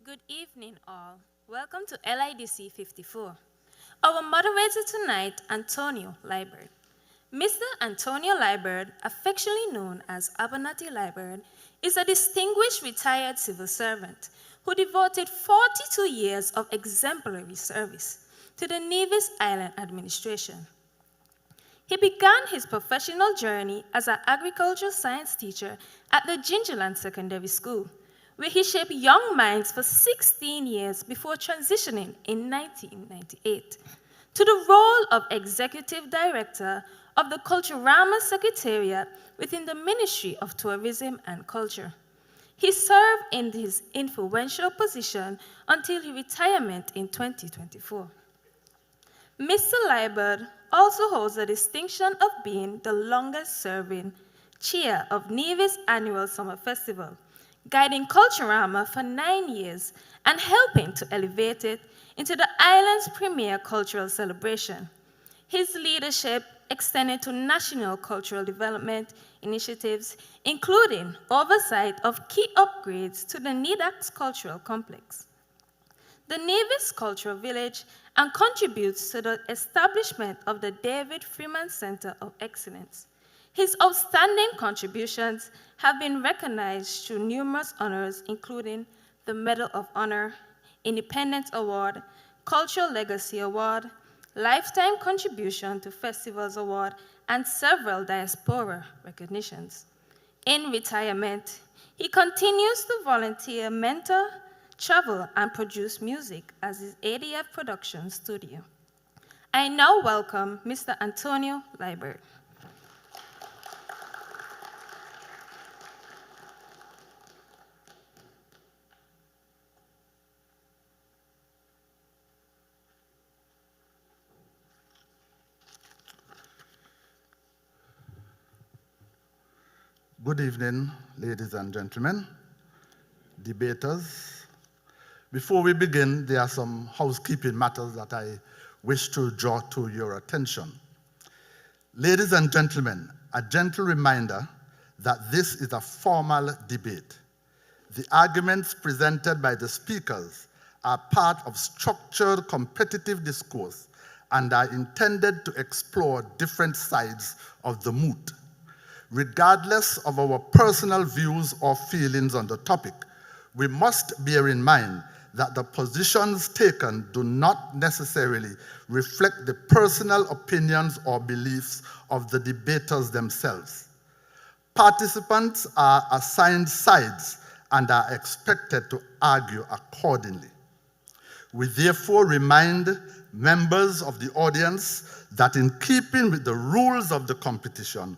Good evening, all. Welcome to LIDC 54. Our moderator tonight, Antonio Leeward. Mr. Antonio Leeward, affectionately known as Abernathy Leeward, is a distinguished retired civil servant who devoted 42 years of exemplary service to the Nevis Island administration. He began his professional journey as an agricultural science teacher at the Gingerland Secondary School, where he shaped young minds for 16 years before transitioning in 1998 to the role of Executive Director of the Culturama Secretariat within the Ministry of Tourism and Culture. He served in his influential position until his retirement in 2024. Mr. Leeward also holds the distinction of being the longest-serving chair of Nevis Annual Summer Festival, guiding Culturama for 9 years and helping to elevate it into the island's premier cultural celebration. His leadership extended to national cultural development initiatives, including oversight of key upgrades to the NIDAC's cultural complex, the Nevis Cultural Village, and contributes to the establishment of the David Freeman Center of Excellence. His outstanding contributions have been recognized through numerous honors, including the Medal of Honor, Independence Award, Cultural Legacy Award, Lifetime Contribution to Festivals Award, and several diaspora recognitions. In retirement, he continues to volunteer, mentor, travel, and produce music as his ADF production studio. I now welcome Mr. Antonio Leeward. Good evening, ladies and gentlemen, debaters. Before we begin, there are some housekeeping matters that I wish to draw to your attention. Ladies and gentlemen, a gentle reminder that this is a formal debate. The arguments presented by the speakers are part of structured competitive discourse and are intended to explore different sides of the moot. Regardless of our personal views or feelings on the topic, we must bear in mind that the positions taken do not necessarily reflect the personal opinions or beliefs of the debaters themselves. Participants are assigned sides and are expected to argue accordingly. We therefore remind members of the audience that in keeping with the rules of the competition,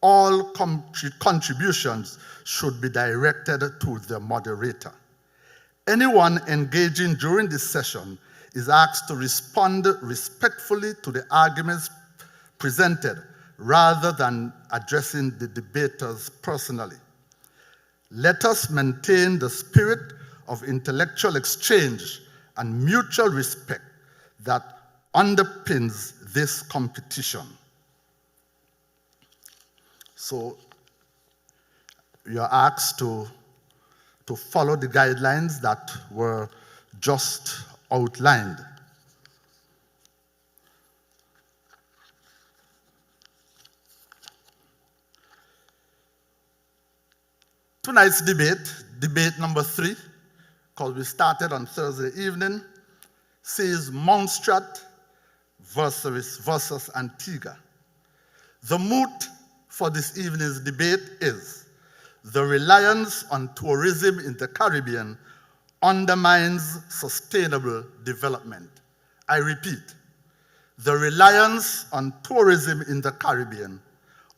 all contributions should be directed to the moderator. Anyone engaging during this session is asked to respond respectfully to the arguments presented rather than addressing the debaters personally. Let us maintain the spirit of intellectual exchange and mutual respect that underpins this competition. So you are asked to follow the guidelines that were just outlined. Tonight's debate number 3, because we started on Thursday evening, says Montserrat versus Antigua. The moot for this evening's debate is: the reliance on tourism in the Caribbean undermines sustainable development. I repeat, the reliance on tourism in the Caribbean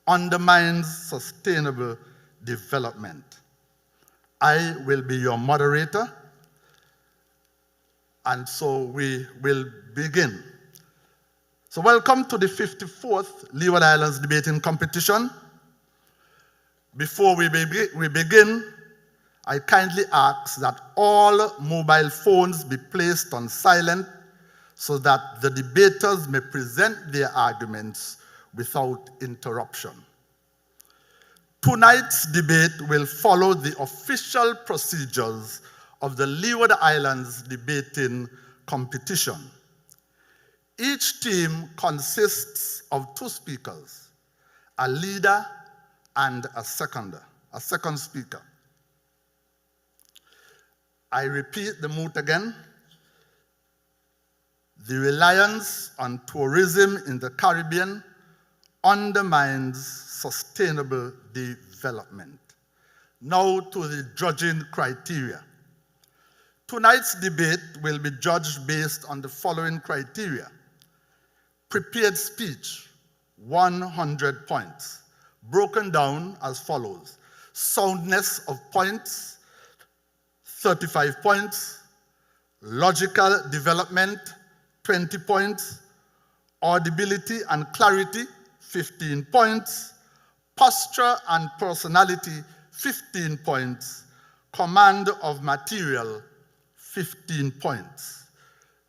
undermines sustainable development. I will be your moderator, and so we will begin. So welcome to the 54th Leeward Islands Debating Competition. Before we begin, I kindly ask that all mobile phones be placed on silent so that the debaters may present their arguments without interruption. Tonight's debate will follow the official procedures of the Leeward Islands debating competition. Each team consists of 2 speakers, a leader and a second speaker. I repeat the moot again. The reliance on tourism in the Caribbean undermines sustainable development. Now to the judging criteria. Tonight's debate will be judged based on the following criteria. Prepared speech, 100 points, broken down as follows. Soundness of points, 35 points. Logical development, 20 points. Audibility and clarity, 15 points. Posture and personality, 15 points. Command of material, 15 points.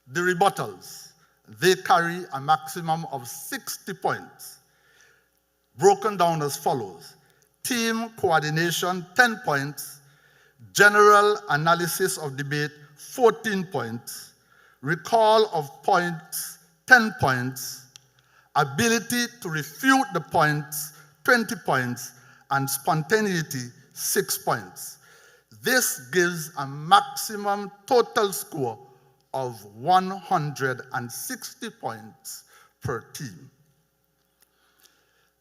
The rebuttals, they carry a maximum of 60 points, broken down as follows. Team coordination, 10 points. General analysis of debate, 14 points. Recall of points, 10 points. Ability to refute the points, 20 points. And spontaneity, 6 points. This gives a maximum total score of 160 points per team.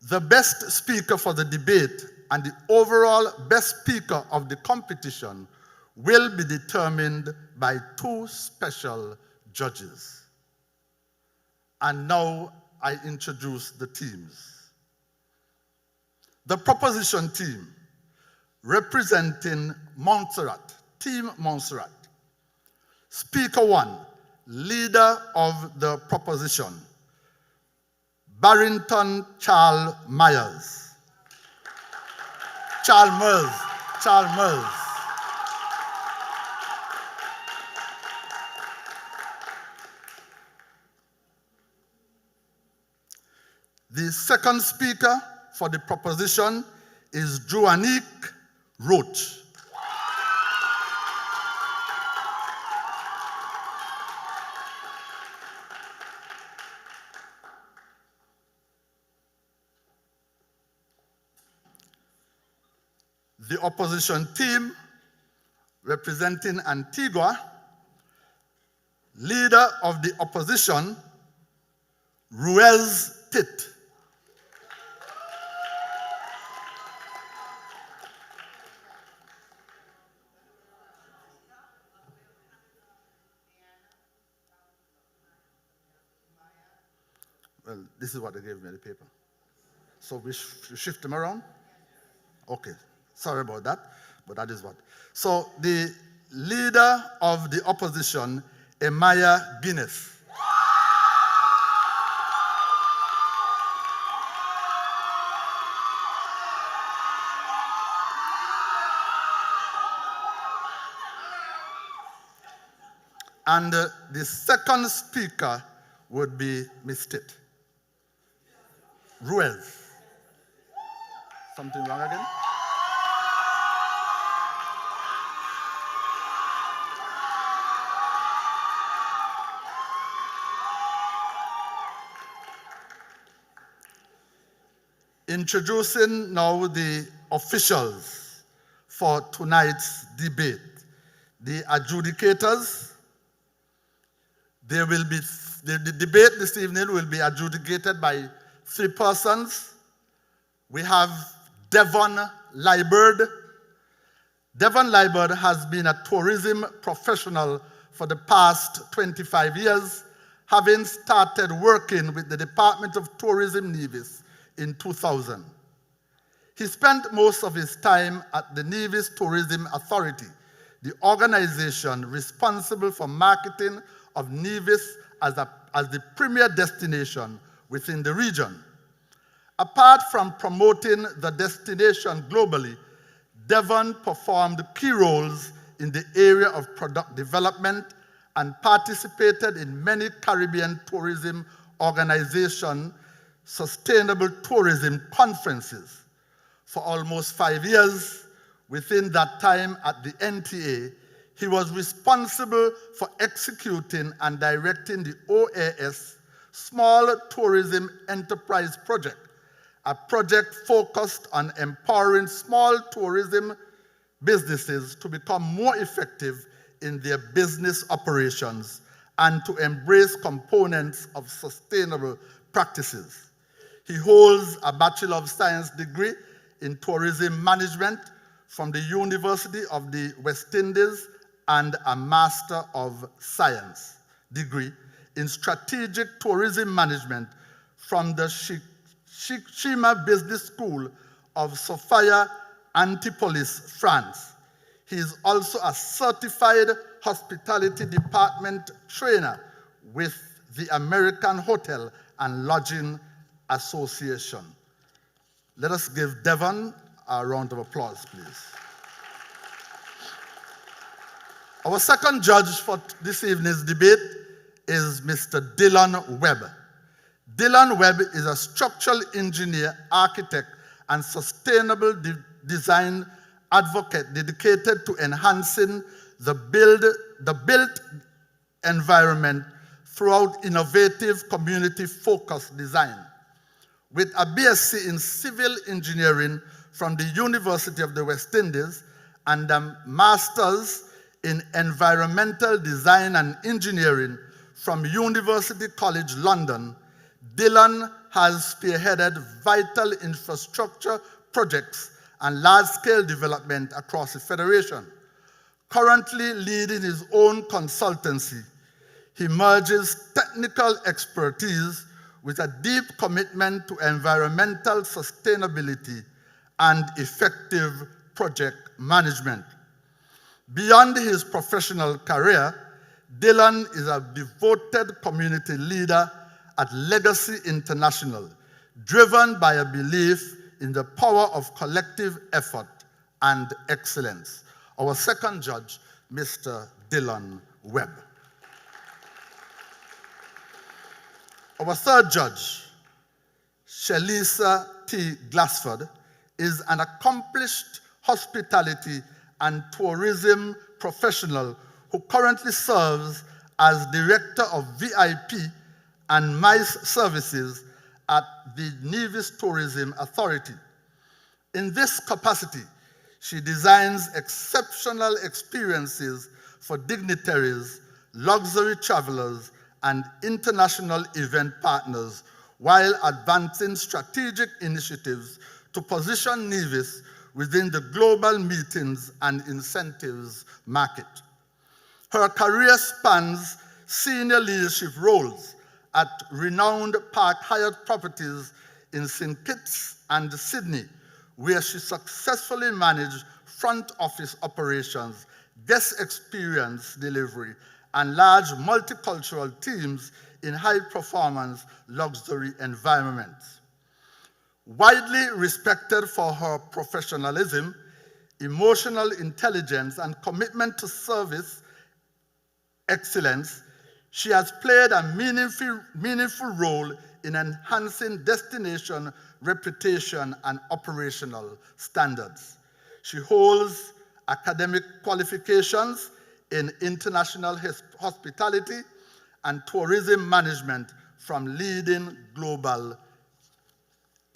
The best speaker for the debate and the overall best speaker of the competition will be determined by 2 special judges. And now I introduce the teams. The proposition team, representing Montserrat, Team Montserrat. Speaker 1, leader of the proposition, Barrington Charles Myers. Charles Myers. The second speaker for the proposition is Joannick Roach. The opposition team, representing Antigua, leader of the opposition, Ruiz Tit. Well, this is what they gave me, the paper. So we shift them around? Okay. Sorry about that, but that is what. So the leader of the opposition, Amaya Guinness. And the second speaker would be Miss Tit. Ruiz. Something wrong again? Introducing now the officials for tonight's debate. The adjudicators, the debate this evening will be adjudicated by 3 persons. We have Devon Leeward. Devon Leeward has been a tourism professional for the past 25 years, having started working with the Department of Tourism Nevis in 2000. He spent most of his time at the Nevis Tourism Authority, the organization responsible for marketing of Nevis as the premier destination within the region. Apart from promoting the destination globally, Devon performed key roles in the area of product development and participated in many Caribbean tourism organization sustainable tourism conferences. For almost 5 years, within that time at the NTA, he was responsible for executing and directing the OAS Small Tourism Enterprise Project, a project focused on empowering small tourism businesses to become more effective in their business operations and to embrace components of sustainable practices. He holds a Bachelor of Science degree in Tourism Management from the University of the West Indies and a Master of Science degree in Strategic Tourism Management from the Shima Business School of Sophia Antipolis, France. He is also a certified hospitality department trainer with the American Hotel and Lodging Association. Let us give Devon a round of applause, please. Our second judge for this evening's debate is Mr. Dylan Webb. Dylan Webb is a structural engineer, architect, and sustainable design advocate dedicated to enhancing the built environment throughout innovative community-focused design. With a BSc in Civil Engineering from the University of the West Indies and a Master's in Environmental Design and Engineering from University College London, Dylan has spearheaded vital infrastructure projects and large-scale development across the Federation. Currently leading his own consultancy, he merges technical expertise with a deep commitment to environmental sustainability and effective project management. Beyond his professional career, Dylan is a devoted community leader at Legacy International, driven by a belief in the power of collective effort and excellence. Our second judge, Mr. Dylan Webb. Our third judge, Shelisa T. Glassford, is an accomplished hospitality and tourism professional who currently serves as Director of VIP and MICE services at the Nevis Tourism Authority. In this capacity, she designs exceptional experiences for dignitaries, luxury travelers, and international event partners while advancing strategic initiatives to position Nevis within the global meetings and incentives market. Her career spans senior leadership roles at renowned Park Hyatt properties in St. Kitts and Sydney, where she successfully managed front office operations, guest experience delivery, and large multicultural teams in high-performance luxury environments. Widely respected for her professionalism, emotional intelligence, and commitment to service excellence, she has played a meaningful role in enhancing destination reputation and operational standards. She holds academic qualifications in international hospitality and tourism management from leading global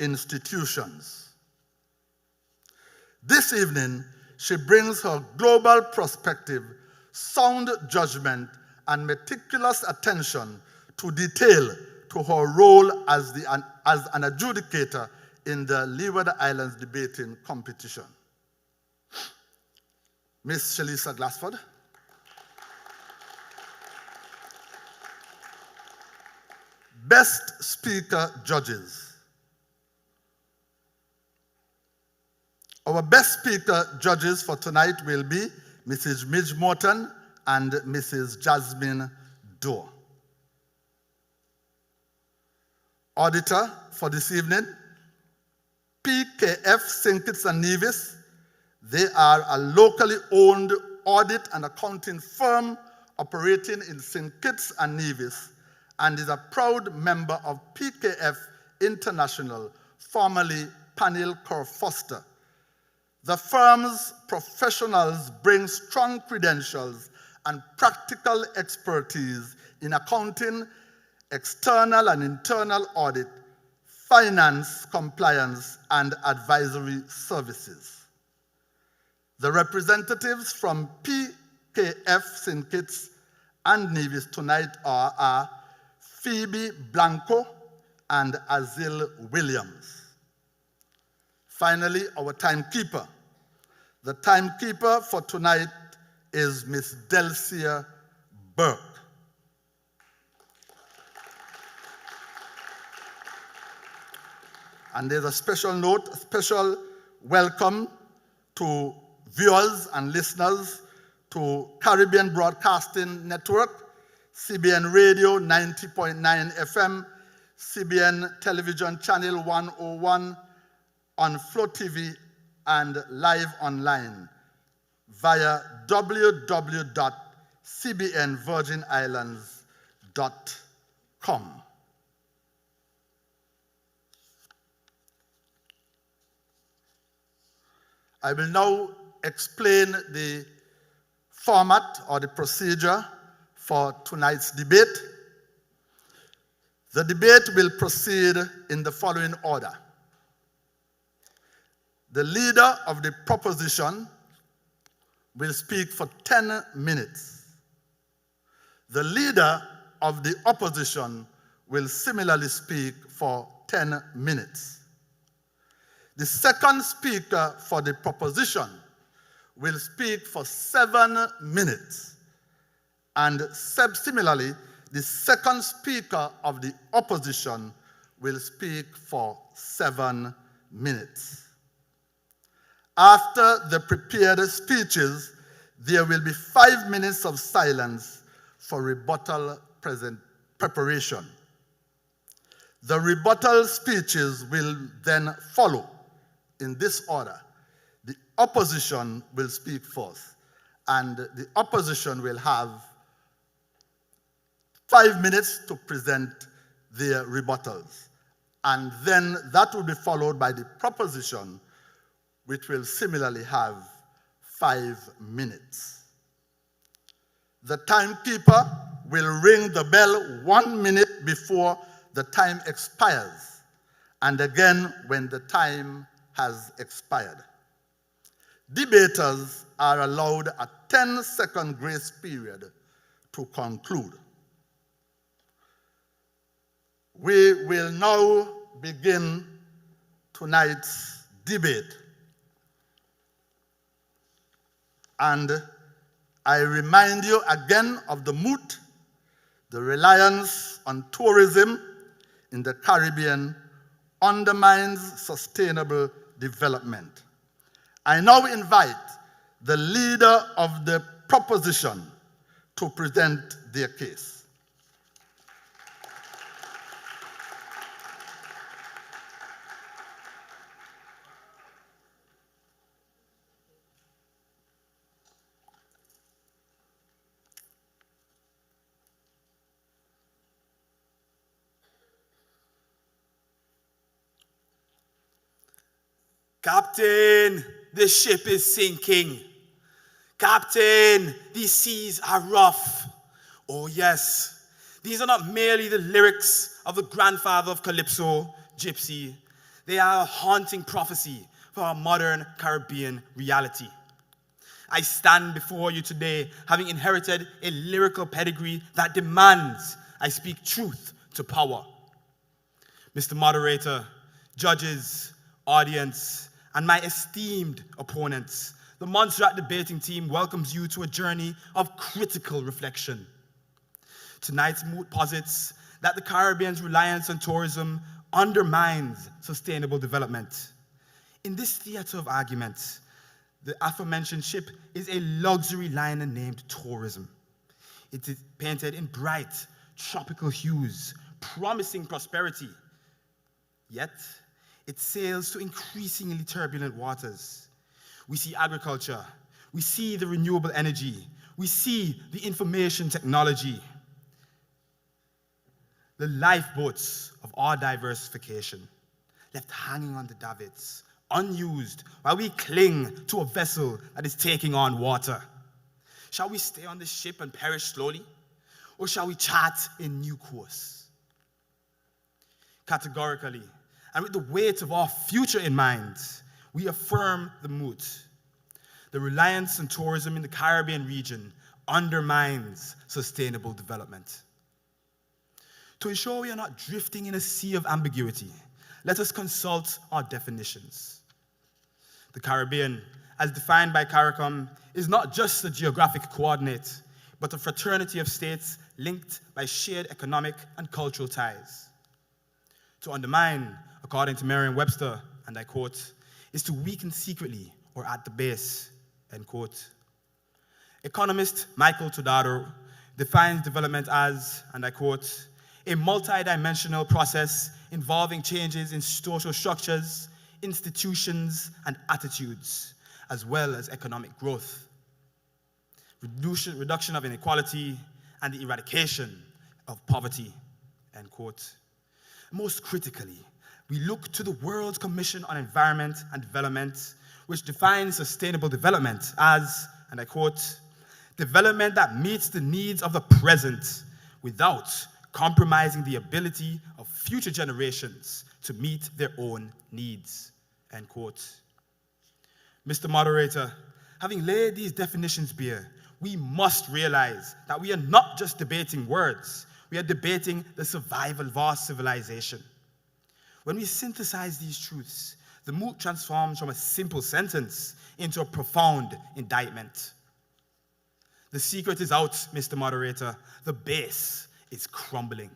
institutions. This evening, she brings her global perspective, sound judgment, and meticulous attention to detail to her role as an adjudicator in the Leeward Islands debating competition. Ms. Shelisa Glassford. Best Speaker Judges. Our best speaker judges for tonight will be Mrs. Midge Morton and Mrs. Jasmine Doe. Auditor for this evening, PKF St. Kitts and Nevis. They are a locally owned audit and accounting firm operating in St. Kitts and Nevis, and is a proud member of PKF International, formerly Panil Kaur Foster. The firm's professionals bring strong credentials and practical expertise in accounting, external and internal audit, finance, compliance, and advisory services. The representatives from PKF St. Kitts and Nevis tonight are Phoebe Blanco and Azil Williams. Finally, our timekeeper. The timekeeper for tonight is Miss Delcia Burke. And there's a special note, a special welcome to viewers and listeners to Caribbean Broadcasting Network, CBN Radio 90.9 FM, CBN Television Channel 101, on Flow TV and live online via www.cbnvirginislands.com. I will now explain the format or the procedure for tonight's debate. The debate will proceed in the following order. The leader of the proposition will speak for 10 minutes. The leader of the opposition will similarly speak for 10 minutes. The second speaker for the proposition will speak for 7 minutes. And similarly, the second speaker of the opposition will speak for 7 minutes. After the prepared speeches, there will be 5 minutes of silence for rebuttal preparation. The rebuttal speeches will then follow in this order. The opposition will speak first, and the opposition will have 5 minutes to present their rebuttals. And then that will be followed by the proposition, which will similarly have 5 minutes. The timekeeper will ring the bell 1 minute before the time expires, and again when the time has expired. Debaters are allowed a 10-second grace period to conclude. We will now begin tonight's debate. And I remind you again of the moot, the reliance on tourism in the Caribbean undermines sustainable development. I now invite the leader of the proposition to present their case. Captain, the ship is sinking. Captain, these seas are rough. Oh yes, these are not merely the lyrics of the grandfather of Calypso, Gypsy. They are a haunting prophecy for our modern Caribbean reality. I stand before you today having inherited a lyrical pedigree that demands I speak truth to power. Mr. Moderator, judges, audience, and my esteemed opponents, the Montserrat debating team welcomes you to a journey of critical reflection. Tonight's moot posits that the Caribbean's reliance on tourism undermines sustainable development. In this theater of argument, the aforementioned ship is a luxury liner named tourism. It is painted in bright, tropical hues, promising prosperity. Yet, it sails to increasingly turbulent waters. We see agriculture, we see the renewable energy, We see the information technology, the lifeboats of our diversification, left hanging on the davits, unused, while we cling to a vessel that is taking on water. Shall we stay on the ship and perish slowly, or shall we chart a new course? Categorically, and with the weight of our future in mind, we affirm the moot. The reliance on tourism in the Caribbean region undermines sustainable development. To ensure we are not drifting in a sea of ambiguity, let us consult our definitions. The Caribbean, as defined by CARICOM, is not just a geographic coordinate, but a fraternity of states linked by shared economic and cultural ties. To undermine, according to Merriam-Webster, and I quote, is to weaken secretly or at the base, end quote. Economist Michael Todaro defines development as, and I quote, a multidimensional process involving changes in social structures, institutions, and attitudes, as well as economic growth, reduction of inequality, and the eradication of poverty, end quote. Most critically, we look to the World Commission on Environment and Development, which defines sustainable development as, and I quote, development that meets the needs of the present without compromising the ability of future generations to meet their own needs, end quote. Mr. Moderator, having laid these definitions bare, we must realize that we are not just debating words, we are debating the survival of our civilization. When we synthesize these truths, the moot transforms from a simple sentence into a profound indictment. The secret is out, Mr. Moderator. The base is crumbling.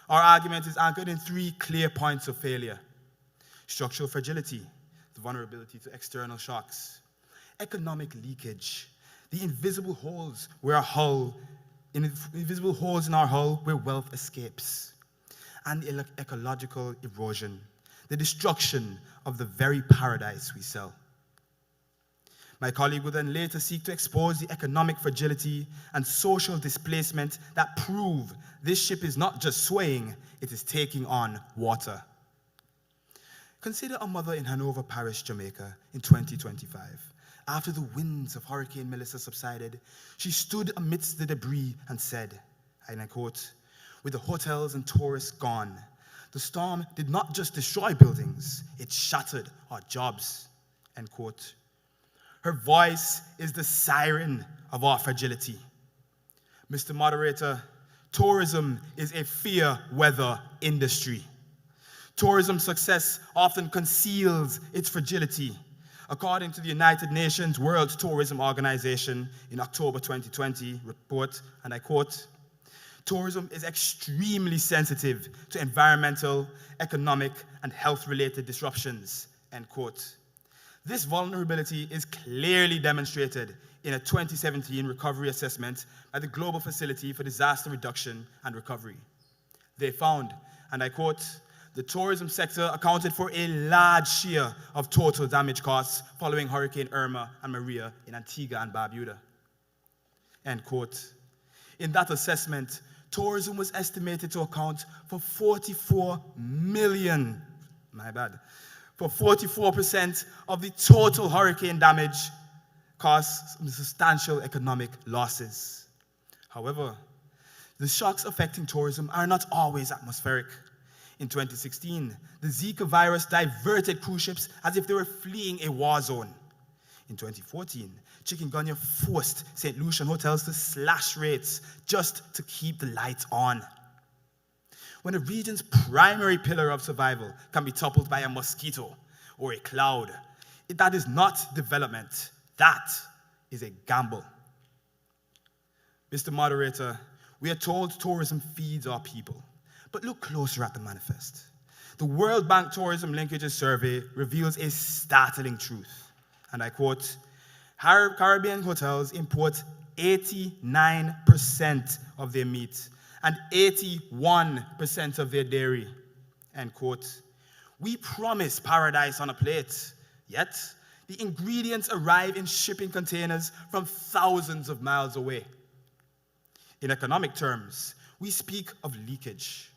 Our argument is anchored in 3 clear points of failure: structural fragility, the vulnerability to external shocks; economic leakage, the invisible holes in our hull where wealth escapes; and ecological erosion, the destruction of the very paradise we sell. My colleague will then later seek to expose the economic fragility and social displacement that prove this ship is not just swaying, it is taking on water. Consider a mother in Hanover Parish, Jamaica, in 2025. After the winds of Hurricane Melissa subsided, she stood amidst the debris and said, and I quote, with the hotels and tourists gone, the storm did not just destroy buildings, it shattered our jobs, end quote. Her voice is the siren of our fragility. Mr. Moderator, tourism is a fair weather industry. Tourism success often conceals its fragility. According to the United Nations World Tourism Organization in October 2020 report, and I quote, tourism is extremely sensitive to environmental, economic, and health-related disruptions, end quote. This vulnerability is clearly demonstrated in a 2017 recovery assessment by the Global Facility for Disaster Reduction and Recovery. They found, and I quote, the tourism sector accounted for a large share of total damage costs following Hurricane Irma and Maria in Antigua and Barbuda, end quote. In that assessment, tourism was estimated to account for 44% of the total hurricane damage costs substantial economic losses. However, the shocks affecting tourism are not always atmospheric. In 2016, the Zika virus diverted cruise ships as if they were fleeing a war zone. In 2014, chikungunya forced St. Lucian hotels to slash rates just to keep the lights on. When a region's primary pillar of survival can be toppled by a mosquito or a cloud, that is not development. That is a gamble. Mr. Moderator, we are told tourism feeds our people, but look closer at the manifest. The World Bank Tourism Linkages Survey reveals a startling truth, and I quote, Caribbean hotels import 89% of their meat and 81% of their dairy, end quote. We promise paradise on a plate, yet The ingredients arrive in shipping containers from thousands of miles away. In economic terms, we speak of leakage.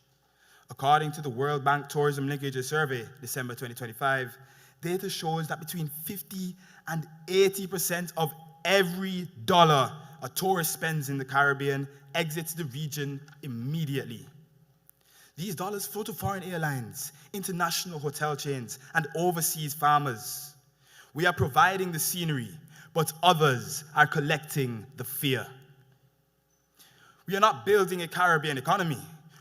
According to the World Bank Tourism Linkages Survey, December 2025, data shows that between 50 and 80% of every dollar a tourist spends in the Caribbean exits the region immediately. These dollars flow to foreign airlines, international hotel chains, and overseas farmers. We are providing the scenery, but others are collecting the fear. We are not building a Caribbean economy.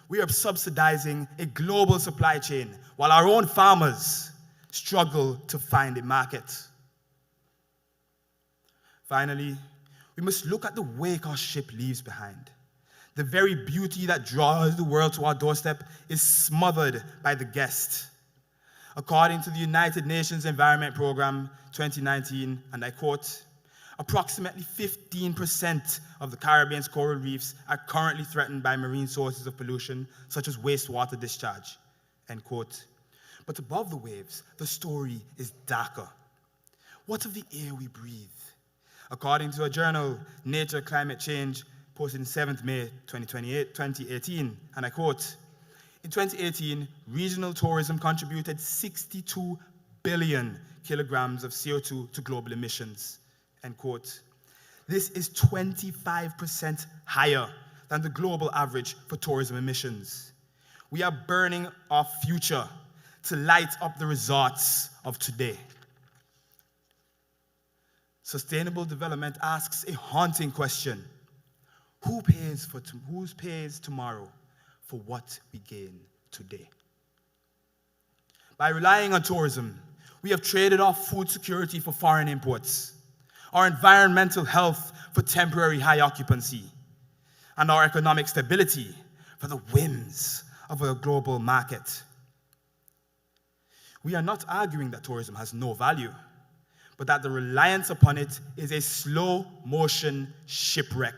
We are subsidizing a global supply chain while our own farmers struggle to find a market. Finally, we must look at the wake our ship leaves behind. The very beauty that draws the world to our doorstep is smothered by the guest. According to the United Nations Environment Programme 2019, and I quote, approximately 15% of the Caribbean's coral reefs are currently threatened by marine sources of pollution, such as wastewater discharge, end quote. But above the waves, the story is darker. What of the air we breathe? According to a journal, Nature Climate Change, posted on 7th May 2018, and I quote, in 2018, regional tourism contributed 62 billion kilograms of CO2 to global emissions, end quote. This is 25% higher than the global average for tourism emissions. We are burning our future to light up the resorts of today. Sustainable development asks a haunting question. Who pays tomorrow for what we gain today? By relying on tourism, we have traded off food security for foreign imports, our environmental health for temporary high occupancy, and our economic stability for the whims of a global market. We are not arguing that tourism has no value, but that the reliance upon it is a slow-motion shipwreck.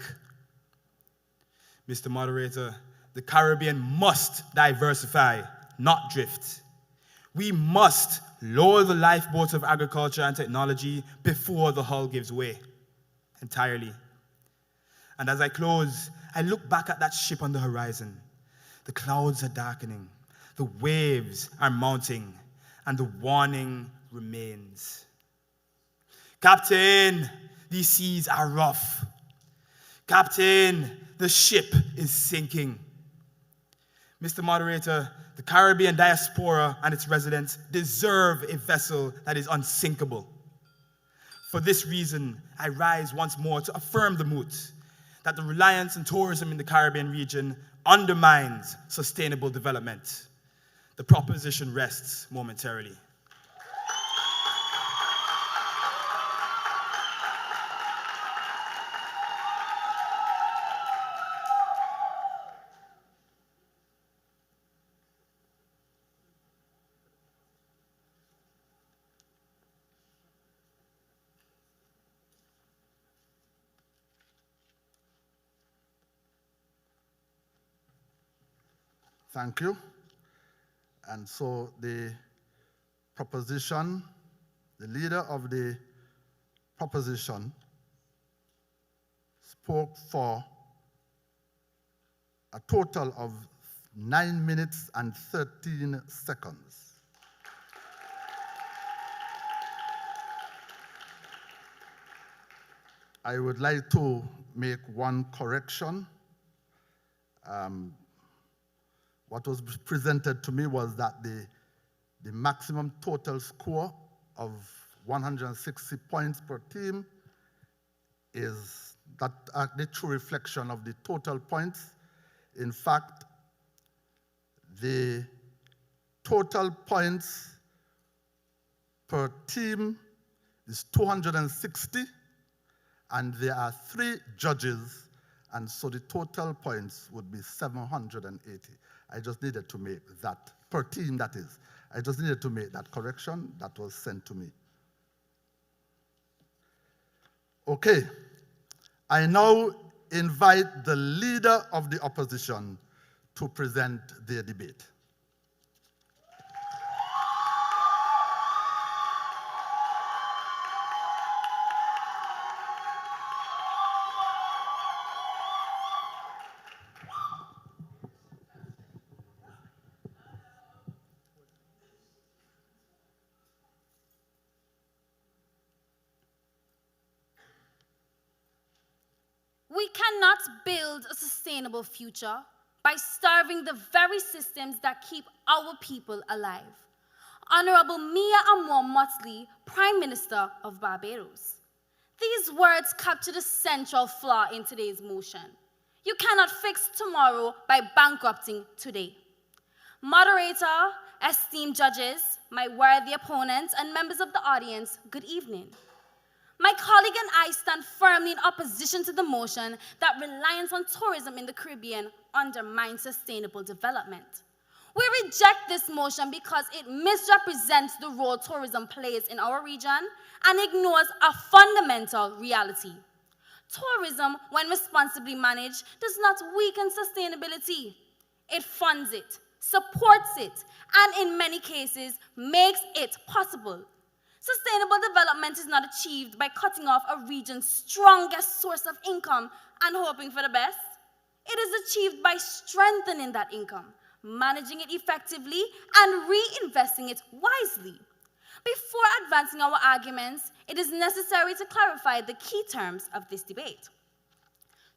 Mr. Moderator, the Caribbean must diversify, not drift. We must lower the lifeboats of agriculture and technology before the hull gives way entirely. And as I close, I look back at that ship on the horizon. The clouds are darkening, the waves are mounting, and the warning remains. Captain, these seas are rough. Captain, the ship is sinking. Mr. Moderator, the Caribbean diaspora and its residents deserve a vessel that is unsinkable. For this reason, I rise once more to affirm the moot, that the reliance on tourism in the Caribbean region undermines sustainable development. The proposition rests momentarily. Thank you. And so the proposition, the leader of the proposition spoke for a total of 9 minutes and 13 seconds. I would like to make one correction. What was presented to me was that the maximum total score of 160 points per team is not the true reflection of the total points. In fact, the total points per team is 260, and there are 3 judges, and so the total points would be 780. I just needed to make that, per team that is. I just needed to make that correction that was sent to me. Okay, I now invite the leader of the opposition to present their debate. cannot build a sustainable future by starving the very systems that keep our people alive. Honorable Mia Amor Motley, Prime Minister of Barbados. These words capture the central flaw in today's motion. You cannot fix tomorrow by bankrupting today. Moderator, esteemed judges, my worthy opponents, and members of the audience, good evening. My colleague and I stand firmly in opposition to the motion that reliance on tourism in the Caribbean undermines sustainable development. We reject this motion because it misrepresents the role tourism plays in our region and ignores a fundamental reality. Tourism, when responsibly managed, does not weaken sustainability. It funds it, supports it, and in many cases, makes it possible. Sustainable development is not achieved by cutting off a region's strongest source of income and hoping for the best. It is achieved by strengthening that income, managing it effectively, and reinvesting it wisely. Before advancing our arguments, it is necessary to clarify the key terms of this debate.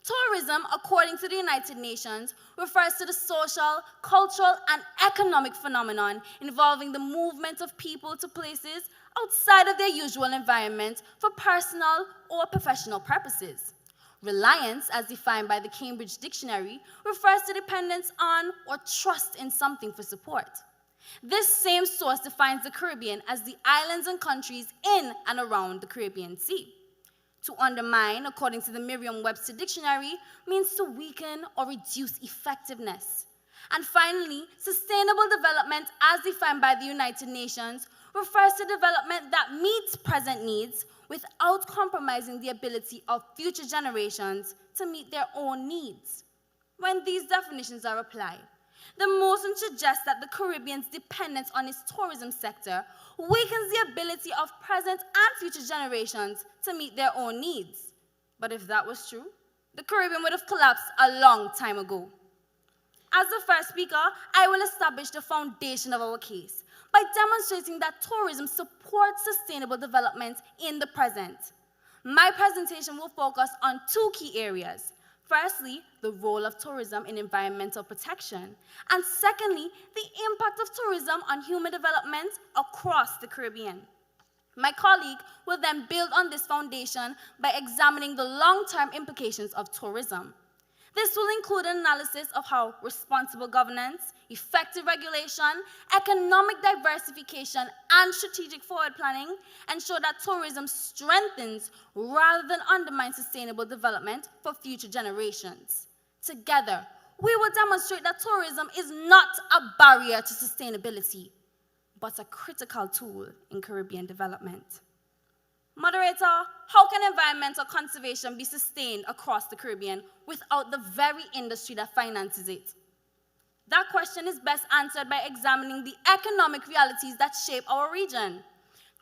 Tourism, according to the United Nations, refers to the social, cultural, and economic phenomenon involving the movement of people to places outside of their usual environment for personal or professional purposes. Reliance, as defined by the Cambridge Dictionary, refers to dependence on or trust in something for support. This same source defines the Caribbean as the islands and countries in and around the Caribbean Sea. To undermine, according to the Merriam-Webster Dictionary, means to weaken or reduce effectiveness. And finally, sustainable development, as defined by the United Nations, refers to development that meets present needs without compromising the ability of future generations to meet their own needs. When these definitions are applied, the motion suggests that the Caribbean's dependence on its tourism sector weakens the ability of present and future generations to meet their own needs. But if that was true, the Caribbean would have collapsed a long time ago. As the first speaker, I will establish the foundation of our case by demonstrating that tourism supports sustainable development in the present. My presentation will focus on two key areas. Firstly, the role of tourism in environmental protection, and secondly, the impact of tourism on human development across the Caribbean. My colleague will then build on this foundation by examining the long-term implications of tourism. This will include an analysis of how responsible governance, effective regulation, economic diversification, and strategic forward planning ensure that tourism strengthens rather than undermines sustainable development for future generations. Together, we will demonstrate that tourism is not a barrier to sustainability, but a critical tool in Caribbean development. Moderator, how can environmental conservation be sustained across the Caribbean without the very industry that finances it? That question is best answered by examining the economic realities that shape our region.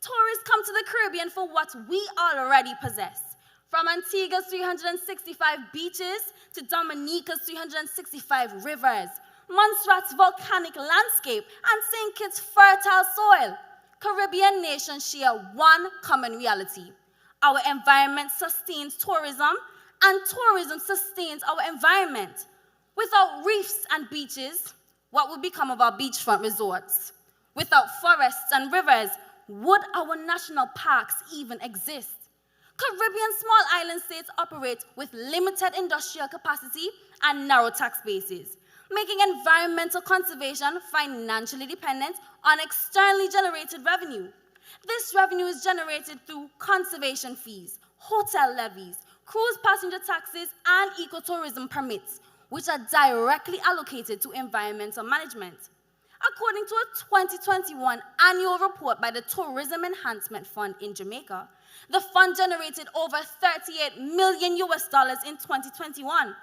Tourists come to the Caribbean for what we already possess. From Antigua's 365 beaches to Dominica's 365 rivers, Montserrat's volcanic landscape, and St. Kitts' fertile soil, Caribbean nations share one common reality. Our environment sustains tourism, and tourism sustains our environment. Without reefs and beaches, what would become of our beachfront resorts? Without forests and rivers, would our national parks even exist? Caribbean small island states operate with limited industrial capacity and narrow tax bases, making environmental conservation financially dependent on externally generated revenue. This revenue is generated through conservation fees, hotel levies, cruise passenger taxes, and ecotourism permits, which are directly allocated to environmental management. According to a 2021 annual report by the Tourism Enhancement Fund in Jamaica, the fund generated over $38 million in 2021,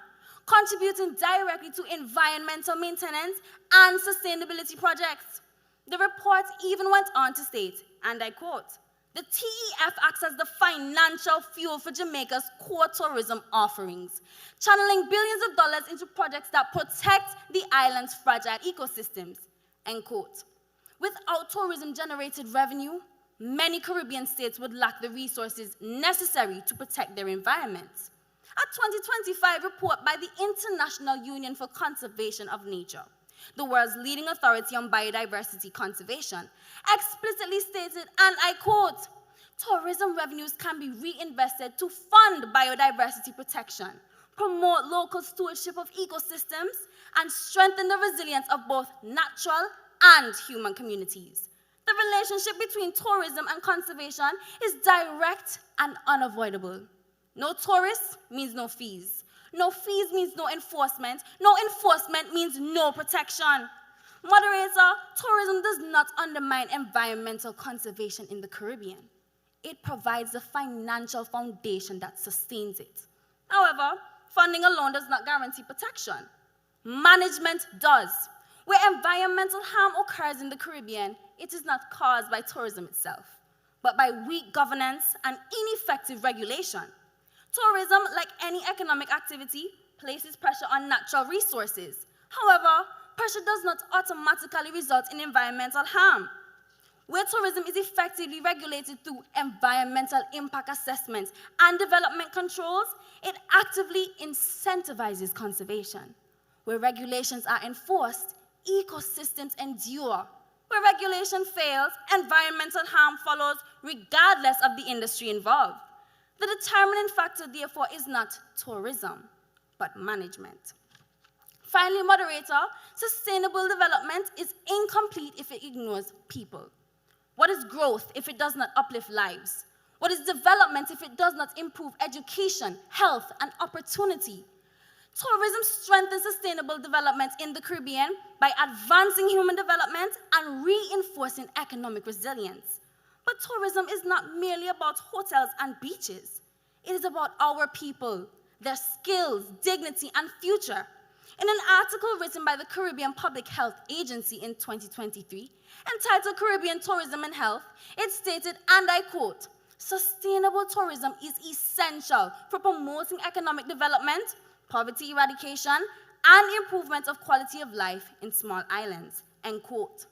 contributing directly to environmental maintenance and sustainability projects. The report even went on to state, and I quote, "The TEF acts as the financial fuel for Jamaica's core tourism offerings, channeling billions of dollars into projects that protect the island's fragile ecosystems," end quote. Without tourism-generated revenue, many Caribbean states would lack the resources necessary to protect their environments. A 2025 report by the International Union for Conservation of Nature, the world's leading authority on biodiversity conservation, explicitly stated, and I quote, tourism revenues can be reinvested to fund biodiversity protection, promote local stewardship of ecosystems, and strengthen the resilience of both natural and human communities. The relationship between tourism and conservation is direct and unavoidable. No tourists means no fees. No fees means no enforcement. No enforcement means no protection. Moderator, tourism does not undermine environmental conservation in the Caribbean. It provides the financial foundation that sustains it. However, funding alone does not guarantee protection. Management does. Where environmental harm occurs in the Caribbean, it is not caused by tourism itself, but by weak governance and ineffective regulation. Tourism, like any economic activity, places pressure on natural resources. However, pressure does not automatically result in environmental harm. Where tourism is effectively regulated through environmental impact assessments and development controls, it actively incentivizes conservation. Where regulations are enforced, ecosystems endure. Where regulation fails, environmental harm follows regardless of the industry involved. The determining factor, therefore, is not tourism, but management. Finally, moderator, sustainable development is incomplete if it ignores people. What is growth if it does not uplift lives? What is development if it does not improve education, health, and opportunity? Tourism strengthens sustainable development in the Caribbean by advancing human development and reinforcing economic resilience. But tourism is not merely about hotels and beaches. It is about our people, their skills, dignity, and future. In an article written by the Caribbean Public Health Agency in 2023, entitled Caribbean Tourism and Health, it stated, and I quote, sustainable tourism is essential for promoting economic development, poverty eradication, and improvement of quality of life in small islands, end quote.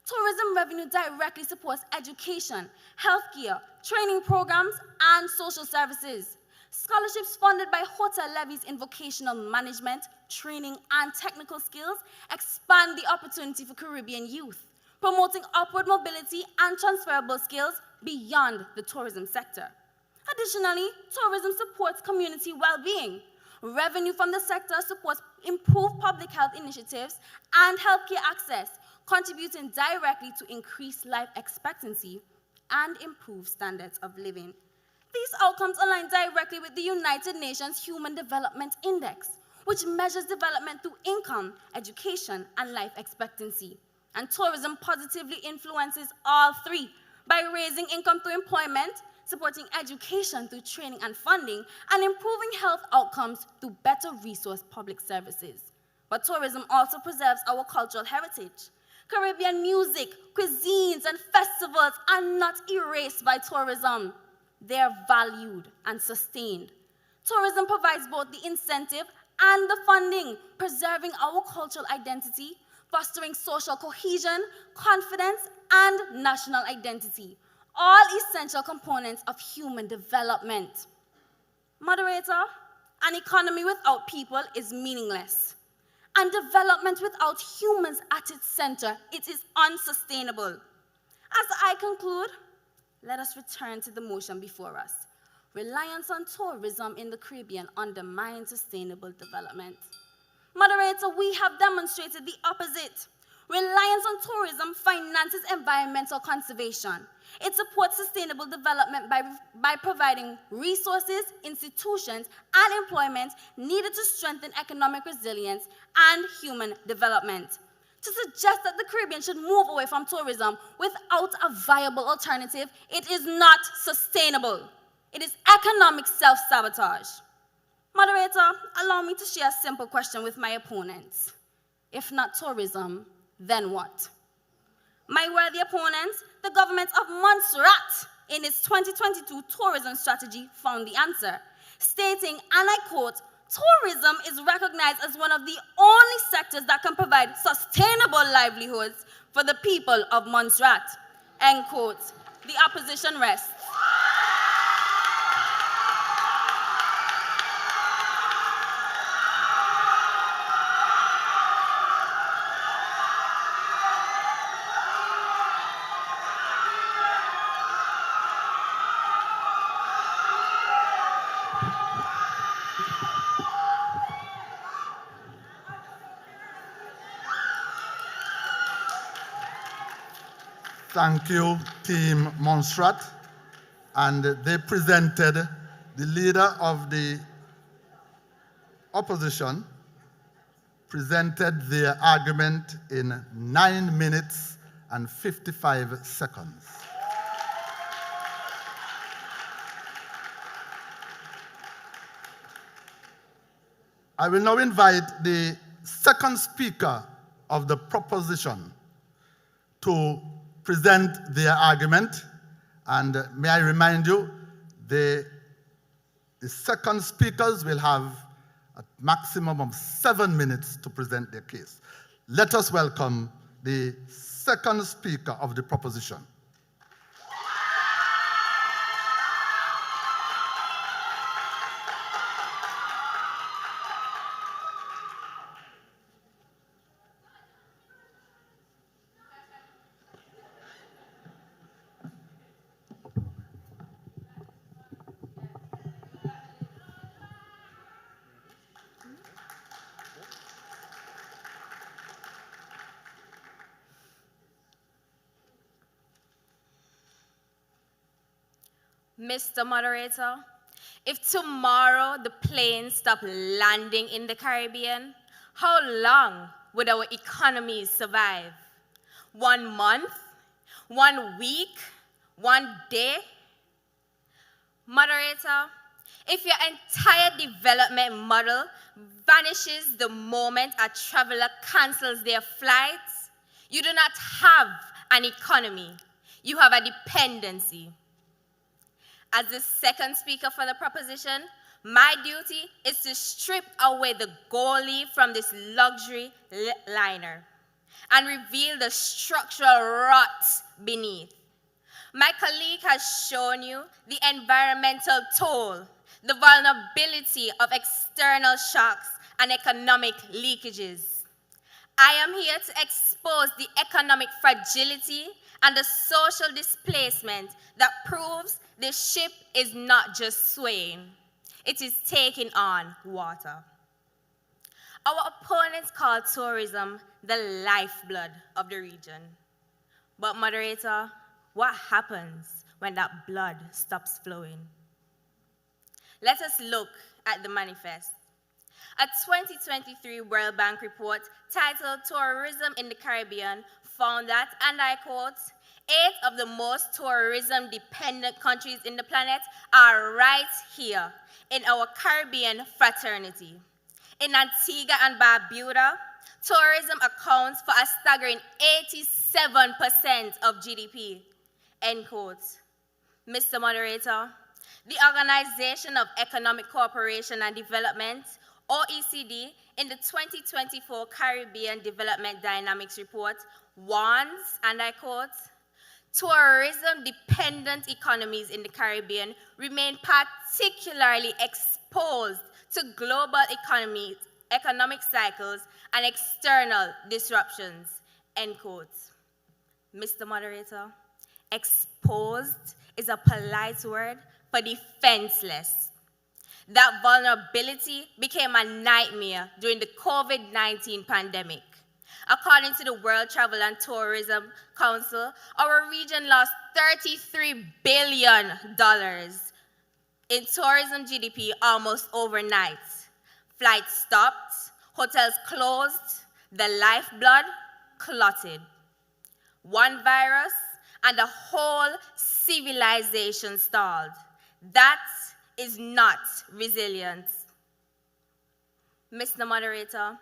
Tourism revenue directly supports education, healthcare, training programs, and social services. Scholarships funded by hotel levies in vocational management, training, and technical skills expand the opportunity for Caribbean youth, promoting upward mobility and transferable skills beyond the tourism sector. Additionally, tourism supports community well-being. Revenue from the sector supports improved public health initiatives and healthcare access, contributing directly to increased life expectancy and improved standards of living. These outcomes align directly with the United Nations Human Development Index, which measures development through income, education, and life expectancy. And tourism positively influences all three by raising income through employment, supporting education through training and funding, and improving health outcomes through better resource public services. But tourism also preserves our cultural heritage. Caribbean music, cuisines, and festivals are not erased by tourism. They are valued and sustained. Tourism provides both the incentive and the funding, preserving our cultural identity, fostering social cohesion, confidence, and national identity, all essential components of human development. Moderator, an economy without people is meaningless. And development without humans at its center, it is unsustainable. As I conclude, let us return to the motion before us. Reliance on tourism in the Caribbean undermines sustainable development. Moderator, we have demonstrated the opposite. Reliance on tourism finances environmental conservation. It supports sustainable development by providing resources, institutions, and employment needed to strengthen economic resilience and human development. To suggest that the Caribbean should move away from tourism without a viable alternative, it is not sustainable. It is economic self-sabotage. Moderator, allow me to share a simple question with my opponents. If not tourism, then what? My worthy opponents, the government of Montserrat, in its 2022 tourism strategy, found the answer, stating, and I quote, tourism is recognized as one of the only sectors that can provide sustainable livelihoods for the people of Montserrat, end quote. The opposition rests. Thank you, Team Montserrat. And they presented the leader of the opposition presented their argument in 9 minutes and 55 seconds. I will now invite the second speaker of the proposition to present their argument. And may I remind you, the second speakers will have a maximum of 7 minutes to present their case. Let us welcome the second speaker of the proposition. Mr. Moderator, if tomorrow the planes stop landing in the Caribbean, how long would our economies survive? 1 month? 1 week? 1 day? Moderator, if your entire development model vanishes the moment a traveler cancels their flights, you do not have an economy, you have a dependency. As the second speaker for the proposition, my duty is to strip away the gold leaf from this luxury liner and reveal the structural rot beneath. My colleague has shown you the environmental toll, the vulnerability of external shocks and economic leakages. I am here to expose the economic fragility and the social displacement that proves the ship is not just swaying, it is taking on water. Our opponents call tourism the lifeblood of the region. But moderator, what happens when that blood stops flowing? Let us look at the manifest. A 2023 World Bank report titled Tourism in the Caribbean found that, and I quote, 8 of the most tourism-dependent countries in the planet are right here in our Caribbean fraternity. In Antigua and Barbuda, tourism accounts for a staggering 87% of GDP, end quote. Mr. Moderator, the Organization of Economic Cooperation and Development, OECD, in the 2024 Caribbean Development Dynamics Report warns, and I quote, tourism-dependent economies in the Caribbean remain particularly exposed to global economic cycles and external disruptions, end quote. Mr. Moderator, exposed is a polite word for defenseless. That vulnerability became a nightmare during the COVID-19 pandemic. According to the World Travel and Tourism Council, our region lost $33 billion in tourism GDP almost overnight. Flights stopped, hotels closed, the lifeblood clotted. One virus and the whole civilization stalled. That is not resilience. Mr. Moderator,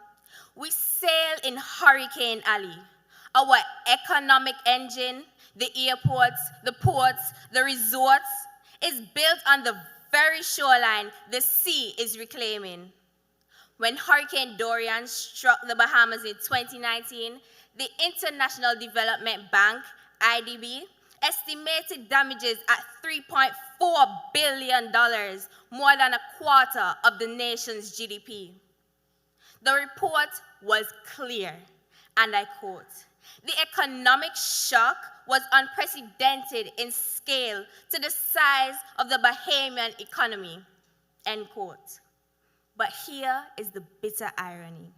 we sail in Hurricane Alley. Our economic engine, the airports, the ports, the resorts, is built on the very shoreline the sea is reclaiming. When Hurricane Dorian struck the Bahamas in 2019, the International Development Bank, IDB, estimated damages at $3.4 billion, more than a quarter of the nation's GDP. The report was clear, and I quote, the economic shock was unprecedented in scale to the size of the Bahamian economy, end quote. But here is the bitter irony.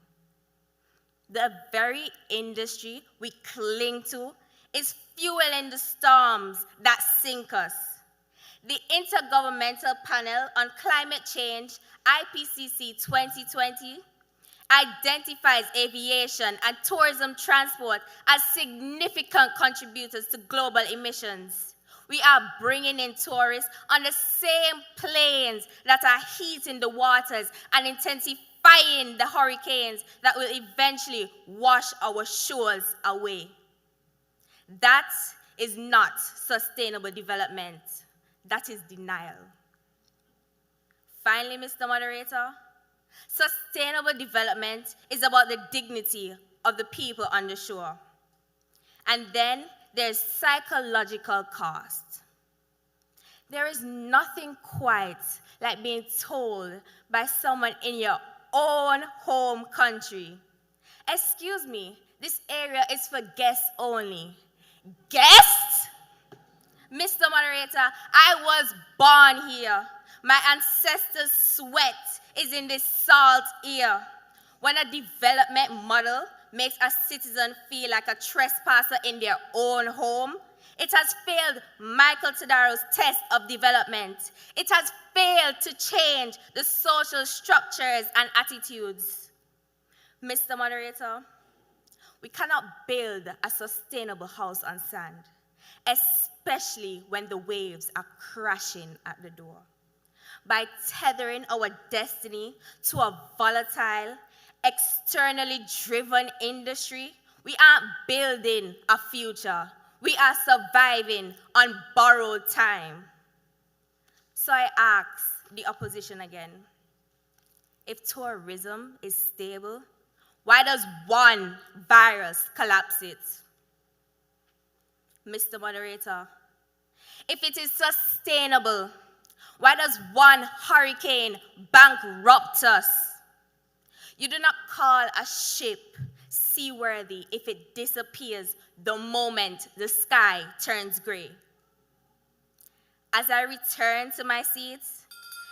The very industry we cling to is fueling the storms that sink us. The Intergovernmental Panel on Climate Change, IPCC 2020, identifies aviation and tourism transport as significant contributors to global emissions. We are bringing in tourists on the same planes that are heating the waters and intensifying the hurricanes that will eventually wash our shores away. That is not sustainable development. That is denial. Finally, Mr. Moderator, sustainable development is about the dignity of the people on the shore. And then there's psychological cost. There is nothing quite like being told by someone in your own home country, "Excuse me, this area is for guests only." Guests? Mr. Moderator, I was born here. My ancestors' sweat is in this salt here. When a development model makes a citizen feel like a trespasser in their own home, it has failed Michael Todaro's test of development. It has failed to change the social structures and attitudes. Mr. Moderator, we cannot build a sustainable house on sand, especially when the waves are crashing at the door. By tethering our destiny to a volatile, externally driven industry, we aren't building a future. We are surviving on borrowed time. So I ask the opposition again, if tourism is stable, why does one virus collapse it? Mr. Moderator, if it is sustainable, why does one hurricane bankrupt us? You do not call a ship seaworthy if it disappears the moment the sky turns gray. As I return to my seat,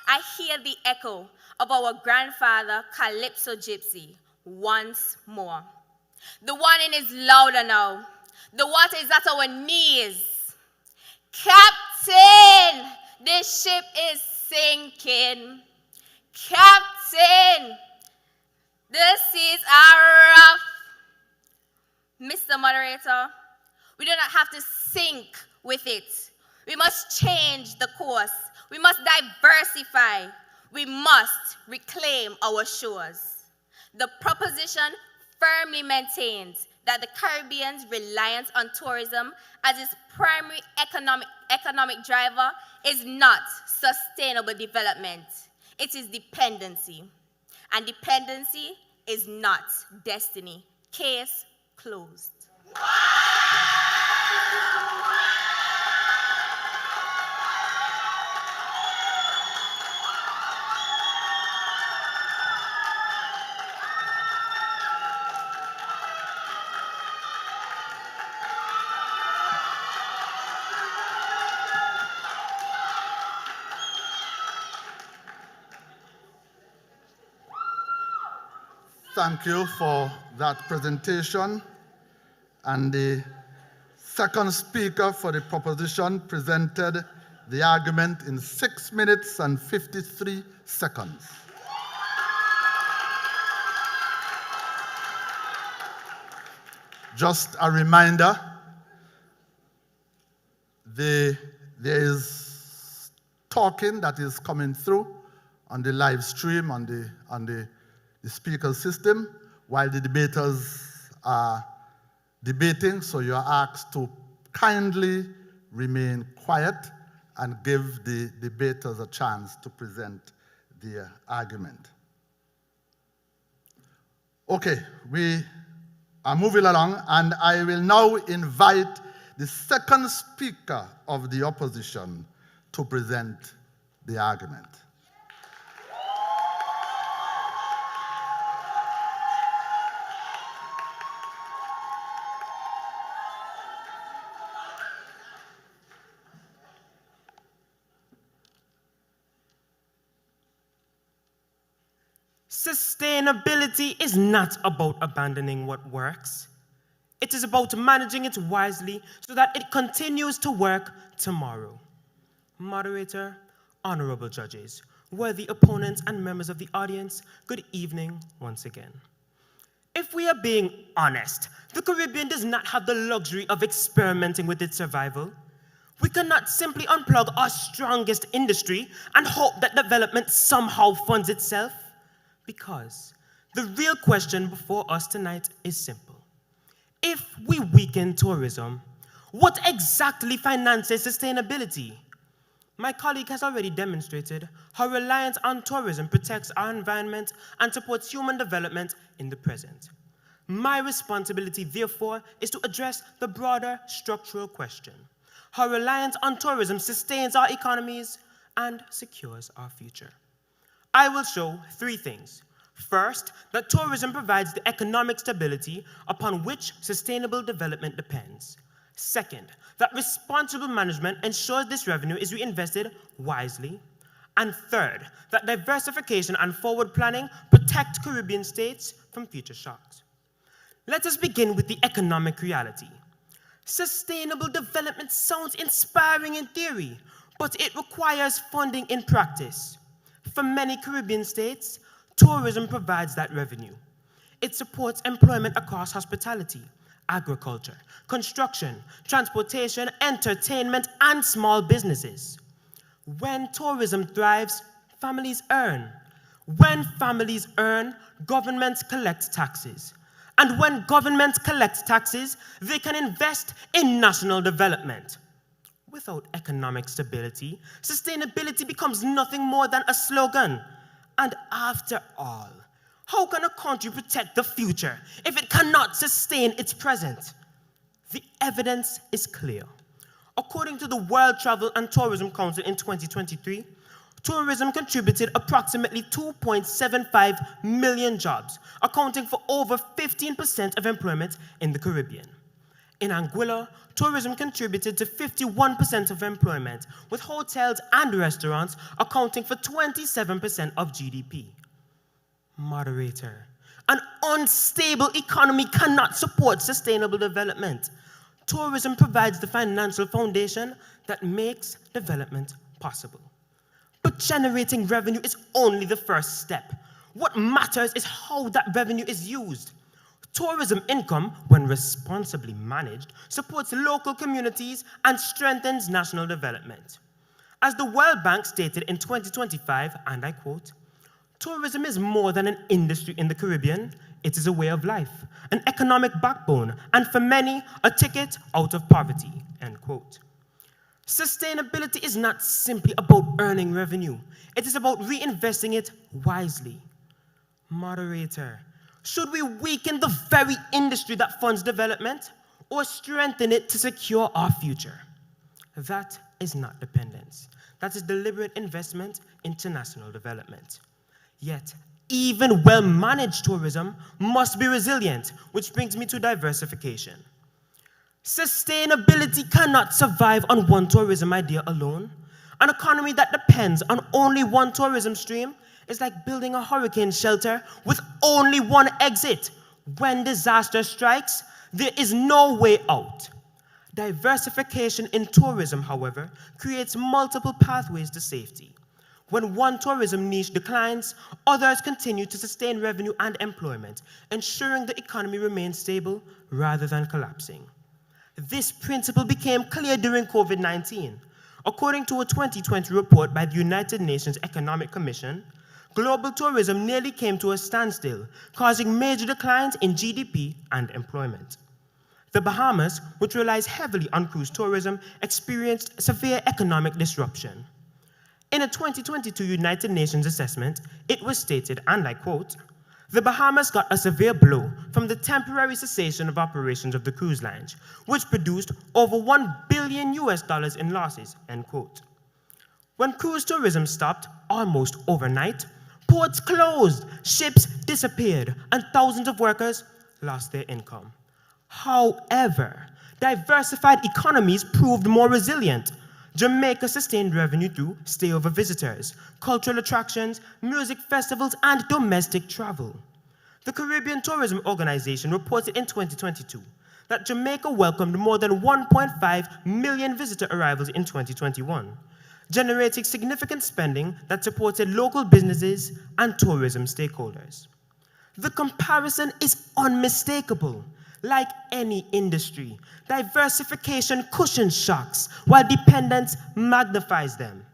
I hear the echo of our grandfather Calypso Gypsy once more. The warning is louder now. The water is at our knees. Captain, this ship is sinking. Captain, the seas are rough. Mr. Moderator, we do not have to sink with it. We must change the course. We must diversify. We must reclaim our shores. The proposition firmly maintains that the Caribbean's reliance on tourism as its primary economic driver is not sustainable development. It is dependency. And dependency is not destiny. Case closed. Thank you for that presentation. And the second speaker for the proposition presented the argument in 6 minutes and 53 seconds. Just a reminder, there is talking that is coming through on the live stream, on the speaker system, while the debaters are debating, so you are asked to kindly remain quiet and give the debaters a chance to present their argument. Okay, we are moving along, and I will now invite the second speaker of the opposition to present the argument. Sustainability is not about abandoning what works. It is about managing it wisely so that it continues to work tomorrow. Moderator, honorable judges, worthy opponents and members of the audience, good evening once again. If we are being honest, the Caribbean does not have the luxury of experimenting with its survival. We cannot simply unplug our strongest industry and hope that development somehow funds itself. Because the real question before us tonight is simple. If we weaken tourism, what exactly finances sustainability? My colleague has already demonstrated how reliance on tourism protects our environment and supports human development in the present. My responsibility, therefore, is to address the broader structural question: how reliance on tourism sustains our economies and secures our future. I will show three things. First, that tourism provides the economic stability upon which sustainable development depends. Second, that responsible management ensures this revenue is reinvested wisely. And third, that diversification and forward planning protect Caribbean states from future shocks. Let us begin with the economic reality. Sustainable development sounds inspiring in theory, but it requires funding in practice. For many Caribbean states, tourism provides that revenue. It supports employment across hospitality, agriculture, construction, transportation, entertainment, and small businesses. When tourism thrives, families earn. When families earn, governments collect taxes. And when governments collect taxes, they can invest in national development. Without economic stability, sustainability becomes nothing more than a slogan. And after all, how can a country protect the future if it cannot sustain its present? The evidence is clear. According to the World Travel and Tourism Council in 2023, tourism contributed approximately 2.75 million jobs, accounting for over 15% of employment in the Caribbean. In Anguilla, tourism contributed to 51% of employment, with hotels and restaurants accounting for 27% of GDP. Moderator, an unstable economy cannot support sustainable development. Tourism provides the financial foundation that makes development possible. But generating revenue is only the first step. What matters is how that revenue is used. Tourism income, when responsibly managed, supports local communities and strengthens national development. As the World Bank stated in 2025, and I quote, "Tourism is more than an industry in the Caribbean. It is a way of life, an economic backbone, and for many, a ticket out of poverty," end quote. Sustainability is not simply about earning revenue. It is about reinvesting it wisely. Moderator, should we weaken the very industry that funds development or strengthen it to secure our future? That is not dependence. That is deliberate investment into national development. Yet, even well-managed tourism must be resilient, which brings me to diversification. Sustainability cannot survive on one tourism idea alone. An economy that depends on only one tourism stream is like building a hurricane shelter with only one exit. When disaster strikes, there is no way out. Diversification in tourism, however, creates multiple pathways to safety. When one tourism niche declines, others continue to sustain revenue and employment, ensuring the economy remains stable rather than collapsing. This principle became clear during COVID-19. According to a 2020 report by the United Nations Economic Commission, global tourism nearly came to a standstill, causing major declines in GDP and employment. The Bahamas, which relies heavily on cruise tourism, experienced severe economic disruption. In a 2022 United Nations assessment, it was stated, and I quote, "The Bahamas got a severe blow from the temporary cessation of operations of the cruise lines, which produced over $1 billion in losses," end quote. When cruise tourism stopped almost overnight, ports closed, ships disappeared, and thousands of workers lost their income. However, diversified economies proved more resilient. Jamaica sustained revenue through stayover visitors, cultural attractions, music festivals, and domestic travel. The Caribbean Tourism Organization reported in 2022 that Jamaica welcomed more than 1.5 million visitor arrivals in 2021, generating significant spending that supported local businesses and tourism stakeholders. The comparison is unmistakable. Like any industry, diversification cushions shocks, while dependence magnifies them.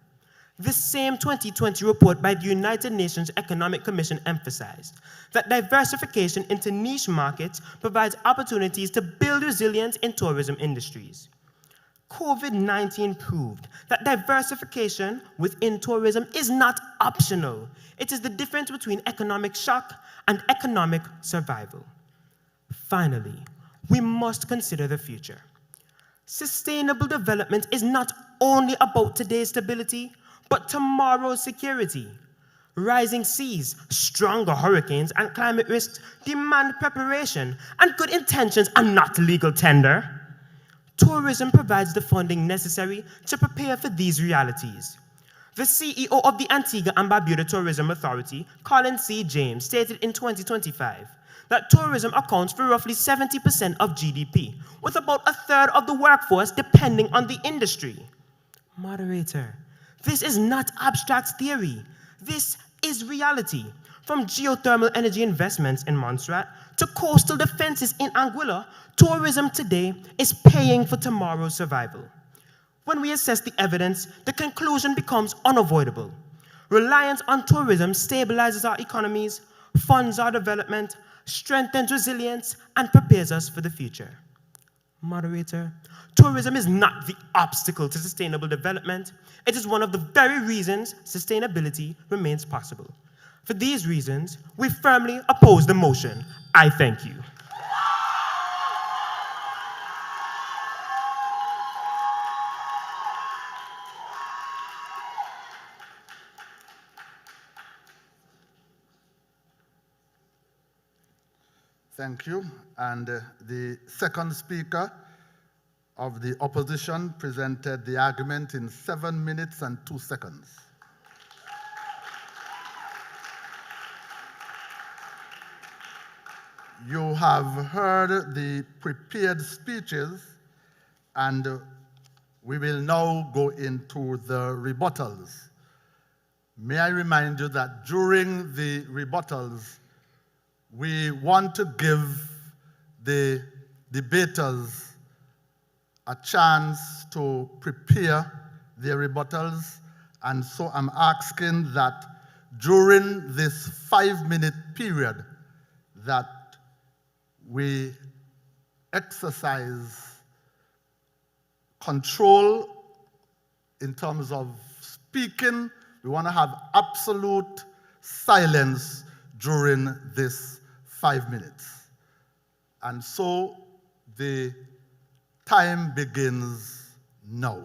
This same 2020 report by the United Nations Economic Commission emphasized that diversification into niche markets provides opportunities to build resilience in tourism industries. COVID-19 proved that diversification within tourism is not optional. It is the difference between economic shock and economic survival. Finally, we must consider the future. Sustainable development is not only about today's stability, but tomorrow's security. Rising seas, stronger hurricanes, and climate risks demand preparation, and good intentions are not legal tender. Tourism provides the funding necessary to prepare for these realities. The CEO of the Antigua and Barbuda Tourism Authority, Colin C. James, stated in 2025 that tourism accounts for roughly 70% of GDP, with about a third of the workforce depending on the industry. Moderator, this is not abstract theory. This is reality. From geothermal energy investments in Montserrat to coastal defenses in Anguilla, tourism today is paying for tomorrow's survival. When we assess the evidence, the conclusion becomes unavoidable. Reliance on tourism stabilizes our economies, funds our development, strengthens resilience, and prepares us for the future. Moderator, tourism is not the obstacle to sustainable development. It is one of the very reasons sustainability remains possible. For these reasons, we firmly oppose the motion. I thank you. Thank you. And the second speaker of the opposition presented the argument in 7 minutes and 2 seconds. You have heard the prepared speeches, and we will now go into the rebuttals. May I remind you that during the rebuttals, we want to give the debaters a chance to prepare their rebuttals, and so I'm asking that during this 5-minute period that we exercise control in terms of speaking. We want to have absolute silence during this 5 minutes. And so the time begins now.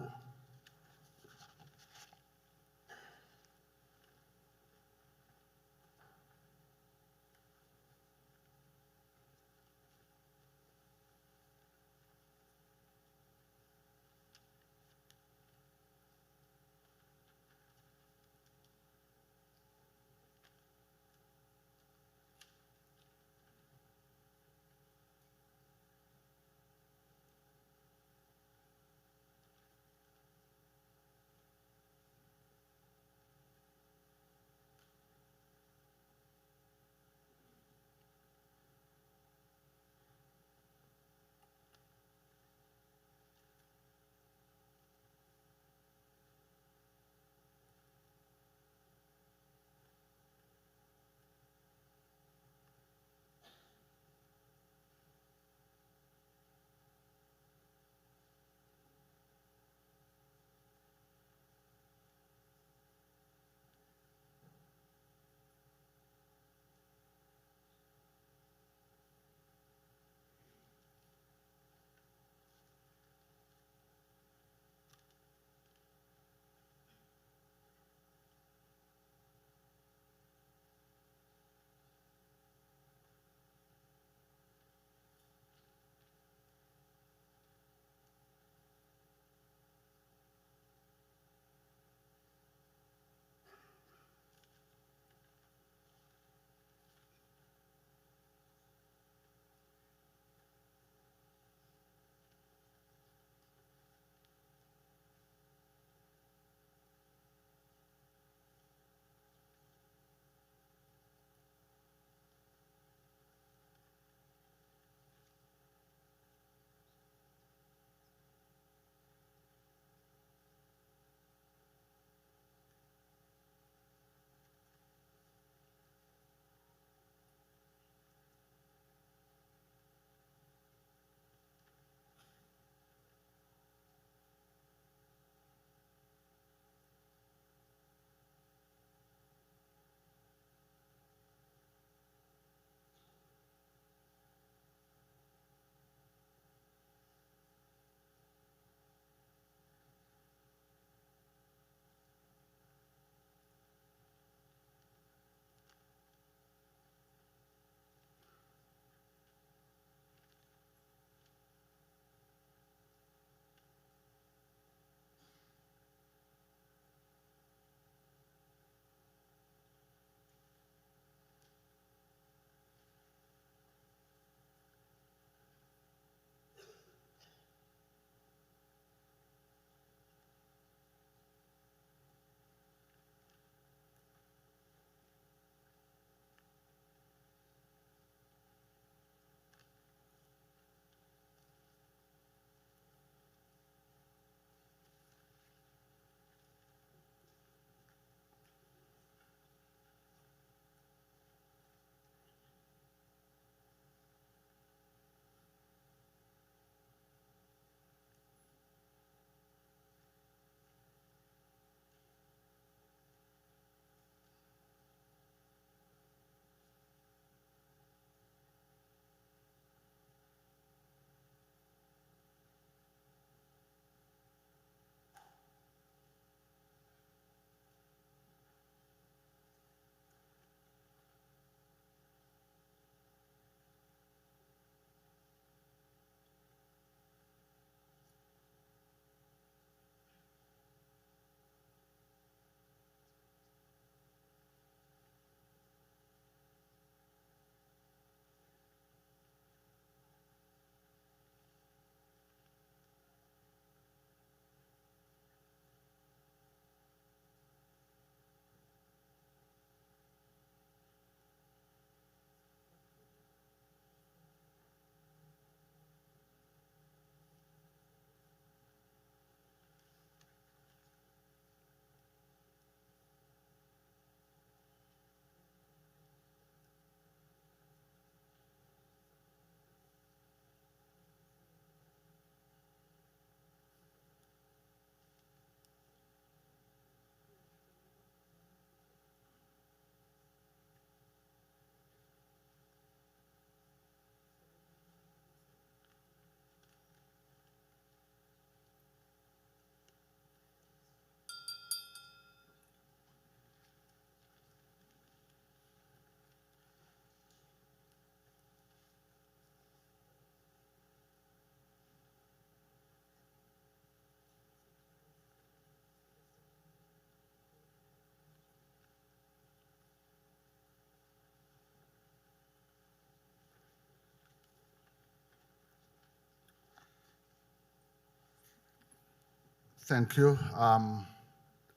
Thank you. I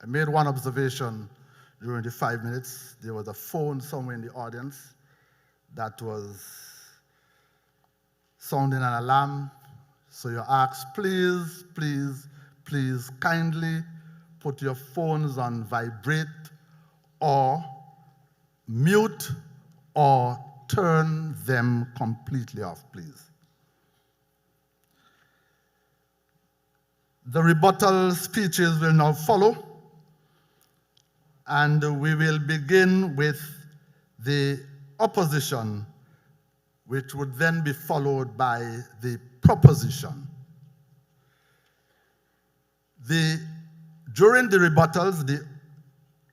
made one observation during the 5 minutes. There was a phone somewhere in the audience that was sounding an alarm. So you ask, please, please, please kindly put your phones on vibrate or mute or turn them completely off, please. The rebuttal speeches will now follow, and we will begin with the opposition, which would then be followed by the proposition. During the rebuttals,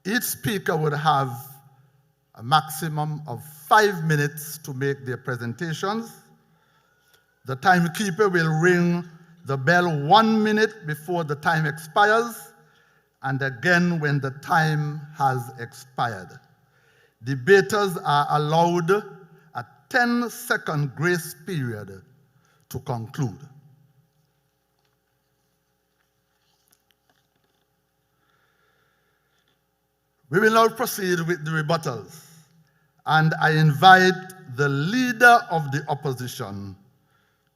each speaker would have a maximum of 5 minutes to make their presentations. The timekeeper will ring the bell 1 minute before the time expires, and again when the time has expired. Debaters are allowed a 10-second grace period to conclude. We will now proceed with the rebuttals, and I invite the leader of the opposition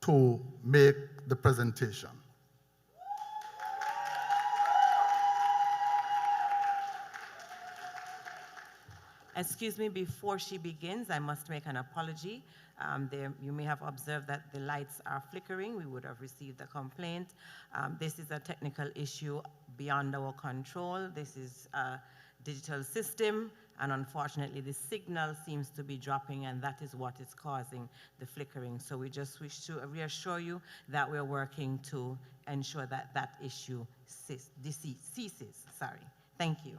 to make the presentation. Excuse me, before she begins, I must make an apology. You may have observed that the lights are flickering. We would have received a complaint. This is a technical issue beyond our control. This is a digital system, and unfortunately the signal seems to be dropping, and that is what is causing the flickering. So we just wish to reassure you that we're working to ensure that that issue ceases. Sorry. Thank you.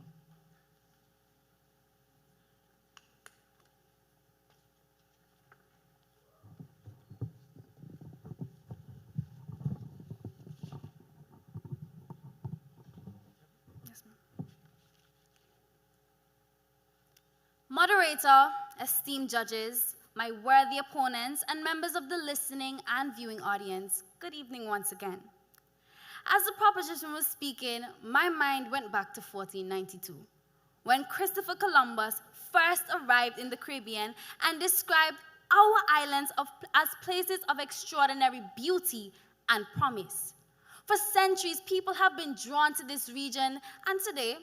Moderator, esteemed judges, my worthy opponents, and members of the listening and viewing audience, good evening once again. As the proposition was speaking, my mind went back to 1492, when Christopher Columbus first arrived in the Caribbean and described our islands as places of extraordinary beauty and promise. For centuries, people have been drawn to this region, and today,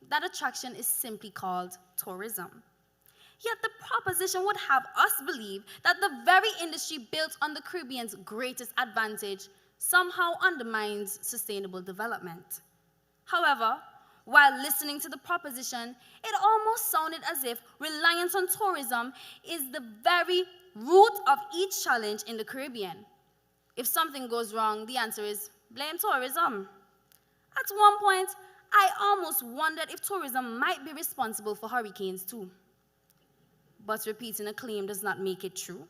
that attraction is simply called tourism. Yet the proposition would have us believe that the very industry built on the Caribbean's greatest advantage somehow undermines sustainable development. However, while listening to the proposition, it almost sounded as if reliance on tourism is the very root of each challenge in the Caribbean. If something goes wrong, the answer is blame tourism. At one point, I almost wondered if tourism might be responsible for hurricanes too. But repeating a claim does not make it true.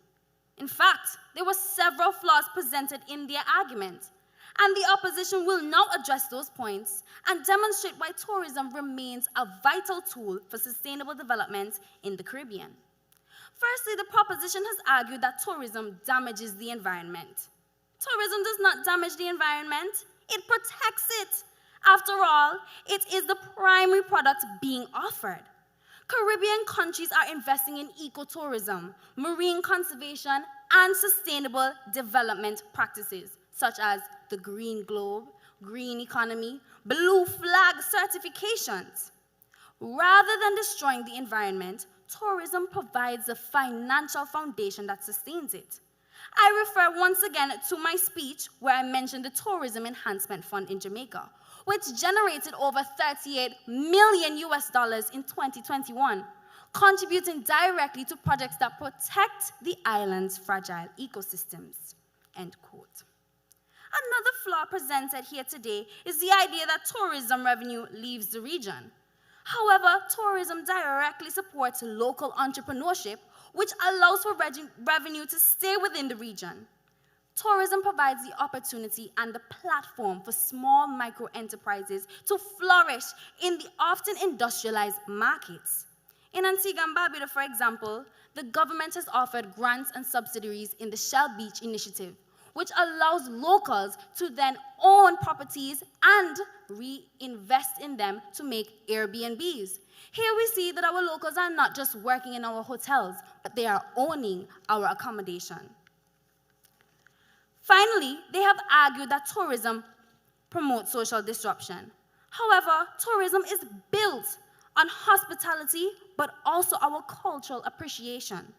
In fact, there were several flaws presented in their argument, and the opposition will now address those points and demonstrate why tourism remains a vital tool for sustainable development in the Caribbean. Firstly, the proposition has argued that tourism damages the environment. Tourism does not damage the environment, it protects it. After all, it is the primary product being offered. Caribbean countries are investing in ecotourism, marine conservation, and sustainable development practices, such as the Green Globe, Green Economy, Blue Flag certifications. Rather than destroying the environment, tourism provides the financial foundation that sustains it. I refer once again to my speech where I mentioned the Tourism Enhancement Fund in Jamaica, which generated over $38 million in 2021, contributing directly to projects that protect the island's fragile ecosystems, end quote. Another flaw presented here today is the idea that tourism revenue leaves the region. However, tourism directly supports local entrepreneurship, which allows for revenue to stay within the region. Tourism provides the opportunity and the platform for small micro-enterprises to flourish in the often industrialized markets. In Antigua and Barbuda, for example, the government has offered grants and subsidies in the Shell Beach Initiative, which allows locals to then own properties and reinvest in them to make Airbnbs. Here we see that our locals are not just working in our hotels, but they are owning our accommodation. Finally, they have argued that tourism promotes social disruption. However, tourism is built on hospitality, but also our cultural appreciation.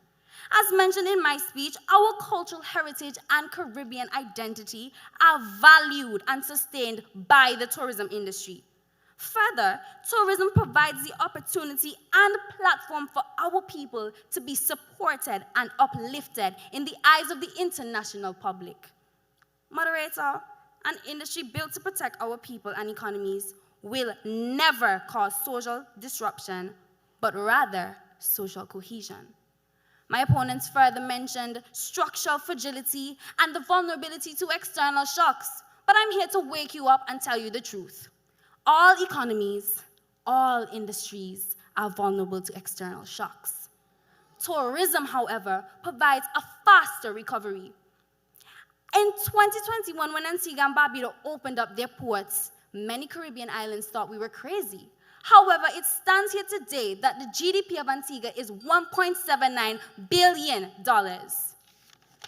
As mentioned in my speech, our cultural heritage and Caribbean identity are valued and sustained by the tourism industry. Further, tourism provides the opportunity and platform for our people to be supported and uplifted in the eyes of the international public. Moderator, an industry built to protect our people and economies will never cause social disruption, but rather social cohesion. My opponents further mentioned structural fragility and the vulnerability to external shocks, but I'm here to wake you up and tell you the truth. All economies, all industries are vulnerable to external shocks. Tourism, however, provides a faster recovery. In 2021, when Antigua and Barbuda opened up their ports, many Caribbean islands thought we were crazy. However, it stands here today that the GDP of Antigua is $1.79 billion.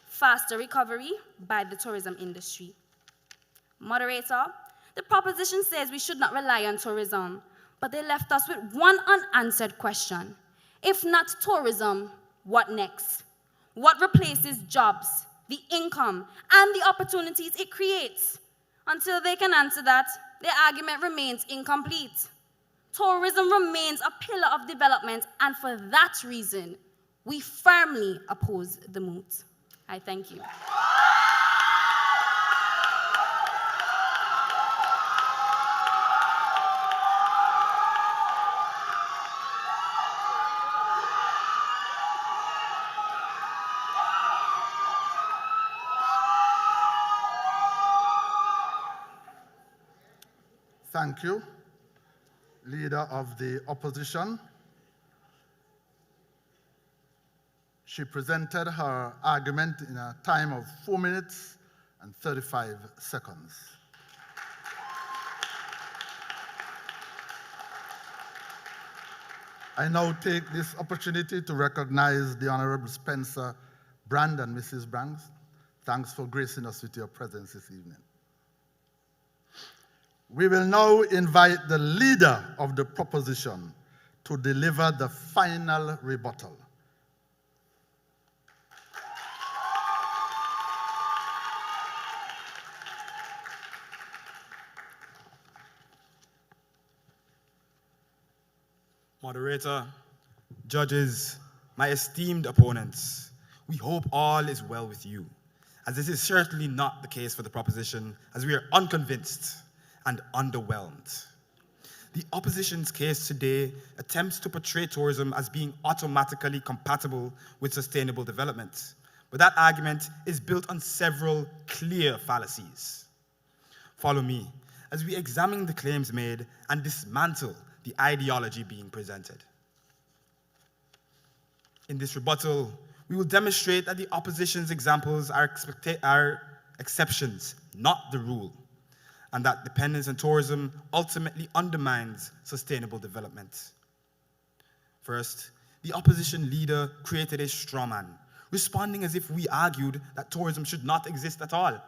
Faster recovery by the tourism industry. Moderator, the proposition says we should not rely on tourism, but they left us with one unanswered question. If not tourism, what next? What replaces jobs, the income, and the opportunities it creates? Until they can answer that, their argument remains incomplete. Tourism remains a pillar of development, and for that reason, we firmly oppose the moot. I thank you. Thank you, Leader of the Opposition. She presented her argument in a time of 4 minutes and 35 seconds. I now take this opportunity to recognize the Honorable Spencer Brand and Mrs. Brand. Thanks for gracing us with your presence this evening. We will now invite the leader of the proposition to deliver the final rebuttal. Moderator, judges, my esteemed opponents, we hope all is well with you, as this is certainly not the case for the proposition, as we are unconvinced and underwhelmed. The opposition's case today attempts to portray tourism as being automatically compatible with sustainable development, but that argument is built on several clear fallacies. Follow me as we examine the claims made and dismantle the ideology being presented. In this rebuttal, we will demonstrate that the opposition's examples are exceptions, not the rule, and that dependence on tourism ultimately undermines sustainable development. First, the opposition leader created a straw man, responding as if we argued that tourism should not exist at all.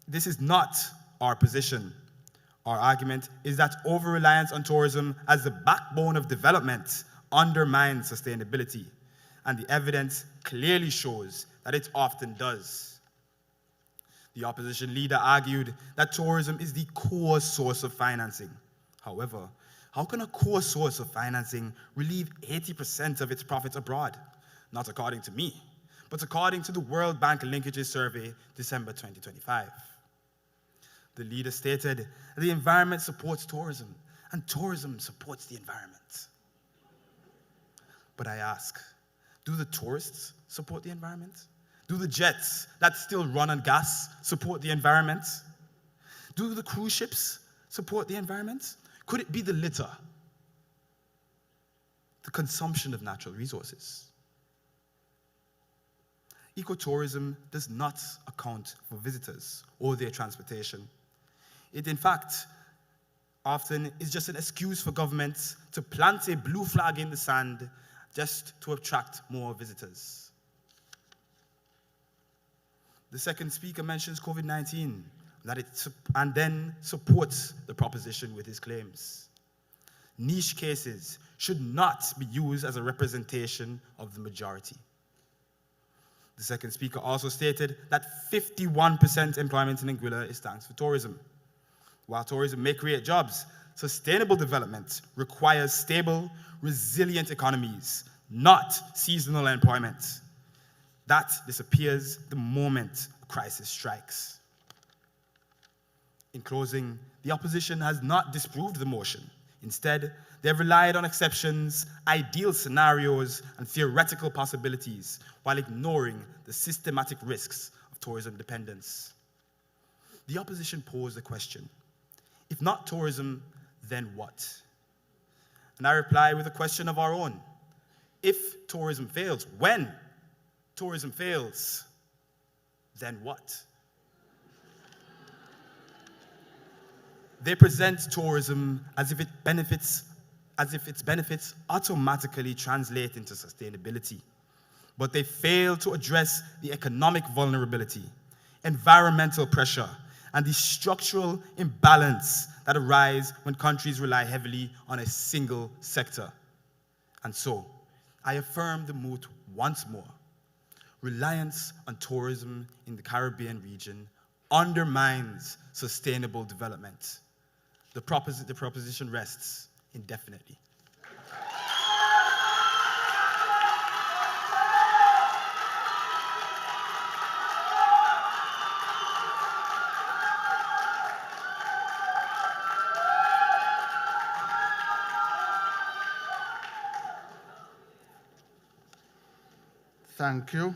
This is not our position. Our argument is that over-reliance on tourism as the backbone of development undermines sustainability, and the evidence clearly shows that it often does. The opposition leader argued that tourism is the core source of financing. However, how can a core source of financing relieve 80% of its profits abroad? Not according to me, but according to the World Bank Linkages Survey, December 2025. The leader stated that the environment supports tourism, and tourism supports the environment. But I ask, do the tourists support the environment? Do the jets that still run on gas support the environment? Do the cruise ships support the environment? Could it be the litter? The consumption of natural resources? Ecotourism does not account for visitors or their transportation. It, in fact, often is just an excuse for governments to plant a blue flag in the sand just to attract more visitors. The second speaker mentions COVID-19, and then supports the proposition with his claims. Niche cases should not be used as a representation of the majority. The second speaker also stated that 51% employment in Anguilla is thanks to tourism. While tourism may create jobs, sustainable development requires stable, resilient economies, not seasonal employment. That disappears the moment a crisis strikes. In closing, the opposition has not disproved the motion. Instead, they have relied on exceptions, ideal scenarios, and theoretical possibilities while ignoring the systematic risks of tourism dependence. The opposition posed the question, if not tourism, then what? And I reply with a question of our own. If tourism fails, when tourism fails, then what? They present tourism as if its benefits automatically translate into sustainability. But they fail to address the economic vulnerability, environmental pressure, and the structural imbalance that arise when countries rely heavily on a single sector. And so, I affirm the moot once more. Reliance on tourism in the Caribbean region undermines sustainable development. The proposition rests indefinitely. Thank you.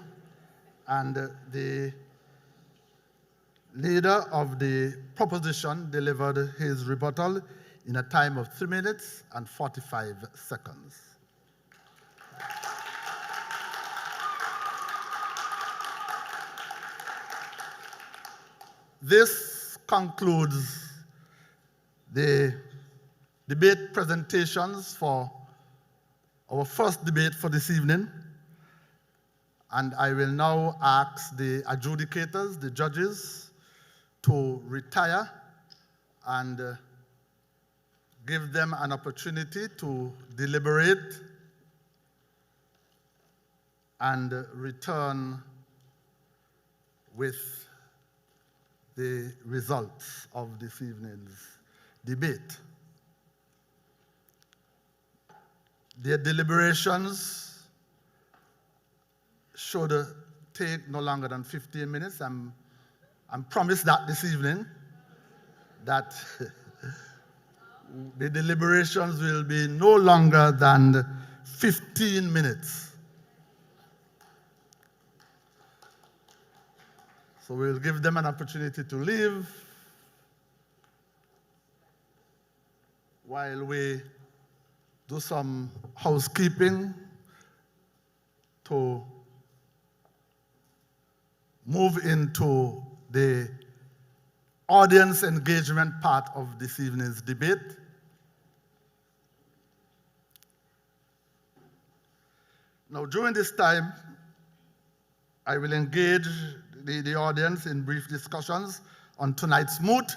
And the leader of the proposition delivered his rebuttal in a time of 3 minutes and 45 seconds. This concludes the debate presentations for our first debate for this evening. And I will now ask the adjudicators, the judges, to retire and give them an opportunity to deliberate and return with the results of this evening's debate. Their deliberations should take no longer than 15 minutes. I'm promised that this evening, that the deliberations will be no longer than 15 minutes. So we'll give them an opportunity to leave while we do some housekeeping to move into the audience engagement part of this evening's debate. Now, during this time, I will engage the audience in brief discussions on tonight's moot.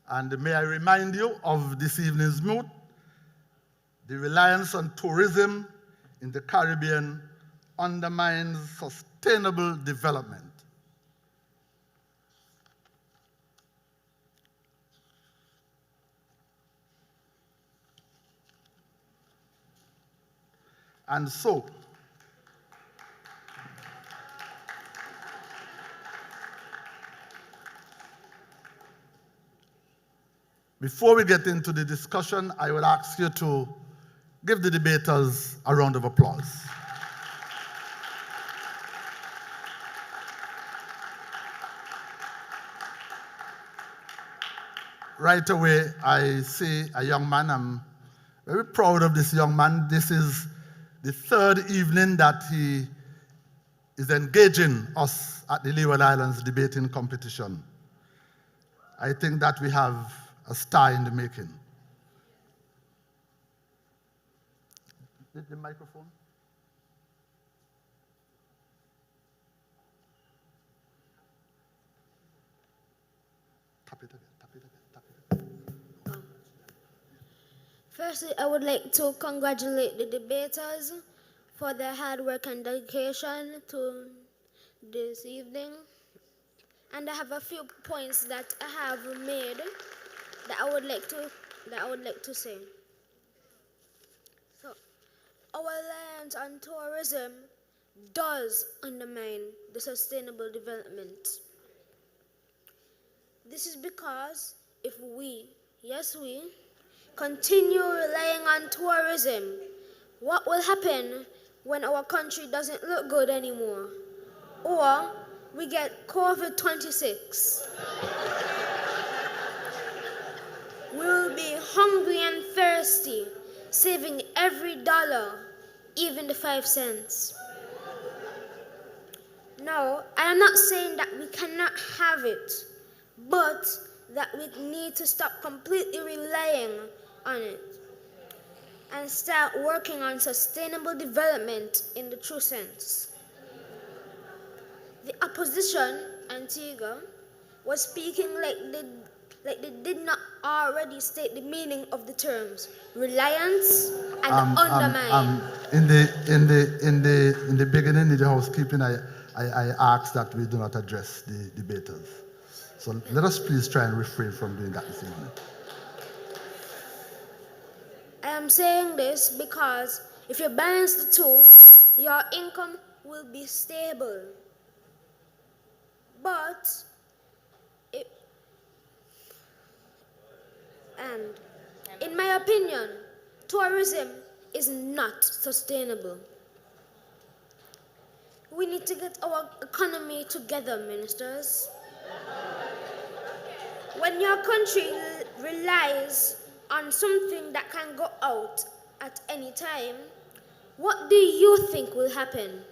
And may I remind you of this evening's moot. The reliance on tourism in the Caribbean undermines sustainable development. And so, before we get into the discussion, I will ask you to give the debaters a round of applause. Right away, I see a young man. I'm very proud of this young man. This is the third evening that he is engaging us at the Leeward Islands debating competition. I think that we have a star in the making. The microphone? Tap it again, tap it again, tap it again. Firstly, I would like to congratulate the debaters for their hard work and dedication to this evening. And I have a few points that I have made that I would like to say. So, our reliance on tourism does undermine the sustainable development. This is because if we continue relying on tourism, what will happen when our country doesn't look good anymore? Or we get COVID-26. We'll be hungry and thirsty, saving every dollar, even the 5 cents. No, I am not saying that we cannot have it, but that we need to stop completely relying on it and start working on sustainable development in the true sense. The opposition, Antigua, was speaking like they did not already state the meaning of the terms reliance and undermine. In the beginning, in the housekeeping, I asked that we do not address the debaters. So let us please try and refrain from doing that this evening. I am saying this because if you balance the two, your income will be stable. But in my opinion, tourism is not sustainable. We need to get our economy together, ministers. When your country relies on something that can go out at any time, what do you think will happen?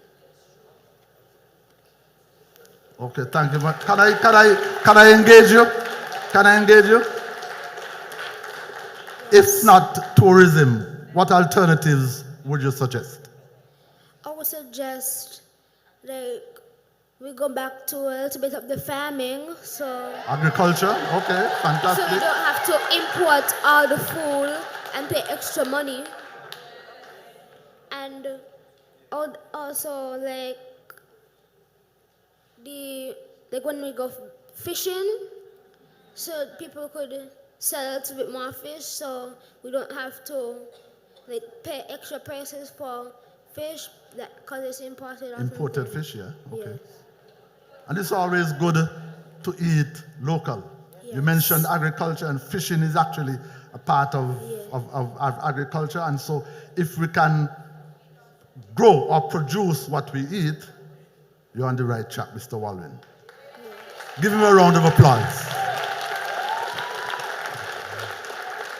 Okay, thank you. Can I engage you? Can I engage you? If not tourism, what alternatives would you suggest? I would suggest we go back to a little bit of the farming, so Agriculture, okay, so we fantastic. don't have to import all the food and pay extra money. And also when we go fishing, so people could sell a little bit more fish, so we don't have to pay extra prices for fish because it's imported. Imported fish, yeah, okay. Yes. And it's always good to eat local. You Yes. mentioned agriculture, and fishing is actually a part of agriculture. And so if we can grow or produce what we eat, you're on the right track, Mr. Walwyn. Give him a round of applause.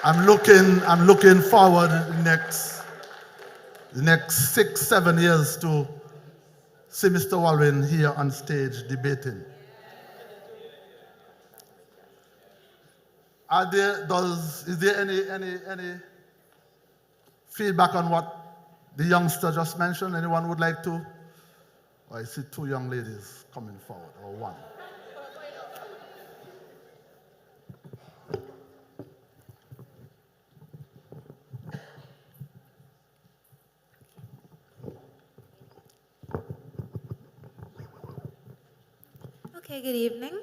I'm looking forward the next 6-7 years to see Mr. Walwyn here on stage debating. Is there any feedback on what the youngster just mentioned? Anyone would like to? Or I see 2 young ladies coming forward, or 1. Okay, good evening.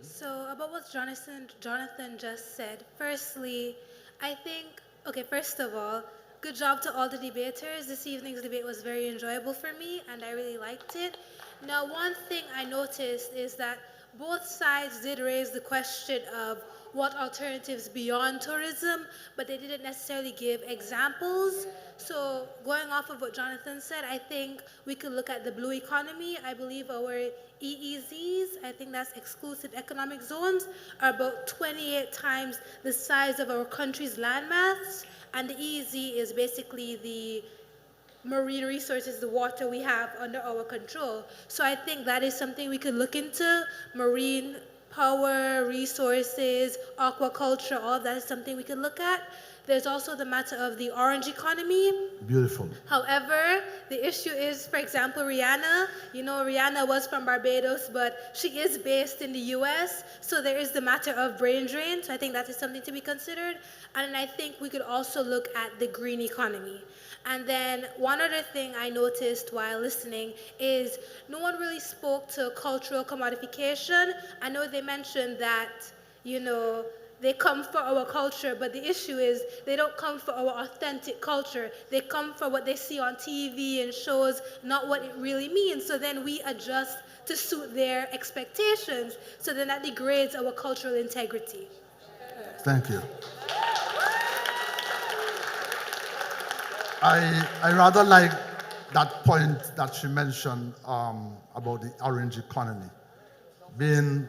So about what Jonathan just said, firstly, I think, first of all, good job to all the debaters. This evening's debate was very enjoyable for me, and I really liked it. Now, one thing I noticed is that both sides did raise the question of what alternatives beyond tourism, but they didn't necessarily give examples. So going off of what Jonathan said, I think we could look at the blue economy. I believe our EEZs, I think that's exclusive economic zones, are about 28 times the size of our country's landmass. And the EEZ is basically the marine resources, the water we have under our control. So I think that is something we could look into. Marine power, resources, aquaculture, all of that is something we could look at. There's also the matter of the orange economy. Beautiful. However, the issue is, for example, Rihanna. You know, Rihanna was from Barbados, but she is based in the US. So there is the matter of brain drain. So I think that is something to be considered. And I think we could also look at the green economy. And then one other thing I noticed while listening is no one really spoke to cultural commodification. I know they mentioned that, you know, they come for our culture, but the issue is they don't come for our authentic culture. They come for what they see on TV and shows, not what it really means. So then we adjust to suit their expectations. So then that degrades our cultural integrity. Thank you. I rather like that point that she mentioned about the orange economy. Being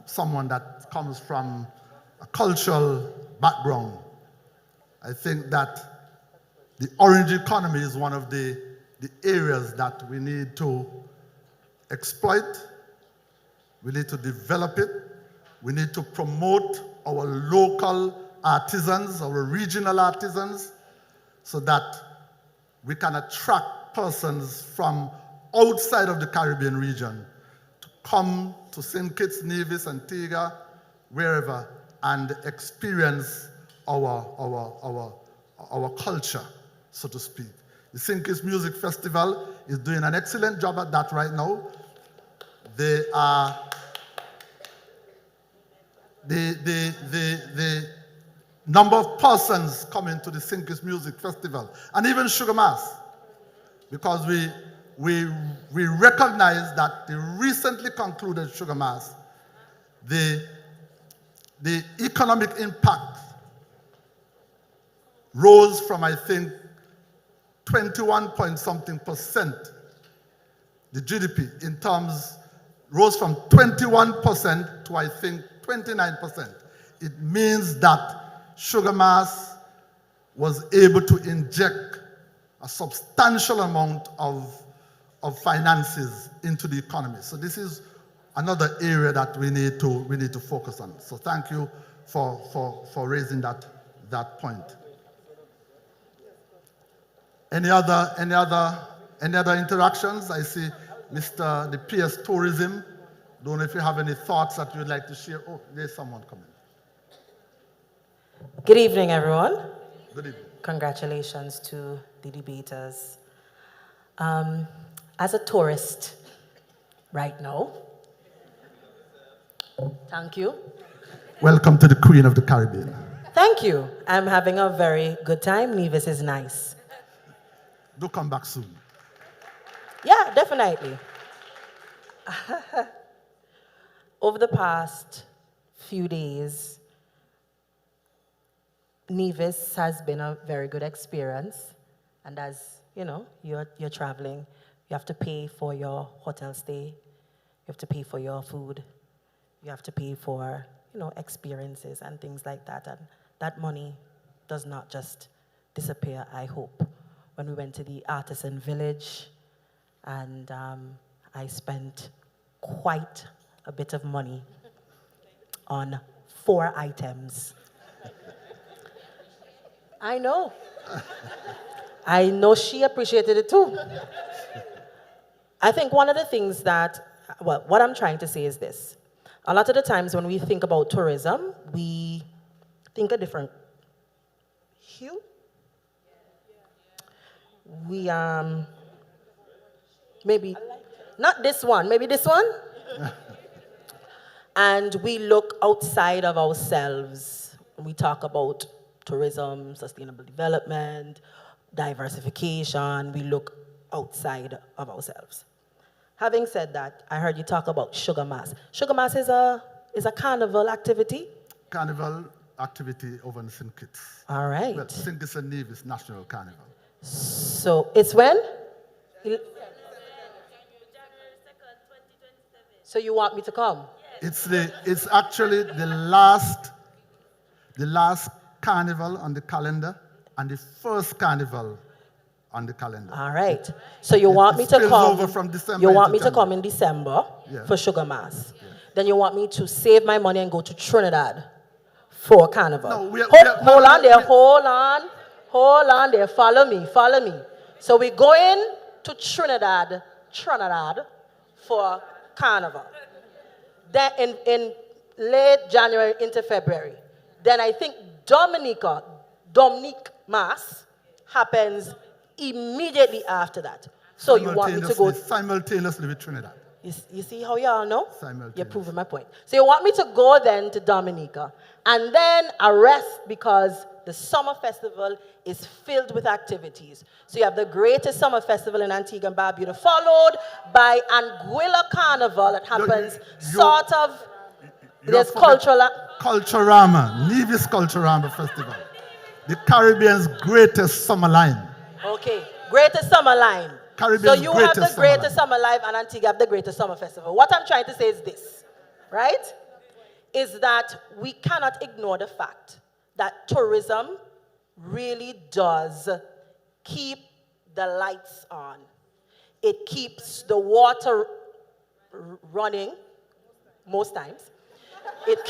someone that comes from a cultural background, I think that the orange economy is one of the areas that we need to exploit, we need to develop it, we need to promote our local artisans, our regional artisans, so that we can attract persons from outside of the Caribbean region to come to St. Kitts, Nevis, Antigua, wherever, and experience our culture, so to speak. The St. Kitts Music Festival is doing an excellent job at that right now. They are the number of persons coming to the St. Kitts Music Festival, and even Sugar Mass, because we recognize that the recently concluded Sugar Mass, the economic impact rose from, I think, 21 point something percent. The GDP in terms rose from 21% to, I think, 29%. It means that Sugar Mass was able to inject a substantial amount of finances into the economy. So this is another area that we need to focus on. So thank you for raising that point. Any other interactions? I see the PS Tourism. Don't know if you have any thoughts that you'd like to share. Oh, there's someone coming. Good evening, everyone. Good evening. Congratulations to the debaters. As a tourist right now, thank you. Welcome to the Queen of the Caribbean. Thank you. I'm having a very good time. Nevis is nice. Do come back soon. Yeah, definitely. Over the past few days, Nevis has been a very good experience. And as you know, you're traveling, you have to pay for your hotel stay, you have to pay for your food, you have to pay for, experiences and things like that. And that money does not just disappear, I hope. When we went to the artisan village, and I spent quite a bit of money on 4 items. I know. I know she appreciated it too. I think one of the things what I'm trying to say is this. A lot of the times when we think about tourism, we think a different hue. We, maybe, not this one, maybe this one? And we look outside of ourselves when we talk about tourism, sustainable development, diversification. We look outside of ourselves. Having said that, I heard you talk about Sugar Mass. Sugar Mass is a carnival activity? Carnival activity over in St. Kitts. All right. Well, St. Kitts and Nevis National Carnival. So it's when? So you want me to come? It's actually the last carnival on the calendar and the first carnival on the calendar. All right. So you want me to spills come? over from December You want into me to come January. in December Yeah. for Sugar Mass? Yeah. Then you want me to save my money and go to Trinidad for Carnival? No, Hold on there. Hold on there. Follow me. So we're going to Trinidad for Carnival. Then in late January into February. Then I think Dominique Mass happens immediately after that. So you want me to go simultaneously with Trinidad. You see how y'all know? Simultaneously. You're proving my point. So you want me to go then to Dominica and then arrest because the summer festival is filled with activities. So you have the greatest summer festival in Antigua and Barbuda, followed by Anguilla Carnival that happens there's Culturama, Nevis Culturama Festival. The Caribbean's greatest summer line. Okay, greatest summer line. Caribbean's so you have the greatest summer summer life and Antigua have the greatest summer festival. What I'm trying to say is this, right? Is that we cannot ignore the fact that tourism really does keep the lights on. It keeps the water running most times. It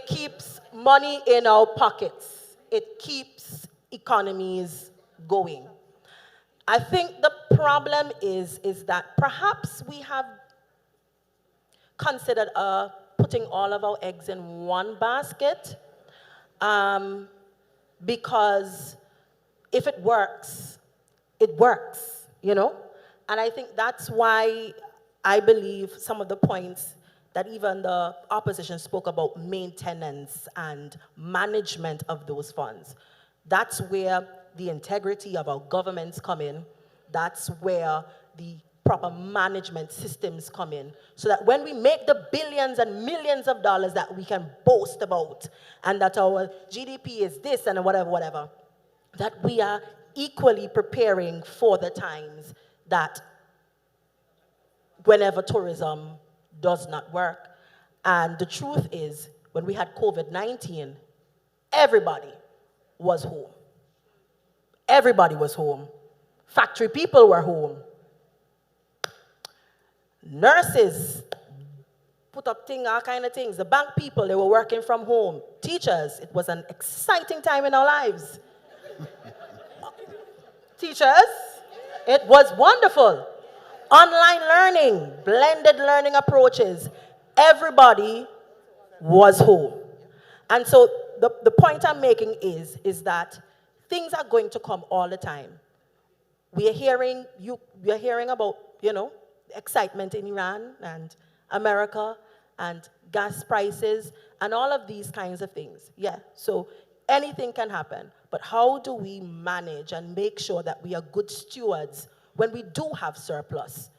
keeps money in our pockets. It keeps economies going. I think the problem is that perhaps we have considered putting all of our eggs in one basket because if it works, you know? And I think that's why I believe some of the points that even the opposition spoke about maintenance and management of those funds. That's where the integrity of our governments come in. That's where the proper management systems come in. So that when we make the billions and millions of dollars that we can boast about, and that our GDP is this and whatever, that we are equally preparing for the times that whenever tourism does not work. And the truth is, when we had COVID-19, everybody was home. Everybody was home. Factory people were home. Nurses put up all kind of things. The bank people, they were working from home. Teachers, it was an exciting time in our lives. Teachers, it was wonderful. Online learning, blended learning approaches. Everybody was home. And so the point I'm making is that things are going to come all the time. We are hearing about, excitement in Iran and America and gas prices and all of these kinds of things. Yeah, so anything can happen. But how do we manage and make sure that we are good stewards when we do have surplus?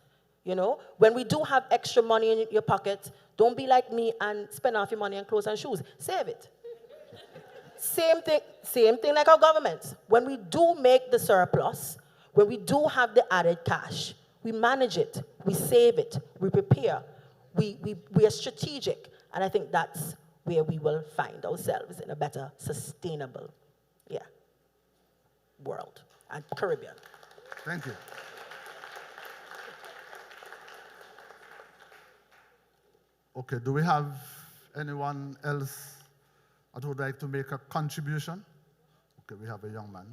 When we do have extra money in your pocket, don't be like me and spend off your money on clothes and shoes. Save it. Same thing like our governments. When we do make the surplus, when we do have the added cash, we manage it, we save it, we prepare, we are strategic. And I think that's where we will find ourselves in a better, sustainable, world and Caribbean. Thank you. Okay, do we have anyone else that would like to make a contribution? Okay, we have a young man.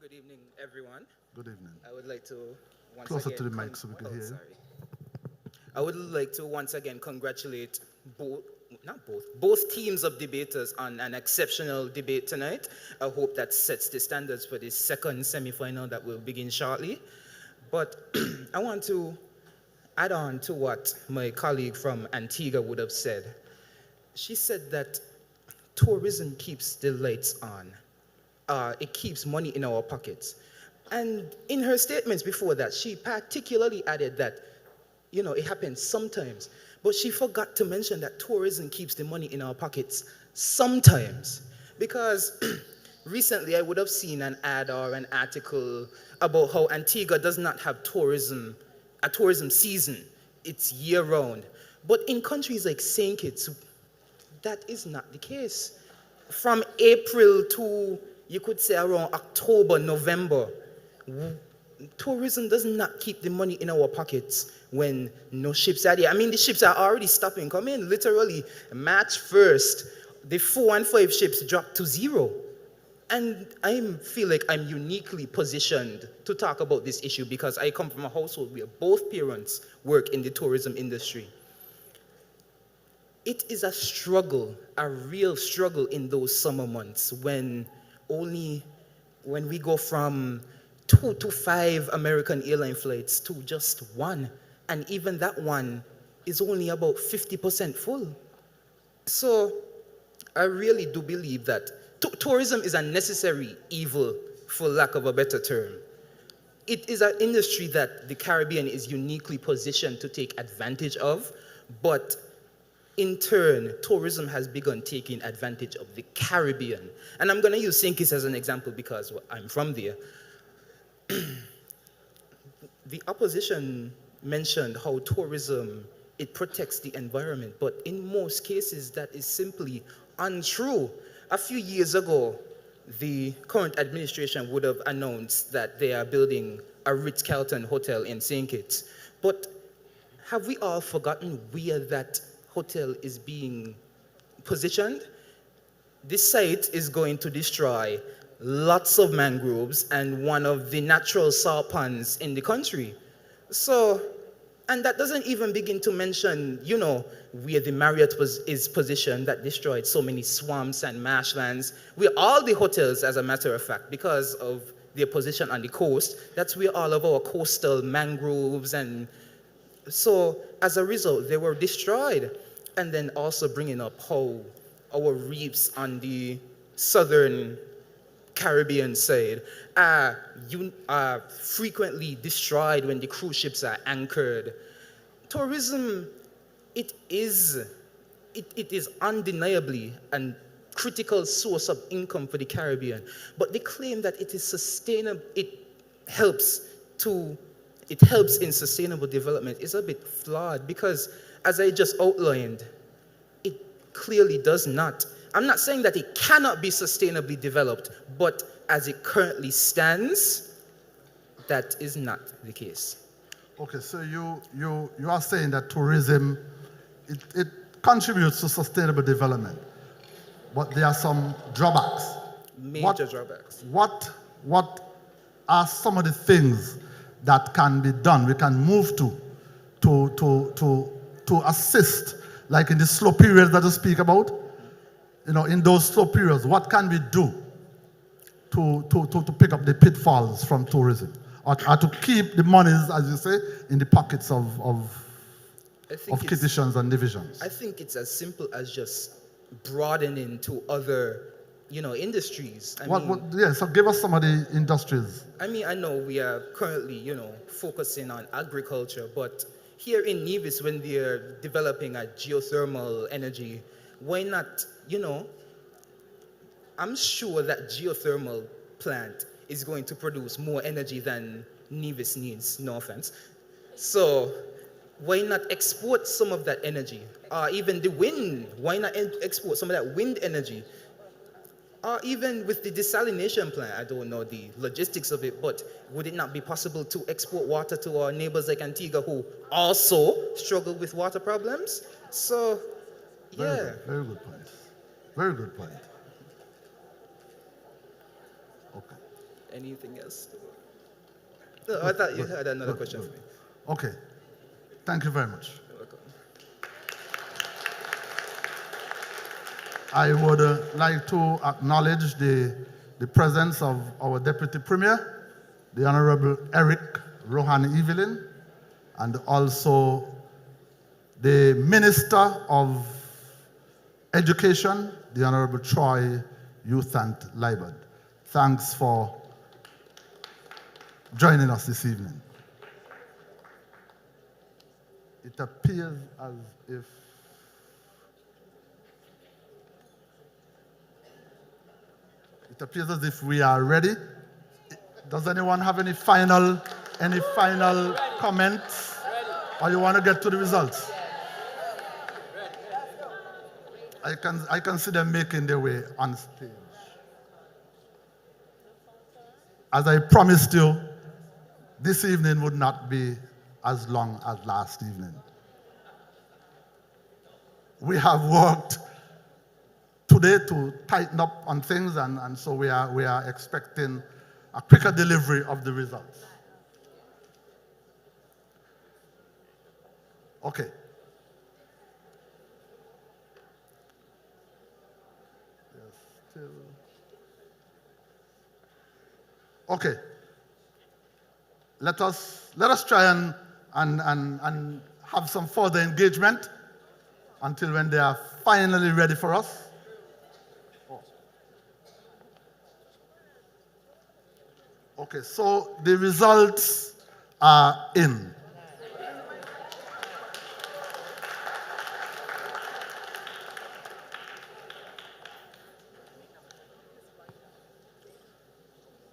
Good evening, everyone. Good evening. I would like to once Closer again to the mic so we can hear you. I would like to once again congratulate both teams of debaters on an exceptional debate tonight. I hope that sets the standards for the second semi-final that will begin shortly. But I want to add on to what my colleague from Antigua would have said. She said that tourism keeps the lights on. It keeps money in our pockets. And in her statements before that, she particularly added that, it happens sometimes. But she forgot to mention that tourism keeps the money in our pockets sometimes. Because recently I would have seen an ad or an article about how Antigua does not have a tourism season. It's year-round. But in countries like St. Kitts, that is not the case. from April to, you could say, around October, November, tourism does not keep the money in our pockets when no ships are there. I mean, the ships are already stopping coming. Literally, March 1st, the 4 and 5 ships dropped to 0. And I feel like I'm uniquely positioned to talk about this issue because I come from a household where both parents work in the tourism industry. It is a struggle, a real struggle in those summer months when we go from 2 to 5 American airline flights to just 1. And even that one is only about 50% full. So I really do believe that tourism is a necessary evil, for lack of a better term. It is an industry that the Caribbean is uniquely positioned to take advantage of, but in turn, tourism has begun taking advantage of the Caribbean. And I'm going to use St. Kitts as an example because I'm from there. The opposition mentioned how tourism, it protects the environment, but in most cases, that is simply untrue. A few years ago, the current administration would have announced that they are building a Ritz-Carlton hotel in St. Kitts. But have we all forgotten where that hotel is being positioned? This site is going to destroy lots of mangroves and one of the natural salt ponds in the country. So, and that doesn't even begin to mention, where the Marriott is positioned that destroyed so many swamps and marshlands, where all the hotels, as a matter of fact, because of their position on the coast, that's where all of our coastal mangroves and so as a result, they were destroyed. And then also bringing up how our reefs on the southern Caribbean side are frequently destroyed when the cruise ships are anchored. Tourism, it is undeniably a critical source of income for the Caribbean. But the claim that it is sustainable, it helps in sustainable development is a bit flawed because, as I just outlined, it clearly does not. I'm not saying that it cannot be sustainably developed, but as it currently stands, that is not the case. Okay, so you are saying that tourism, it contributes to sustainable development, but there are some drawbacks. Major drawbacks. What are some of the things that can be done, we can move to assist, like in the slow periods that you speak about? In those slow periods, what can we do to pick up the pitfalls from tourism? Or to keep the monies, as you say, in the pockets of kittitions and divisions? I think it's as simple as just broadening to other, industries. So give us some of the industries. I mean, I know we are currently, focusing on agriculture, but here in Nevis, when they're developing a geothermal energy, why not, I'm sure that geothermal plant is going to produce more energy than Nevis needs, no offense. So why not export some of that energy? Even the wind, why not export some of that wind energy? Or even with the desalination plant, I don't know the logistics of it, but would it not be possible to export water to our neighbors like Antigua who also struggle with water problems? So, yeah. Very good point. Very good point. Okay. Anything else? No, I thought you had another question for me. Okay. Thank you very much. You're welcome. I would like to acknowledge the presence of our Deputy Premier, the Honorable Eric Rohan Evelyn, and also the Minister of Education, the Honorable Troy Youth and Leeward. Thanks for joining us this evening. It appears as if we are ready. Does anyone have any final comments? Or you want to get to the results? I can see them making their way on stage. As I promised you, this evening would not be as long as last evening. We have worked today to tighten up on things, and so we are expecting a quicker delivery of the results. Okay. Okay. Let us try and have some further engagement until when they are finally ready for us. Okay, so the results are in.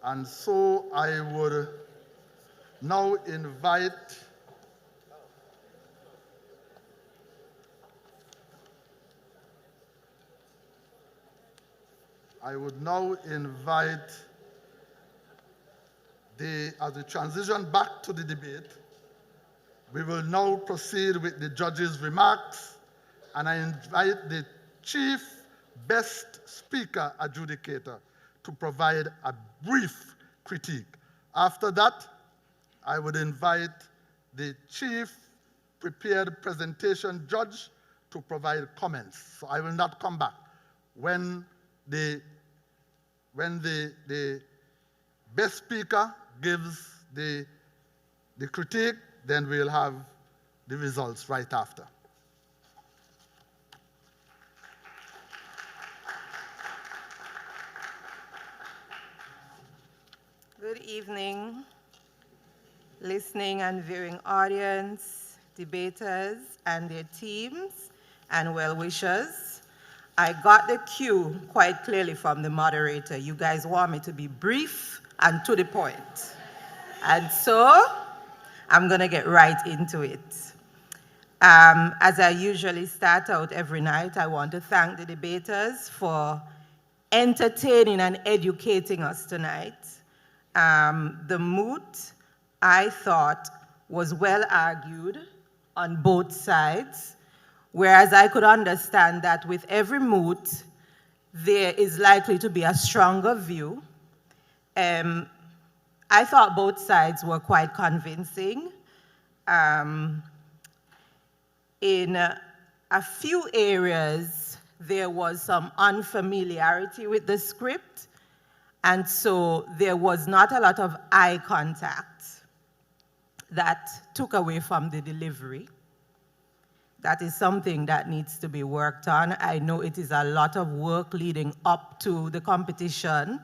And so I would now invite as we transition back to the debate, we will now proceed with the judge's remarks, and I invite the Chief Best Speaker Adjudicator to provide a brief critique. After that, I would invite the Chief Prepared Presentation Judge to provide comments. So I will not come back. When the best speaker gives the critique, then we'll have the results right after. Good evening, listening and viewing audience, debaters and their teams, and well-wishers. I got the cue quite clearly from the moderator. You guys want me to be brief and to the point. And so I'm going to get right into it. As I usually start out every night, I want to thank the debaters for entertaining and educating us tonight. The moot, I thought, was well argued on both sides, whereas I could understand that with every moot, there is likely to be a stronger view. I thought both sides were quite convincing. In a few areas, there was some unfamiliarity with the script, and so there was not a lot of eye contact that took away from the delivery. That is something that needs to be worked on. I know it is a lot of work leading up to the competition,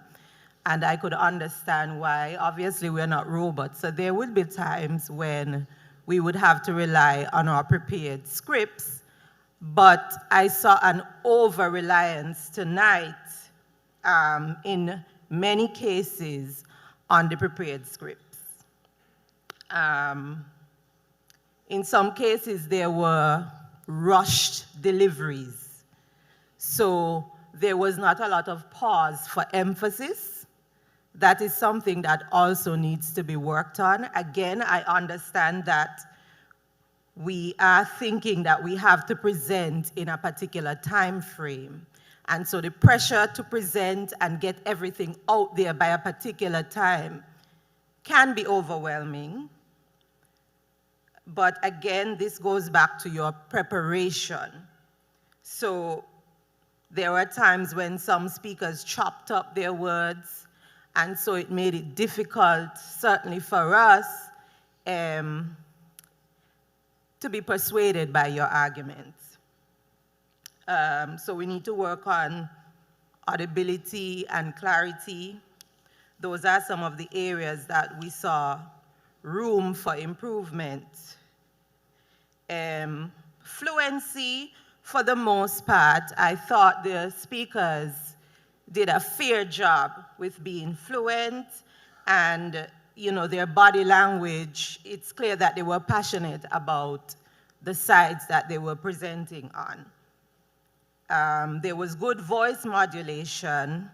and I could understand why. Obviously, we're not robots, so there would be times when we would have to rely on our prepared scripts, but I saw an over-reliance tonight in many cases on the prepared scripts. In some cases, there were rushed deliveries. So there was not a lot of pause for emphasis. That is something that also needs to be worked on. Again, I understand that we are thinking that we have to present in a particular time frame. And so the pressure to present and get everything out there by a particular time can be overwhelming. But again, this goes back to your preparation. So there were times when some speakers chopped up their words, and so it made it difficult, certainly for us, to be persuaded by your arguments. So we need to work on audibility and clarity. Those are some of the areas that we saw room for improvement. Fluency, for the most part, I thought the speakers did a fair job with being fluent, and their body language, it's clear that they were passionate about the sides that they were presenting on. There was good voice modulation.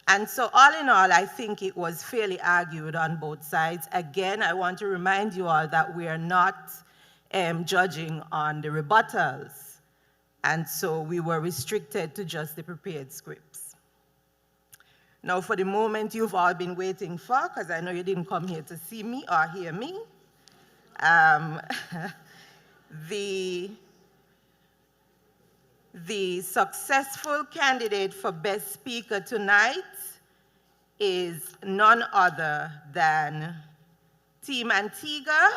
And so all in all, I think it was fairly argued on both sides. Again, I want to remind you all that we are not judging on the rebuttals. And so we were restricted to just the prepared scripts. Now, for the moment you've all been waiting for, because I know you didn't come here to see me or hear me, the successful candidate for Best Speaker tonight is none other than Team Antigua.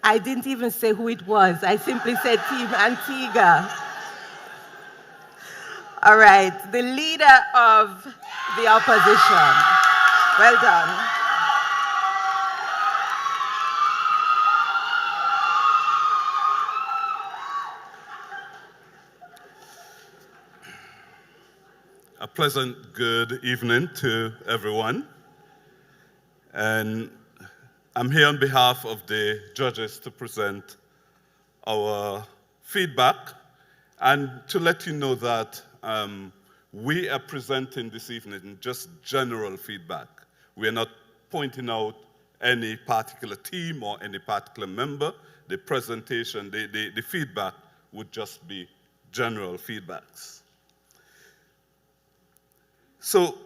I didn't even say who it was. I simply said Team Antigua. All right, the leader of the opposition. Well done. A pleasant good evening to everyone. And I'm here on behalf of the judges to present our feedback and to let you know that we are presenting this evening just general feedback. We are not pointing out any particular team or any particular member. The presentation, the feedback would just be general feedbacks. So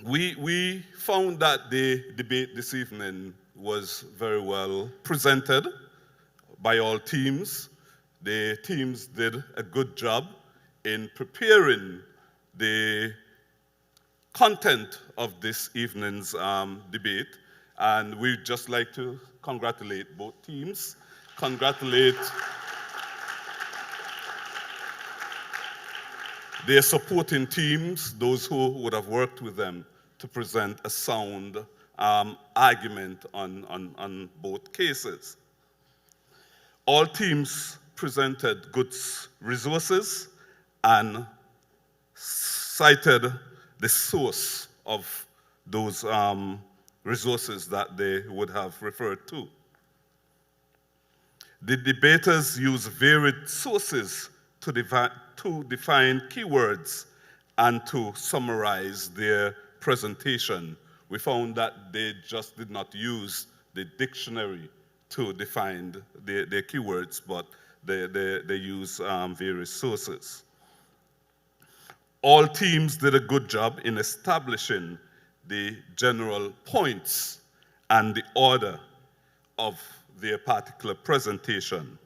we found that the debate this evening was very well presented by all teams. The teams did a good job in preparing the content of this evening's debate. And we'd just like to congratulate both teams, congratulate their supporting teams, those who would have worked with them to present a sound argument on both cases. All teams presented good resources and cited the source of those resources that they would have referred to. The debaters used varied sources to define keywords and to summarize their presentation. We found that they just did not use the dictionary to define their keywords, but they use various sources. All teams did a good job in establishing the general points and the order of their particular presentation.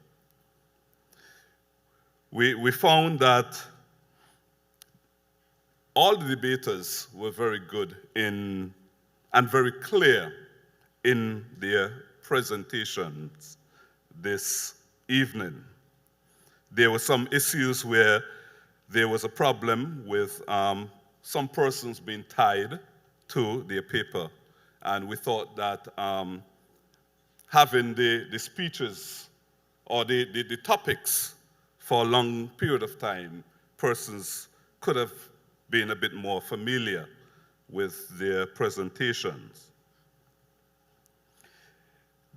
We found that all the debaters were very good and very clear in their presentations this evening. There were some issues where there was a problem with some persons being tied to their paper, and we thought that having the speeches or the topics for a long period of time, persons could have been a bit more familiar with their presentations.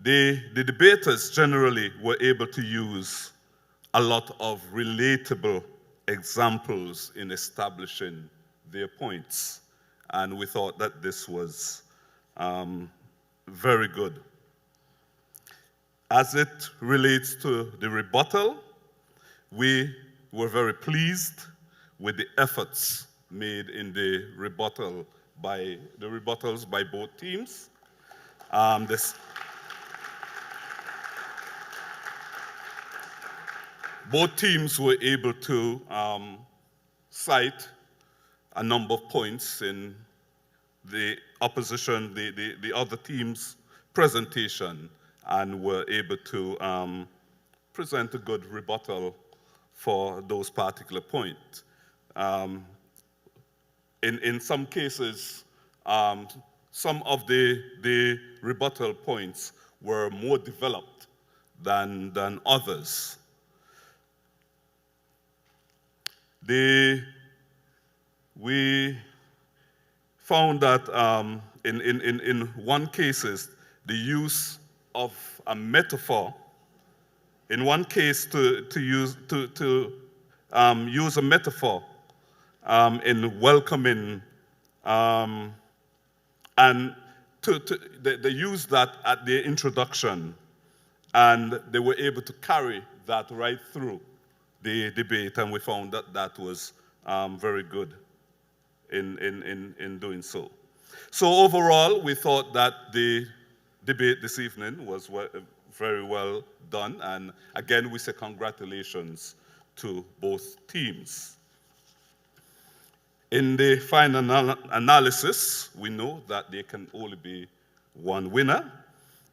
The debaters generally were able to use a lot of relatable examples in establishing their points, and we thought that this was very good. As it relates to the rebuttal, we were very pleased with the efforts made in the rebuttals by both teams. Both teams were able to cite a number of points in the opposition, the other team's presentation, and were able to present a good rebuttal for those particular points. In some cases, some of the rebuttal points were more developed than others. The we found that in one cases, the use of a metaphor, in one case to use a metaphor in welcoming, and they used that at the introduction, and they were able to carry that right through the debate, and we found that that was very good in doing so. So overall, we thought that the debate this evening was very well done, and again, we say congratulations to both teams. In the final analysis, we know that there can only be one winner,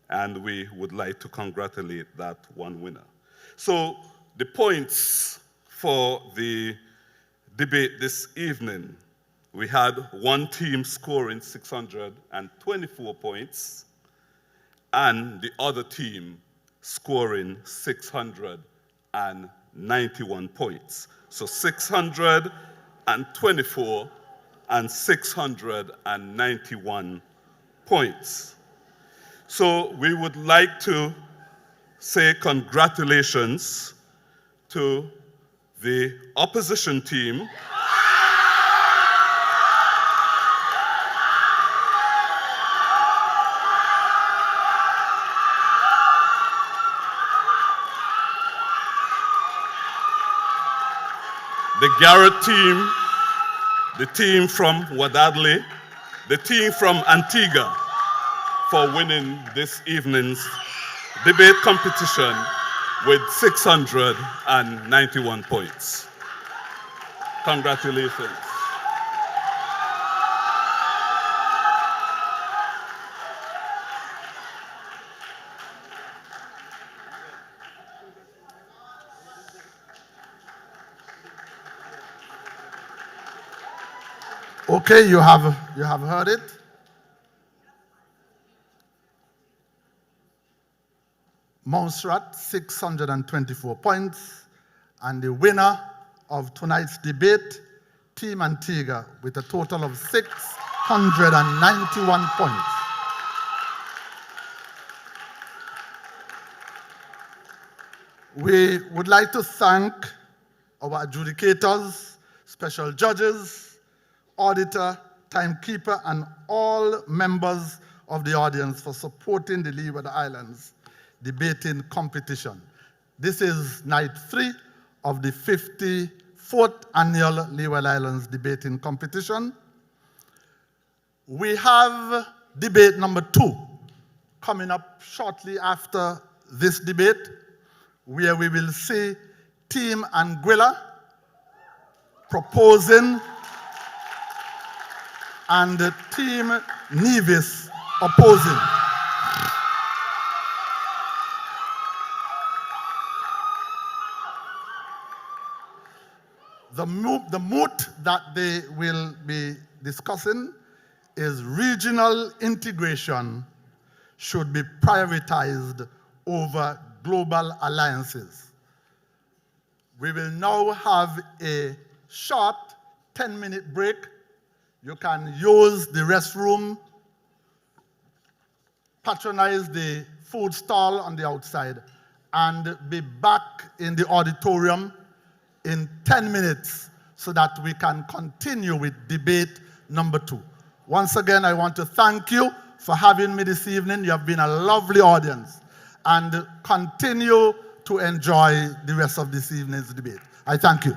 and we would like to congratulate that one winner. So the points for the debate this evening, we had one team scoring 624 points, and the other team scoring 691 points. So 624 and 691 points. So we would like to say congratulations to the opposition team. The Garrett team, the team from Wadadli, the team from Antigua for winning this evening's debate competition with 691 points. Congratulations. Okay, you have heard it. Montserrat, 624 points, and the winner of tonight's debate, Team Antigua, with a total of 691 points. We would like to thank our adjudicators, special judges, auditor, timekeeper, and all members of the audience for supporting the Leeward Islands debating competition. This is night 3 of the 54th annual Leeward Islands debating competition. We have debate number 2 coming up shortly after this debate, where we will see Team Anguilla proposing and Team Nevis opposing. The moot that they will be discussing is regional integration should be prioritized over global alliances. We will now have a short 10-minute break. You can use the restroom, patronize the food stall on the outside, and be back in the auditorium in 10 minutes so that we can continue with debate number 2. Once again, I want to thank you for having me this evening. You have been a lovely audience, and continue to enjoy the rest of this evening's debate. I thank you.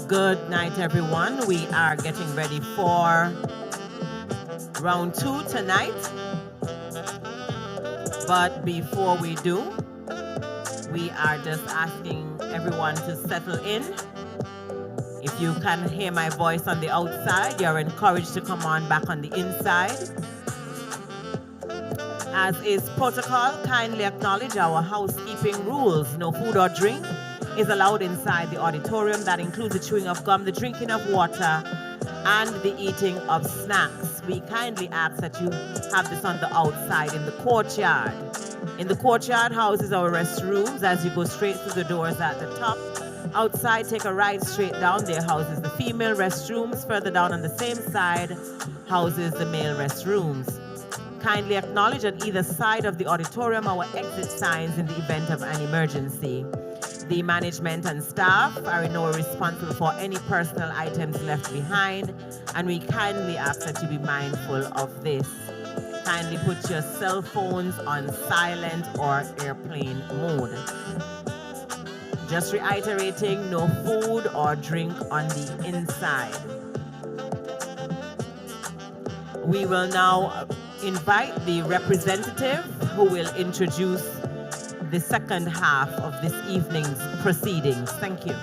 Good night, everyone. We are getting ready for round 2 tonight. But before we do, we are just asking everyone to settle in. If you can hear my voice on the outside, you're encouraged to come on back on the inside. As is protocol, kindly acknowledge our housekeeping rules. No food or drink is allowed inside the auditorium. That includes the chewing of gum, the drinking of water, and the eating of snacks. We kindly ask that you have this on the outside in the courtyard. In the courtyard houses our restrooms. As you go straight through the doors at the top, outside, take a right straight down. There houses the female restrooms. Further down on the same side houses the male restrooms. Kindly acknowledge at either side of the auditorium our exit signs in the event of an emergency. The management and staff are in no way responsible for any personal items left behind, and we kindly ask that you be mindful of this. Kindly put your cell phones on silent or airplane mode. Just reiterating, no food or drink on the inside. We will now invite the representative who will introduce the second half of this evening's proceedings. Thank you.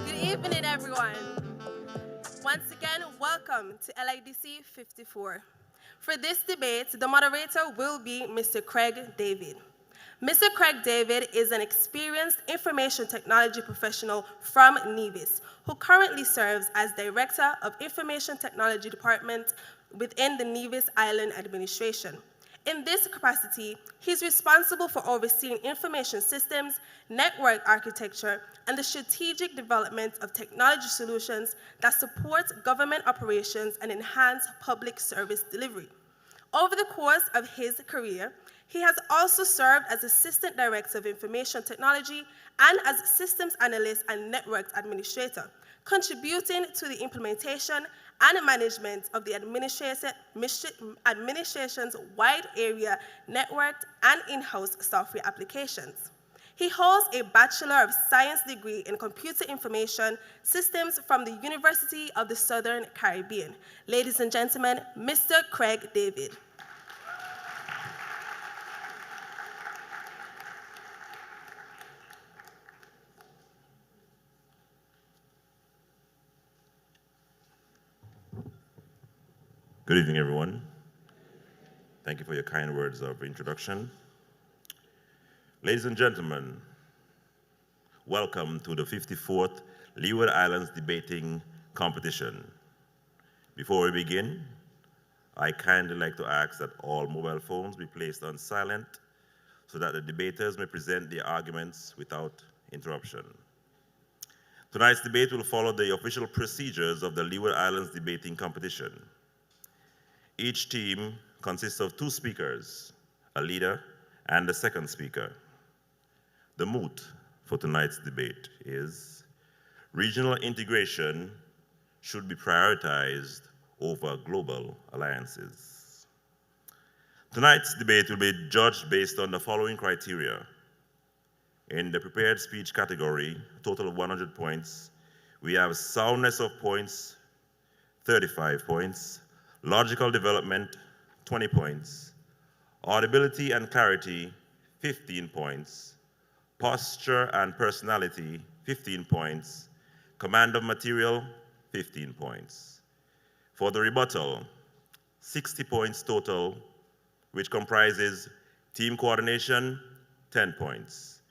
Good evening, everyone. Once again, welcome to LIDC 54. For this debate, the moderator will be Mr. Craig David. Mr. Craig David is an experienced information technology professional from Nevis, who currently serves as Director of Information Technology Department within the Nevis Island Administration. In this capacity, he's responsible for overseeing information systems, network architecture, and the strategic development of technology solutions that support government operations and enhance public service delivery. Over the course of his career, he has also served as Assistant Director of Information Technology and as Systems Analyst and Network Administrator, contributing to the implementation and management of the administration's wide area networked and in-house software applications. He holds a Bachelor of Science degree in Computer Information Systems from the University of the Southern Caribbean. Ladies and gentlemen, Mr. Craig David. Good evening, everyone. Thank you for your kind words of introduction. Ladies and gentlemen, welcome to the 54th Leeward Islands Debating Competition. Before we begin, I kindly like to ask that all mobile phones be placed on silent so that the debaters may present their arguments without interruption. Tonight's debate will follow the official procedures of the Leeward Islands Debating Competition. Each team consists of 2 speakers, a leader and a second speaker. The moot for tonight's debate is regional integration should be prioritized over global alliances. Tonight's debate will be judged based on the following criteria: In the prepared speech category, a total of 100 points. We have soundness of points, 35 points. Logical development, 20 points. Audibility and clarity, 15 points. Posture and personality, 15 points. Command of material, 15 points. For the rebuttal, 60 points total, which comprises team coordination, 10 points.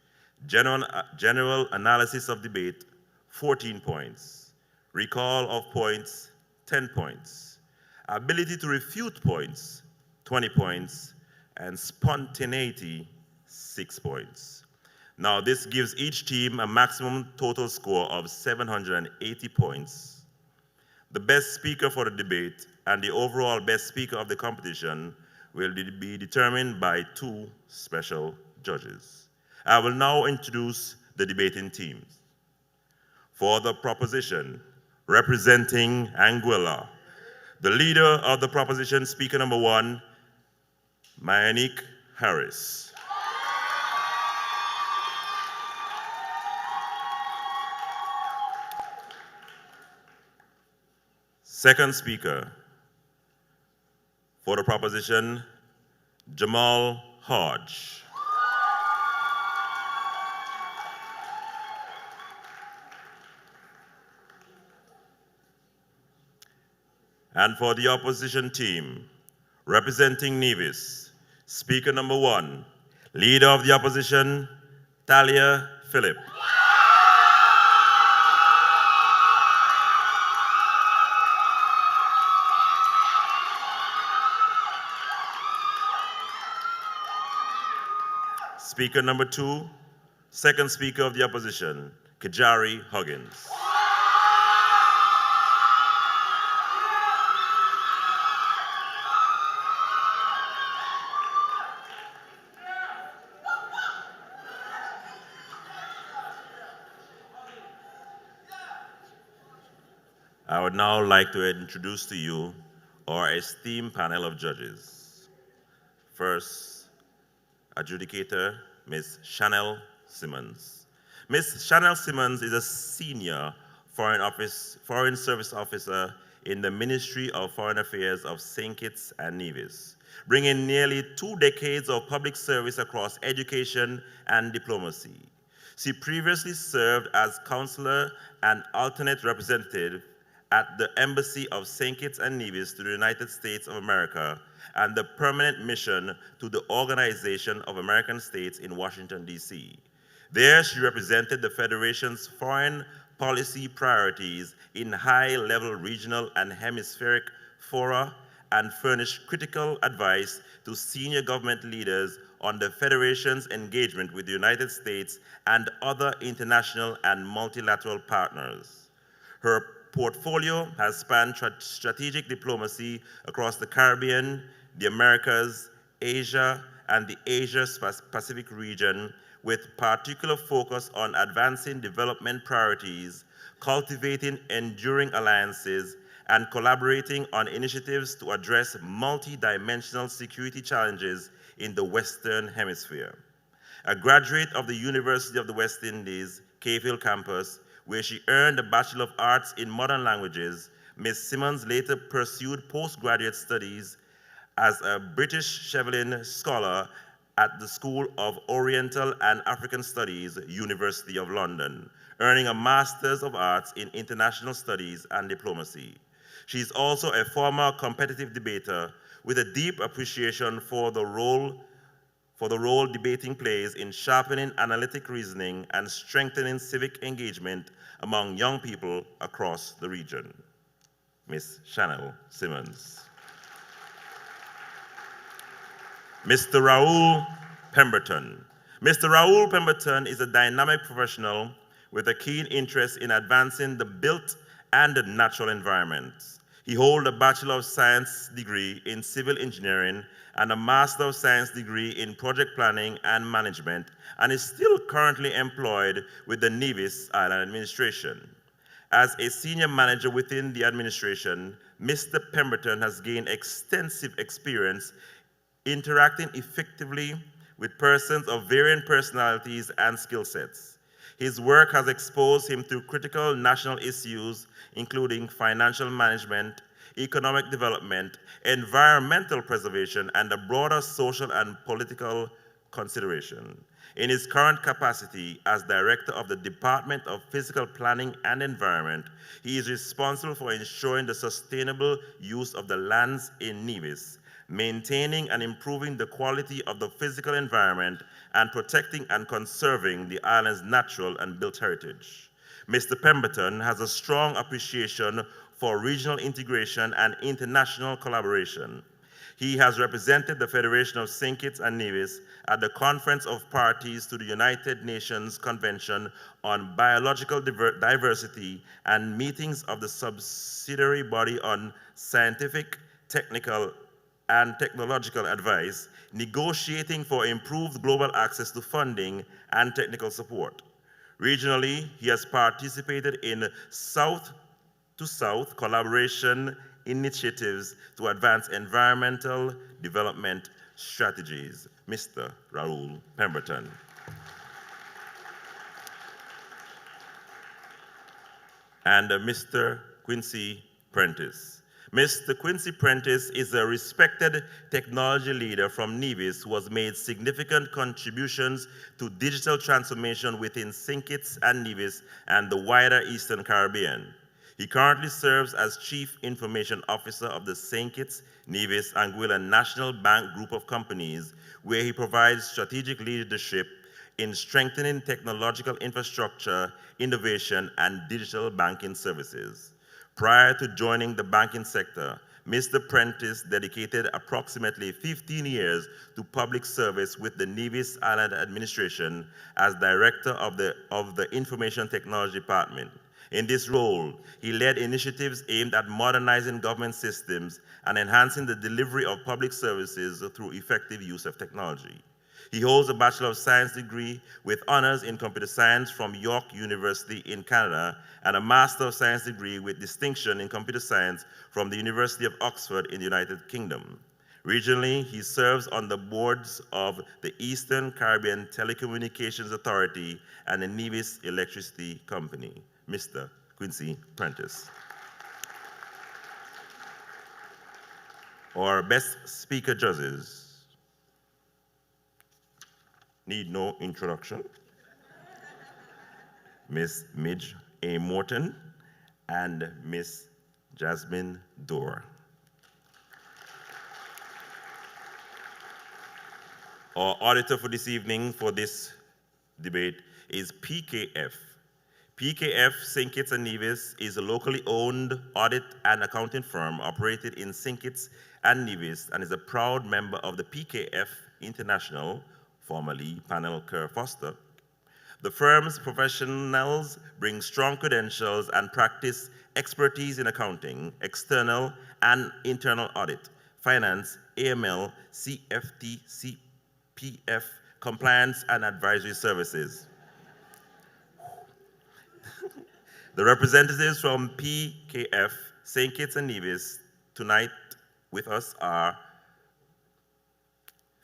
General analysis of debate, 14 points. Recall of points, 10 points. Ability to refute points, 20 points. And spontaneity, 6 points. Now, this gives each team a maximum total score of 780 points. The best speaker for the debate and the overall best speaker of the competition will be determined by 2 special judges. I will now introduce the debating teams. For the proposition, representing Anguilla, the leader of the proposition, speaker number 1, Mayanique Harris. Second speaker, for the proposition, Jamal Hodge. And for the opposition team, representing Nevis, speaker number 1, leader of the opposition, Talia Phillip. Speaker number 2, second speaker of the opposition, Kajari Huggins. I would now like to introduce to you our esteemed panel of judges. First, adjudicator, Ms. Chanel Simmons. Ms. Chanel Simmons is a senior Foreign Service Officer in the Ministry of Foreign Affairs of St. Kitts and Nevis, bringing nearly 2 decades of public service across education and diplomacy. She previously served as counselor and alternate representative at the Embassy of St. Kitts and Nevis to the United States of America and the permanent mission to the Organization of American States in Washington, D.C. There, she represented the Federation's foreign policy priorities in high-level regional and hemispheric fora and furnished critical advice to senior government leaders on the Federation's engagement with the United States and other international and multilateral partners. Her portfolio has spanned strategic diplomacy across the Caribbean, the Americas, Asia, and the Asia-Pacific region, with particular focus on advancing development priorities, cultivating enduring alliances, and collaborating on initiatives to address multi-dimensional security challenges in the Western Hemisphere. A graduate of the University of the West Indies, Cave Hill campus, where she earned a Bachelor of Arts in Modern Languages, Ms. Simmons later pursued postgraduate studies as a British Chevelin Scholar at the School of Oriental and African Studies, University of London, earning a Master's of Arts in International Studies and Diplomacy. She is also a former competitive debater with a deep appreciation for the role debating plays in sharpening analytic reasoning and strengthening civic engagement among young people across the region. Ms. Chanel Simmons. Mr. Raoul Pemberton. Mr. Raoul Pemberton is a dynamic professional with a keen interest in advancing the built and the natural environment. He holds a Bachelor of Science degree in Civil Engineering and a Master of Science degree in Project Planning and Management, and is still currently employed with the Nevis Island Administration. As a senior manager within the administration, Mr. Pemberton has gained extensive experience interacting effectively with persons of varying personalities and skill sets. His work has exposed him to critical national issues, including financial management, economic development, environmental preservation, and a broader social and political consideration. In his current capacity as Director of the Department of Physical Planning and Environment, he is responsible for ensuring the sustainable use of the lands in Nevis, maintaining and improving the quality of the physical environment, and protecting and conserving the island's natural and built heritage. Mr. Pemberton has a strong appreciation for regional integration and international collaboration. He has represented the Federation of St. Kitts and Nevis at the Conference of Parties to the United Nations Convention on Biological Diversity and meetings of the subsidiary body on scientific, technical, and technological advice, negotiating for improved global access to funding and technical support. Regionally, he has participated in South-to-South collaboration initiatives to advance environmental development strategies. Mr. Raoul Pemberton. And Mr. Quincy Prentice. Mr. Quincy Prentice is a respected technology leader from Nevis who has made significant contributions to digital transformation within St. Kitts and Nevis and the wider Eastern Caribbean. He currently serves as Chief Information Officer of the St. Kitts, Nevis, Anguilla National Bank Group of Companies, where he provides strategic leadership in strengthening technological infrastructure, innovation, and digital banking services. Prior to joining the banking sector, Mr. Prentice dedicated approximately 15 years to public service with the Nevis Island Administration as Director of the Information Technology Department. In this role, he led initiatives aimed at modernizing government systems and enhancing the delivery of public services through effective use of technology. He holds a Bachelor of Science degree with honors in computer science from York University in Canada and a Master of Science degree with distinction in computer science from the University of Oxford in the United Kingdom. Regionally, he serves on the boards of the Eastern Caribbean Telecommunications Authority and the Nevis Electricity Company. Mr. Quincy Prentice. Our best speaker judges need no introduction. Miss Midge A. Morton and Miss Jasmine Dorr. Our auditor for this evening for this debate is PKF. PKF St. Kitts and Nevis is a locally owned audit and accounting firm operated in St. Kitts and Nevis and is a proud member of the PKF International, formerly Panel Kerr Foster. The firm's professionals bring strong credentials and practice expertise in accounting, external and internal audit, finance, AML, CFT, CPF, compliance, and advisory services. The representatives from PKF, St. Kitts and Nevis, tonight with us are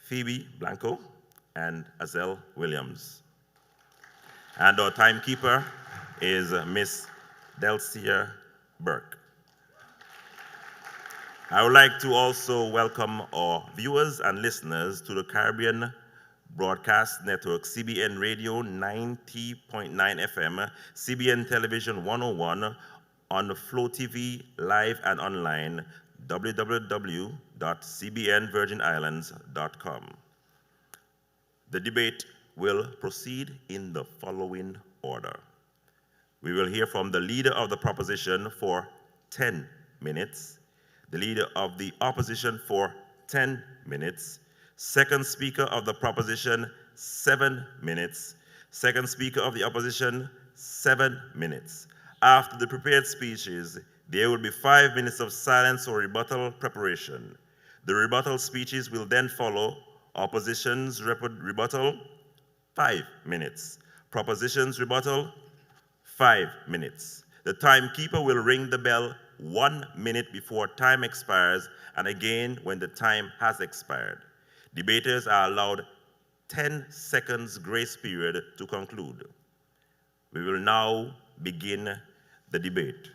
Phoebe Blanco and Azelle Williams. And our timekeeper is Miss Delcia Burke. I would like to also welcome our viewers and listeners to the Caribbean Broadcast Network, CBN Radio 90.9 FM, CBN Television 101, on Flow TV, live and online, www.cbnvirginislands.com. The debate will proceed in the following order. We will hear from the leader of the proposition for 10 minutes, the leader of the opposition for 10 minutes, second speaker of the proposition, 7 minutes, second speaker of the opposition, 7 minutes. After the prepared speeches, there will be 5 minutes of silence or rebuttal preparation. The rebuttal speeches will then follow. Opposition's rebuttal, 5 minutes. Proposition's rebuttal, 5 minutes. The timekeeper will ring the bell 1 minute before time expires and again when the time has expired. Debaters are allowed 10 seconds grace period to conclude. We will now begin the debate.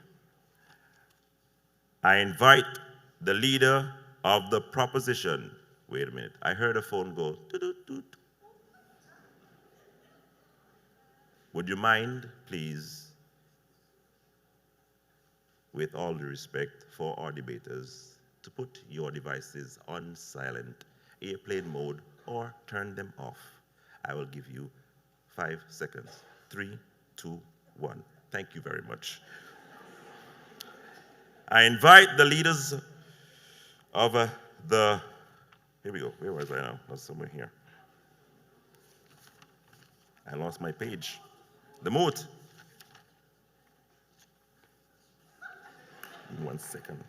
I invite the leader of the proposition. Wait a minute, I heard a phone go toot-toot-toot. Would you mind, please, with all due respect for our debaters, to put your devices on silent, airplane mode, or turn them off? I will give you 5 seconds. 3, 2, 1. Thank you very much. I invite the leaders of here we go. Where was I now? I was somewhere here. I lost my page. The moot. Give me 1 second.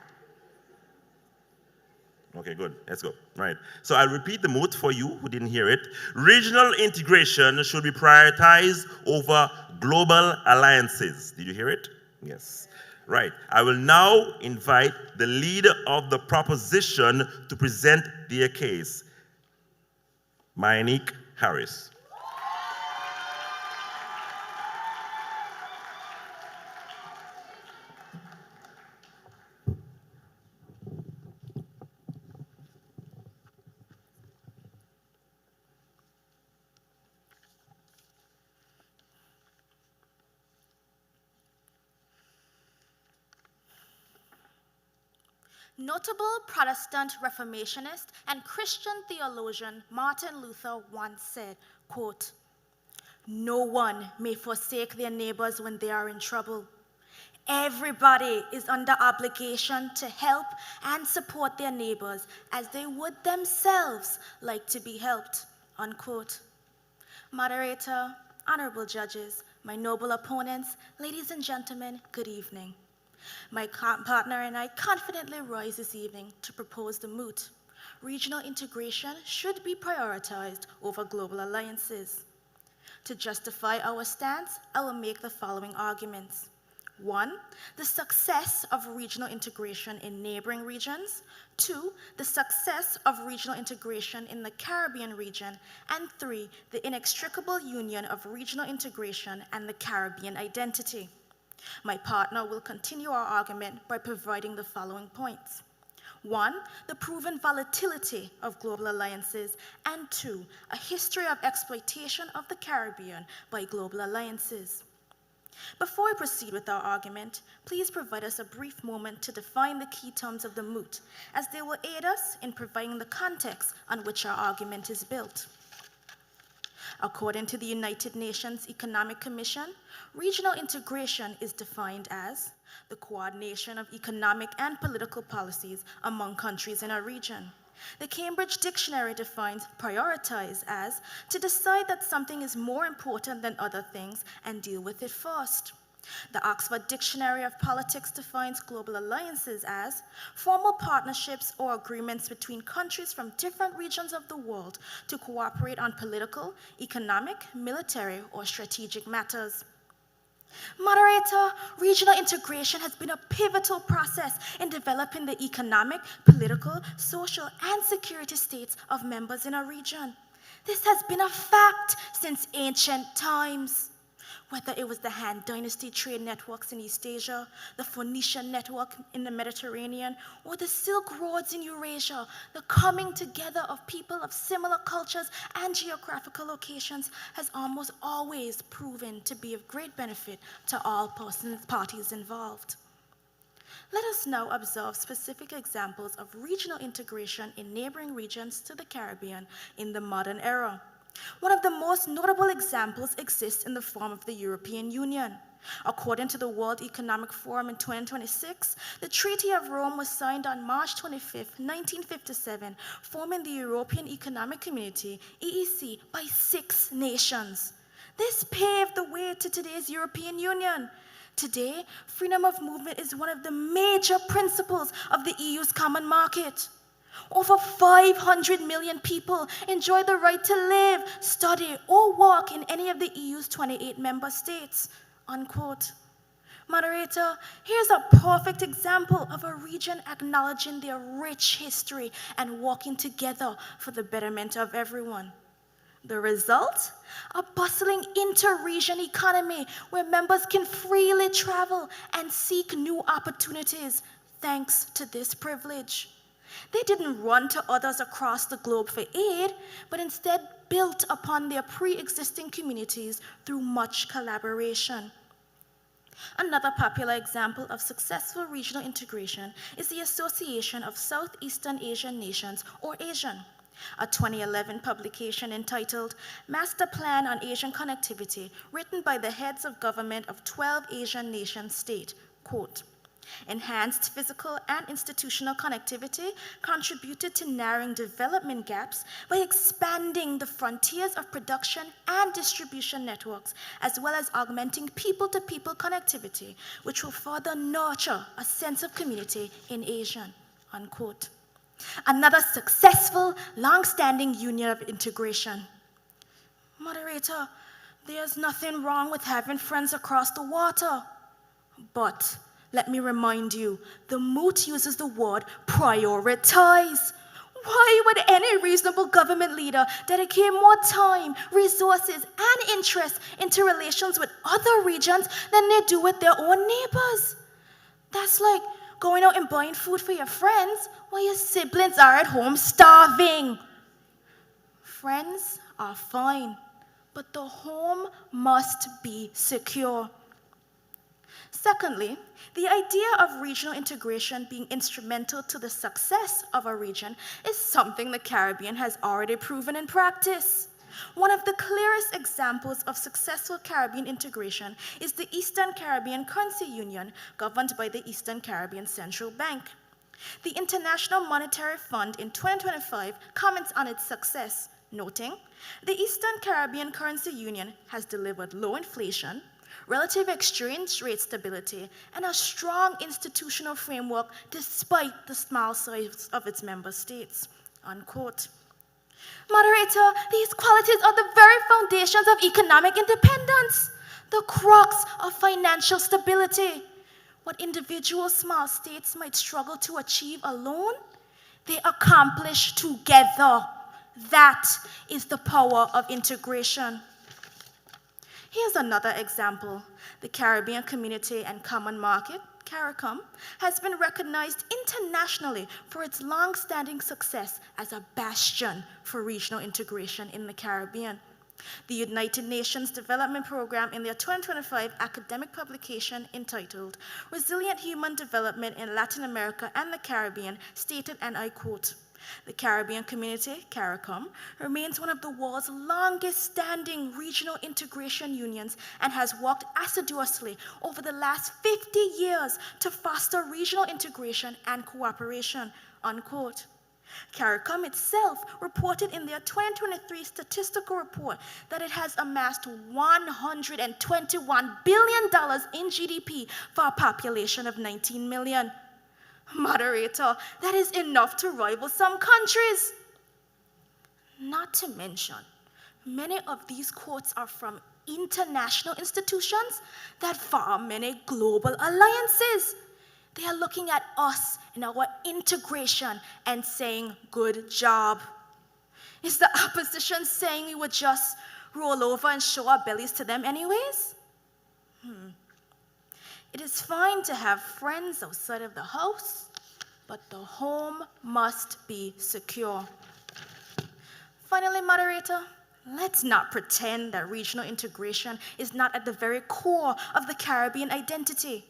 Okay, good. Let's go. Right. So I'll repeat the moot for you who didn't hear it. Regional integration should be prioritized over global alliances. Did you hear it? Yes. Right. I will now invite the leader of the proposition to present their case. Monique Harris. Notable Protestant Reformationist and Christian theologian Martin Luther once said, quote, "No one may forsake their neighbors when they are in trouble. Everybody is under obligation to help and support their neighbors as they would themselves like to be helped," unquote. Moderator, honorable judges, my noble opponents, ladies and gentlemen, good evening. My partner and I confidently rise this evening to propose the moot. Regional integration should be prioritized over global alliances. To justify our stance, I will make the following arguments. 1, the success of regional integration in neighboring regions. 2, the success of regional integration in the Caribbean region. And 3, the inextricable union of regional integration and the Caribbean identity. My partner will continue our argument by providing the following points. 1, the proven volatility of global alliances, and 2, a history of exploitation of the Caribbean by global alliances. Before we proceed with our argument, please provide us a brief moment to define the key terms of the moot, as they will aid us in providing the context on which our argument is built. According to the United Nations Economic Commission, regional integration is defined as the coordination of economic and political policies among countries in a region. The Cambridge Dictionary defines prioritize as to decide that something is more important than other things and deal with it first. The Oxford Dictionary of Politics defines global alliances as formal partnerships or agreements between countries from different regions of the world to cooperate on political, economic, military, or strategic matters. Moderator, regional integration has been a pivotal process in developing the economic, political, social, and security states of members in a region. This has been a fact since ancient times. Whether it was the Han Dynasty trade networks in East Asia, the Phoenician network in the Mediterranean, or the Silk Roads in Eurasia, the coming together of people of similar cultures and geographical locations has almost always proven to be of great benefit to all parties involved. Let us now observe specific examples of regional integration in neighboring regions to the Caribbean in the modern era. One of the most notable examples exists in the form of the European Union. According to the World Economic Forum in 2026, the Treaty of Rome was signed on March 25, 1957, forming the European Economic Community, EEC, by 6 nations. This paved the way to today's European Union. Today, freedom of movement is one of the major principles of the EU's common market. Over 500 million people enjoy the right to live, study, or work in any of the EU's 28 member states, unquote. Moderator, here's a perfect example of a region acknowledging their rich history and working together for the betterment of everyone. The result? A bustling inter-region economy where members can freely travel and seek new opportunities thanks to this privilege. They didn't run to others across the globe for aid, but instead built upon their pre-existing communities through much collaboration. Another popular example of successful regional integration is the Association of Southeastern Asian Nations, or ASEAN, a 2011 publication entitled Master Plan on Asian Connectivity, written by the heads of government of 12 Asian nation states, quote, enhanced physical and institutional connectivity contributed to narrowing development gaps by expanding the frontiers of production and distribution networks, as well as augmenting people-to-people connectivity, which will further nurture a sense of community in Asia, unquote. Another successful, long-standing union of integration. Moderator, there's nothing wrong with having friends across the water, but let me remind you, the moot uses the word prioritize. Why would any reasonable government leader dedicate more time, resources, and interest into relations with other regions than they do with their own neighbors? That's like going out and buying food for your friends while your siblings are at home starving. Friends are fine, but the home must be secure. Secondly, the idea of regional integration being instrumental to the success of a region is something the Caribbean has already proven in practice. One of the clearest examples of successful Caribbean integration is the Eastern Caribbean Currency Union, governed by the Eastern Caribbean Central Bank. The International Monetary Fund in 2025 comments on its success, noting, the Eastern Caribbean Currency Union has delivered low inflation, relative exchange rate stability, and a strong institutional framework despite the small size of its member states, unquote. Moderator, these qualities are the very foundations of economic independence, the crux of financial stability. What individual small states might struggle to achieve alone, they accomplish together. That is the power of integration. Here's another example. The Caribbean Community and Common Market, CARICOM, has been recognized internationally for its long-standing success as a bastion for regional integration in the Caribbean. The United Nations Development Program, in their 2025 academic publication entitled Resilient Human Development in Latin America and the Caribbean, stated, and I quote, the Caribbean Community, CARICOM, remains one of the world's longest-standing regional integration unions and has worked assiduously over the last 50 years to foster regional integration and cooperation, unquote. CARICOM itself reported in their 2023 statistical report that it has amassed $121 billion in GDP for a population of 19 million. Moderator, that is enough to rival some countries. Not to mention, many of these quotes are from international institutions that form many global alliances. They are looking at us and our integration and saying, good job. Is the opposition saying we would just roll over and show our bellies to them anyways? It is fine to have friends outside of the house, but the home must be secure. Finally, moderator, let's not pretend that regional integration is not at the very core of the Caribbean identity.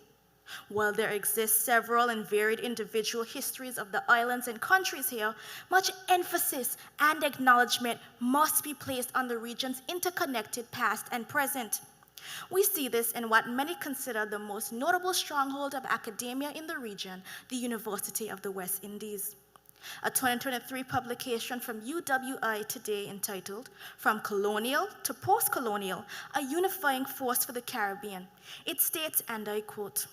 While there exist several and varied individual histories of the islands and countries here, much emphasis and acknowledgement must be placed on the region's interconnected past and present. We see this in what many consider the most notable stronghold of academia in the region, the University of the West Indies. A 2023 publication from UWI Today entitled, From Colonial to Post-Colonial, a Unifying Force for the Caribbean. It states, and I quote,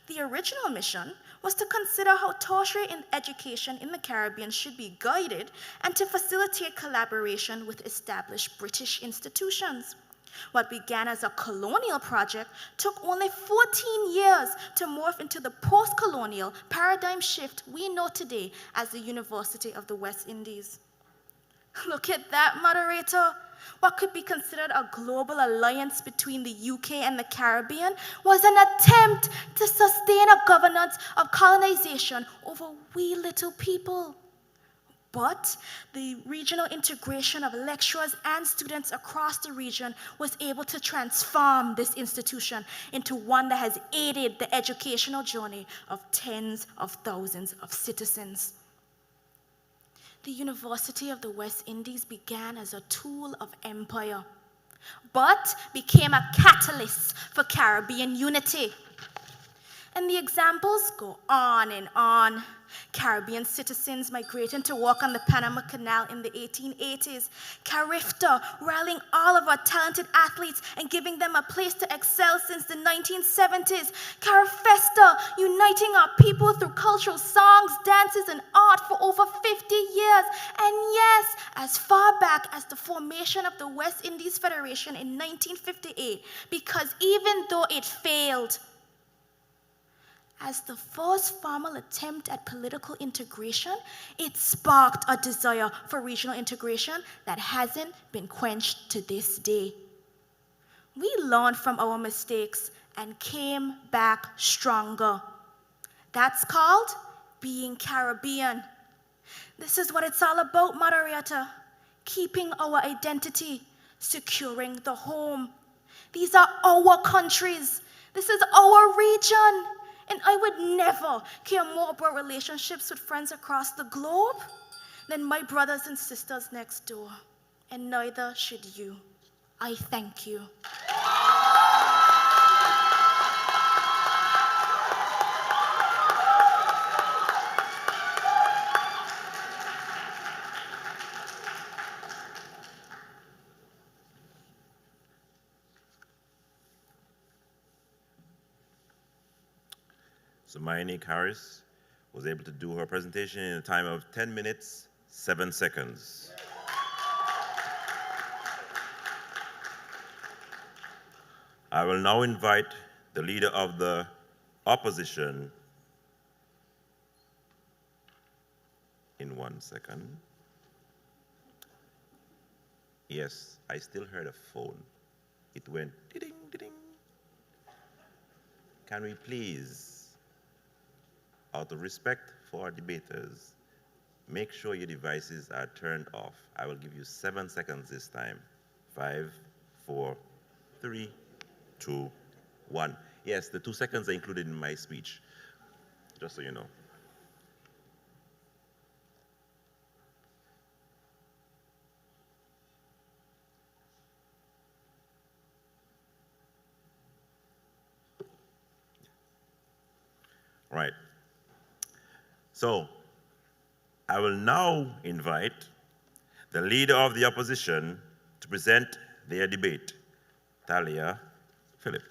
the original mission was to consider how tertiary education in the Caribbean should be guided and to facilitate collaboration with established British institutions. What began as a colonial project took only 14 years to morph into the post-colonial paradigm shift we know today as the University of the West Indies. Look at that, moderator. what could be considered a global alliance between the UK and the Caribbean, was an attempt to sustain a governance of colonization over we little people. But the regional integration of lecturers and students across the region was able to transform this institution into one that has aided the educational journey of tens of thousands of citizens. The University of the West Indies began as a tool of empire, but became a catalyst for Caribbean unity. And the examples go on and on. Caribbean citizens migrating to work on the Panama Canal in the 1880s. Carifta rallying all of our talented athletes and giving them a place to excel since the 1970s. Carifesta uniting our people through cultural songs, dances, and art for over 50 years. And yes, as far back as the formation of the West Indies Federation in 1958, because even though it failed, as the first formal attempt at political integration, it sparked a desire for regional integration that hasn't been quenched to this day. We learned from our mistakes and came back stronger. That's called being Caribbean. This is what it's all about, Moderator. Keeping our identity, securing the home. These are our countries. This is our region. And I would never care more about relationships with friends across the globe than my brothers and sisters next door. And neither should you. I thank you. So Mayanique Harris was able to do her presentation in a time of 10 minutes, 7 seconds. I will now invite the leader of the opposition in 1 second. Yes, I still heard a phone. It went ding, ding. Can we please, out of respect for our debaters, make sure your devices are turned off. I will give you 7 seconds this time. 5, 4, 3, 2, 1. Yes, the 2 seconds are included in my speech, just so you know. Right. So, I will now invite the leader of the opposition to present their debate, Talia Phillip.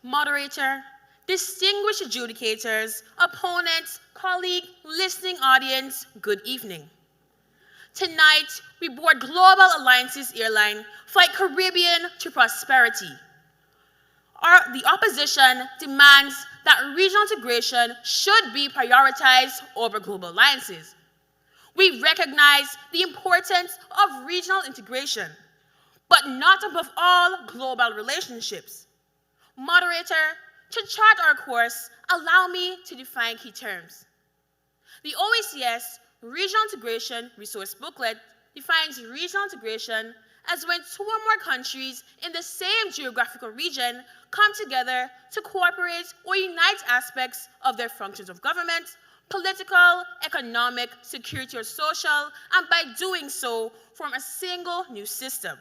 Moderator, distinguished adjudicators, opponents, colleague, listening audience, good evening. Tonight, we board Global Alliance's airline, Flight Caribbean to Prosperity. The opposition demands that regional integration should be prioritized over global alliances. We recognize the importance of regional integration, but not above all global relationships. Moderator, to chart our course, allow me to define key terms. The OECS Regional Integration Resource Booklet defines regional integration as when two or more countries in the same geographical region come together to cooperate or unite aspects of their functions of government, political, economic, security, or social, and by doing so, form a single new system.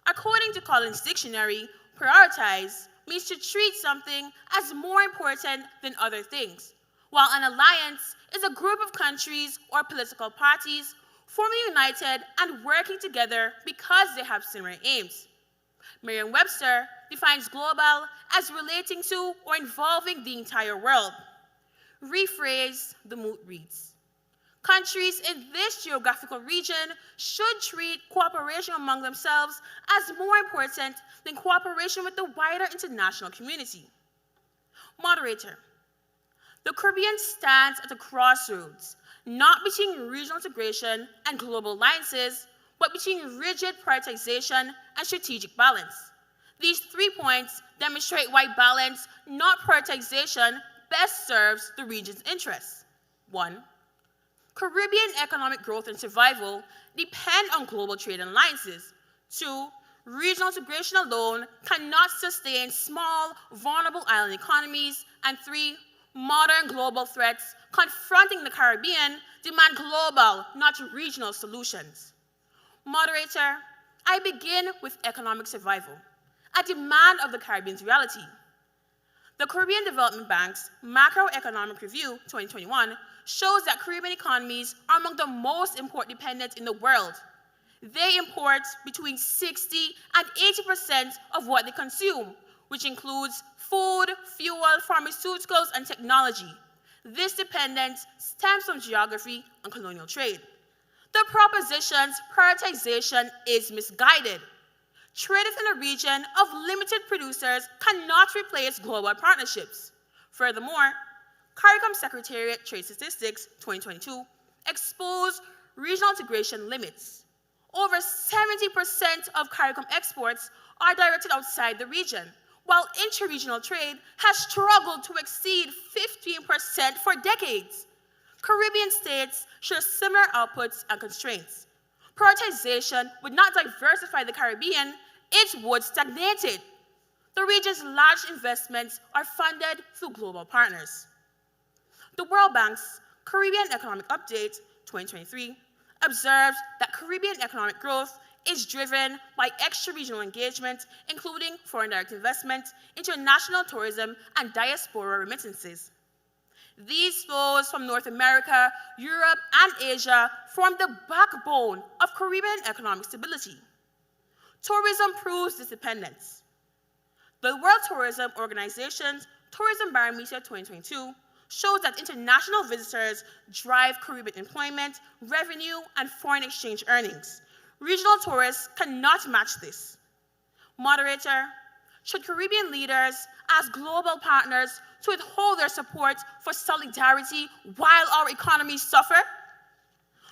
According to Collins Dictionary, prioritize means to treat something as more important than other things, while an alliance is a group of countries or political parties formally united and working together because they have similar aims. Merriam-Webster defines global as relating to or involving the entire world. Rephrase, the moot reads, countries in this geographical region should treat cooperation among themselves as more important than cooperation with the wider international community. Moderator, the Caribbean stands at a crossroads, not between regional integration and global alliances, but between rigid prioritization and strategic balance. These 3 points demonstrate why balance, not prioritization, best serves the region's interests. 1. Caribbean economic growth and survival depend on global trade and alliances. 2. Regional integration alone cannot sustain small, vulnerable island economies. And 3. Modern global threats confronting the Caribbean demand global, not regional solutions. Moderator, I begin with economic survival, a demand of the Caribbean's reality. The Caribbean Development Bank's Macroeconomic Review 2021 shows that Caribbean economies are among the most import dependent in the world. They import between 60 and 80% of what they consume, which includes food, fuel, pharmaceuticals, and technology. This dependence stems from geography and colonial trade. The proposition's prioritization is misguided. Trade within a region of limited producers cannot replace global partnerships. Furthermore, CARICOM Secretariat Trade Statistics 2022 exposed regional integration limits. Over 70% of CARICOM exports are directed outside the region, while interregional trade has struggled to exceed 15% for decades. Caribbean states share similar outputs and constraints. Prioritization would not diversify the Caribbean, it would stagnate it. The region's large investments are funded through global partners. The World Bank's Caribbean Economic Update 2023 observes that Caribbean economic growth is driven by extra-regional engagement, including foreign direct investment, international tourism, and diaspora remittances. These flows from North America, Europe, and Asia form the backbone of Caribbean economic stability. Tourism proves this dependence. The World Tourism Organization's Tourism Barometer 2022 shows that international visitors drive Caribbean employment, revenue, and foreign exchange earnings. Regional tourists cannot match this. Moderator, should Caribbean leaders ask global partners to withhold their support for solidarity while our economies suffer?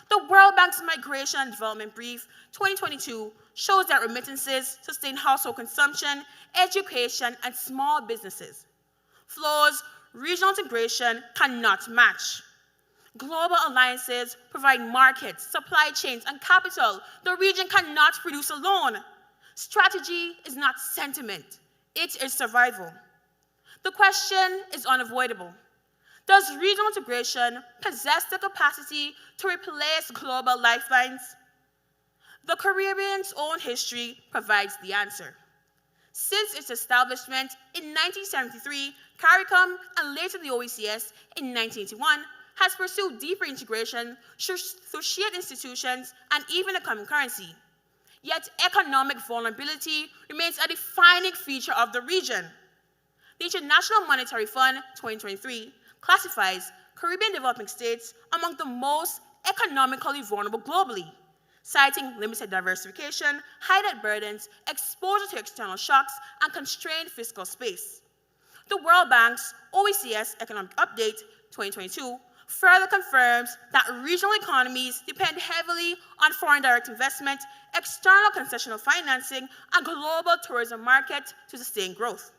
The World Bank's Migration and Development Brief 2022 shows that remittances sustain household consumption, education, and small businesses. Flows regional integration cannot match. Global alliances provide markets, supply chains, and capital the region cannot produce alone. Strategy is not sentiment, it is survival. The question is unavoidable. Does regional integration possess the capacity to replace global lifelines? The Caribbean's own history provides the answer. Since its establishment in 1973, CARICOM and later the OECS in 1981 has pursued deeper integration through shared institutions and even a common currency. Yet economic vulnerability remains a defining feature of the region. The International Monetary Fund 2023 classifies Caribbean developing states among the most economically vulnerable globally, citing limited diversification, high debt burdens, exposure to external shocks, and constrained fiscal space. The World Bank's OECS Economic Update 2022 further confirms that regional economies depend heavily on foreign direct investment, external concessional financing, and global tourism market to sustain growth.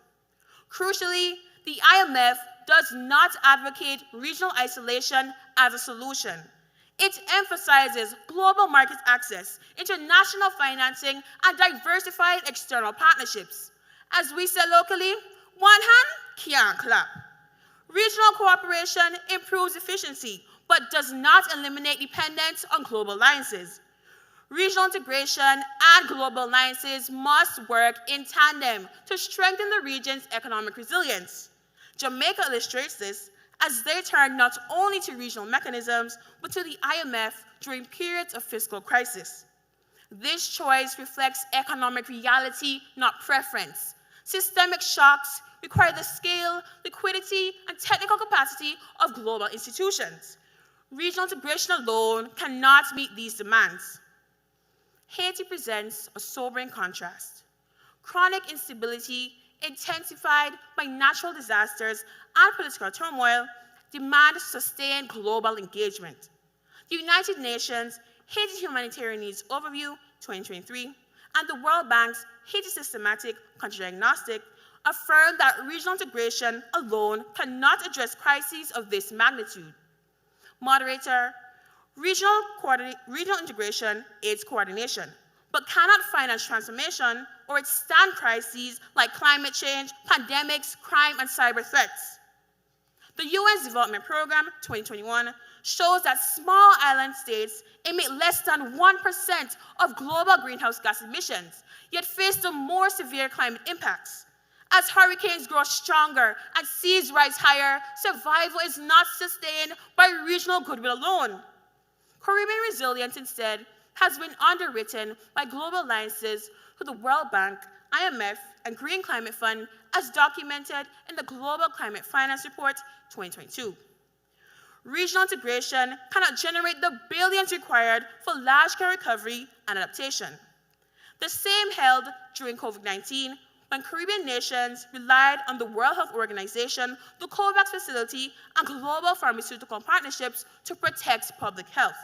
Crucially, the IMF does not advocate regional isolation as a solution. It emphasizes global market access, international financing, and diversified external partnerships. As we say locally, one hand can't clap. Regional cooperation improves efficiency, but does not eliminate dependence on global alliances. Regional integration and global alliances must work in tandem to strengthen the region's economic resilience. Jamaica illustrates this as they turn not only to regional mechanisms, but to the IMF during periods of fiscal crisis. This choice reflects economic reality, not preference. Systemic shocks require the scale, liquidity, and technical capacity of global institutions. Regional integration alone cannot meet these demands. Haiti presents a sobering contrast. Chronic instability, intensified by natural disasters and political turmoil, demand sustained global engagement. The United Nations Haiti Humanitarian Needs Overview 2023 and the World Bank's Haiti Systematic Country Diagnostic affirm that regional integration alone cannot address crises of this magnitude. Moderator, regional integration aids coordination, but cannot finance transformation or withstand crises like climate change, pandemics, crime, and cyber threats. The UN's Development Program 2021 shows that small island states emit less than 1% of global greenhouse gas emissions, yet face the more severe climate impacts. As hurricanes grow stronger and seas rise higher, survival is not sustained by regional goodwill alone. Caribbean resilience, instead, has been underwritten by global alliances through the World Bank, IMF, and Green Climate Fund, as documented in the Global Climate Finance Report 2022. Regional integration cannot generate the billions required for large-scale recovery and adaptation. The same held during COVID-19, when Caribbean nations relied on the World Health Organization, the COVAX facility, and global pharmaceutical partnerships to protect public health.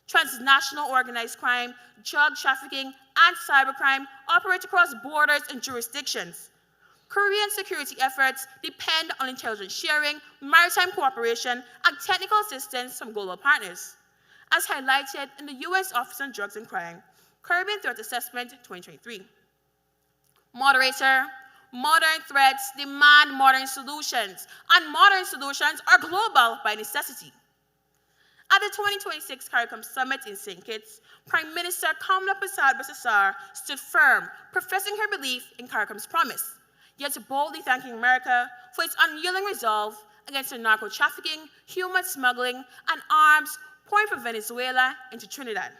Transnational organized crime, drug trafficking, and cybercrime operate across borders and jurisdictions. Caribbean security efforts depend on intelligence sharing, maritime cooperation, and technical assistance from global partners. As highlighted in the U.S. Office on Drugs and Crime, Caribbean Threat Assessment 2023. Moderator, modern threats demand modern solutions, and modern solutions are global by necessity. At the 2026 CARICOM Summit in St. Kitts, Prime Minister Kamala Persad-Bissessar stood firm, professing her belief in CARICOM's promise, yet boldly thanking America for its unyielding resolve against the narco-trafficking, human smuggling, and arms pouring from Venezuela into Trinidad.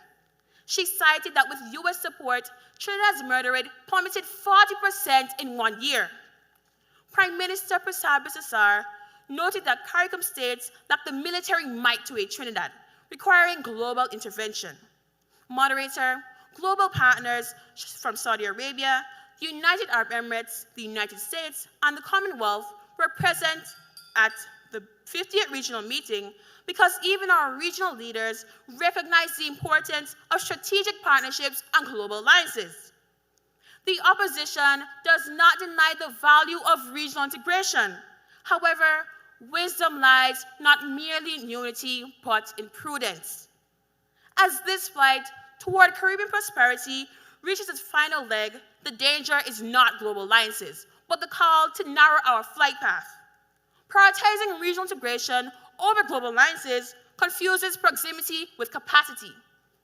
She cited that with U.S. support, Trinidad's murder rate plummeted 40% in 1 year. Prime Minister Persad-Bissessar noted that CARICOM states lack the military might to aid Trinidad, requiring global intervention. Moderator, global partners from Saudi Arabia, the United Arab Emirates, the United States, and the Commonwealth were present at the 50th regional meeting because even our regional leaders recognize the importance of strategic partnerships and global alliances. The opposition does not deny the value of regional integration. However, wisdom lies not merely in unity, but in prudence. As this flight toward Caribbean prosperity reaches its final leg, the danger is not global alliances, but the call to narrow our flight path. Prioritizing regional integration over global alliances confuses proximity with capacity,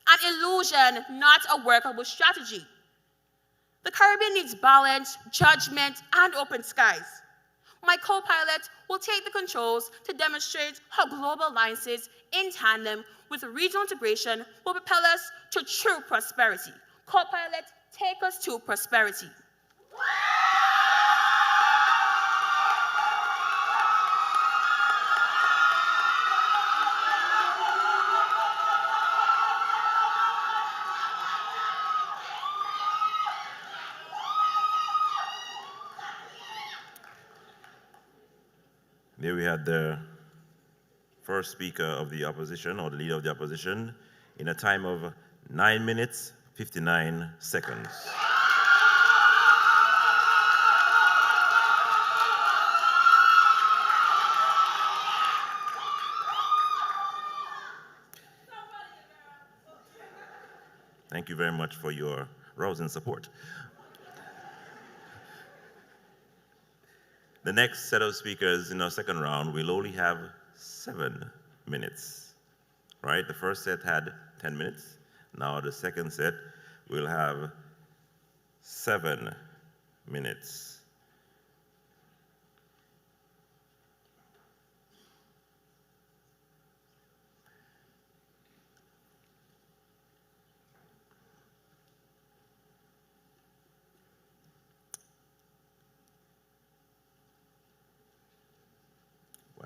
an illusion, not a workable strategy. The Caribbean needs balance, judgment, and open skies. My co-pilot will take the controls to demonstrate how global alliances in tandem with regional integration will propel us to true prosperity. Co-pilot, take us to prosperity. There we had the first speaker of the opposition, or the leader of the opposition, in a time of 9 minutes, 59 seconds. Thank you very much for your rousing support. The next set of speakers in our second round will only have 7 minutes, right? The first set had 10 minutes. Now the second set will have 7 minutes.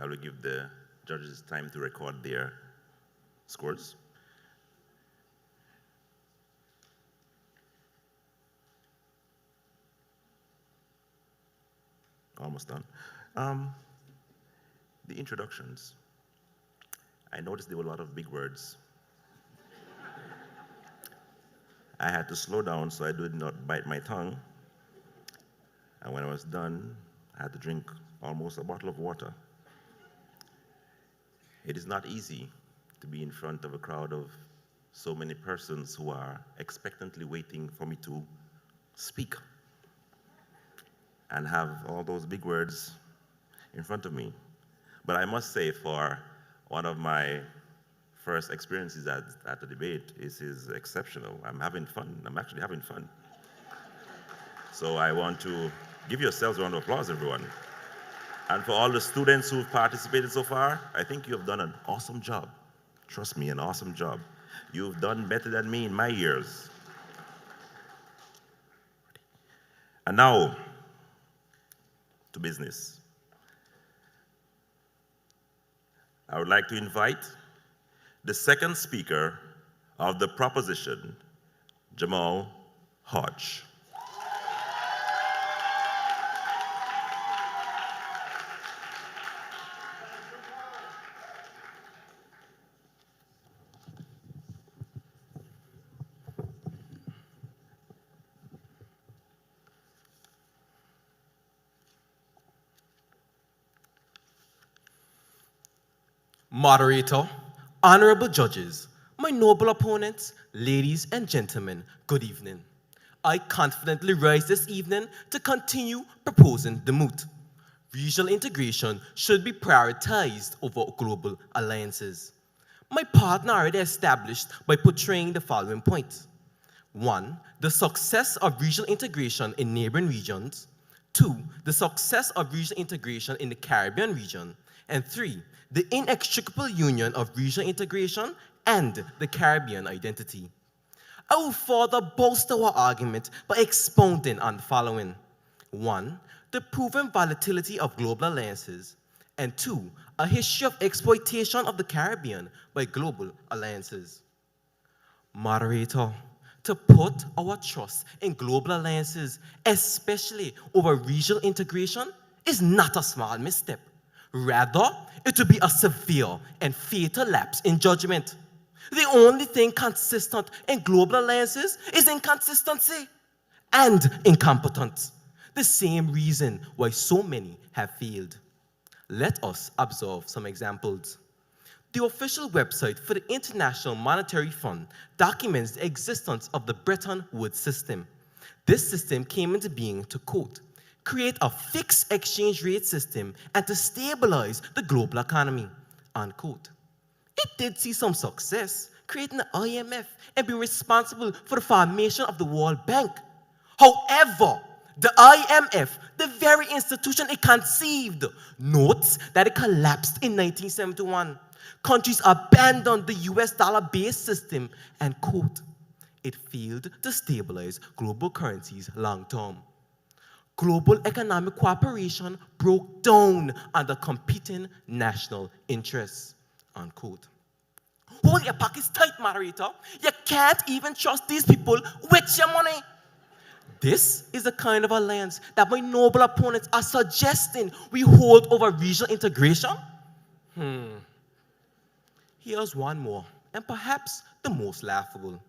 I will give the judges time to record their scores. Almost done. The introductions. I noticed there were a lot of big words. I had to slow down so I did not bite my tongue. And when I was done, I had to drink almost a bottle of water. It is not easy to be in front of a crowd of so many persons who are expectantly waiting for me to speak and have all those big words in front of me. But I must say, for one of my first experiences at the debate, this is exceptional. I'm having fun. I'm actually having fun. So I want to give yourselves a round of applause, everyone. And for all the students who've participated so far, I think you have done an awesome job. Trust me, an awesome job. You've done better than me in my years. And now, to business. I would like to invite the second speaker of the proposition, Jamal Hodge. Moderator, honorable judges, my noble opponents, ladies and gentlemen, good evening. I confidently rise this evening to continue proposing the moot. Regional integration should be prioritized over global alliances. My partner already established by portraying the following points. 1, the success of regional integration in neighboring regions. 2, the success of regional integration in the Caribbean region. And 3, the inextricable union of regional integration and the Caribbean identity. I will further bolster our argument by expounding on the following. 1, the proven volatility of global alliances. And 2, a history of exploitation of the Caribbean by global alliances. Moderator, to put our trust in global alliances, especially over regional integration, is not a small misstep. Rather, it would be a severe and fatal lapse in judgment. The only thing consistent in global alliances is inconsistency and incompetence. The same reason why so many have failed. Let us observe some examples. The official website for the International Monetary Fund documents the existence of the Bretton Woods system. This system came into being to, quote, create a fixed exchange rate system and to stabilize the global economy, unquote. It did see some success, creating the IMF and being responsible for the formation of the World Bank. However, the IMF, the very institution it conceived, notes that it collapsed in 1971. Countries abandoned the US dollar-based system and, quote, it failed to stabilize global currencies long-term. Global economic cooperation broke down under competing national interests, unquote. Hold your pockets tight, moderator. You can't even trust these people with your money. This is the kind of alliance that my noble opponents are suggesting we hold over regional integration. Here's one more, and perhaps the most laughable.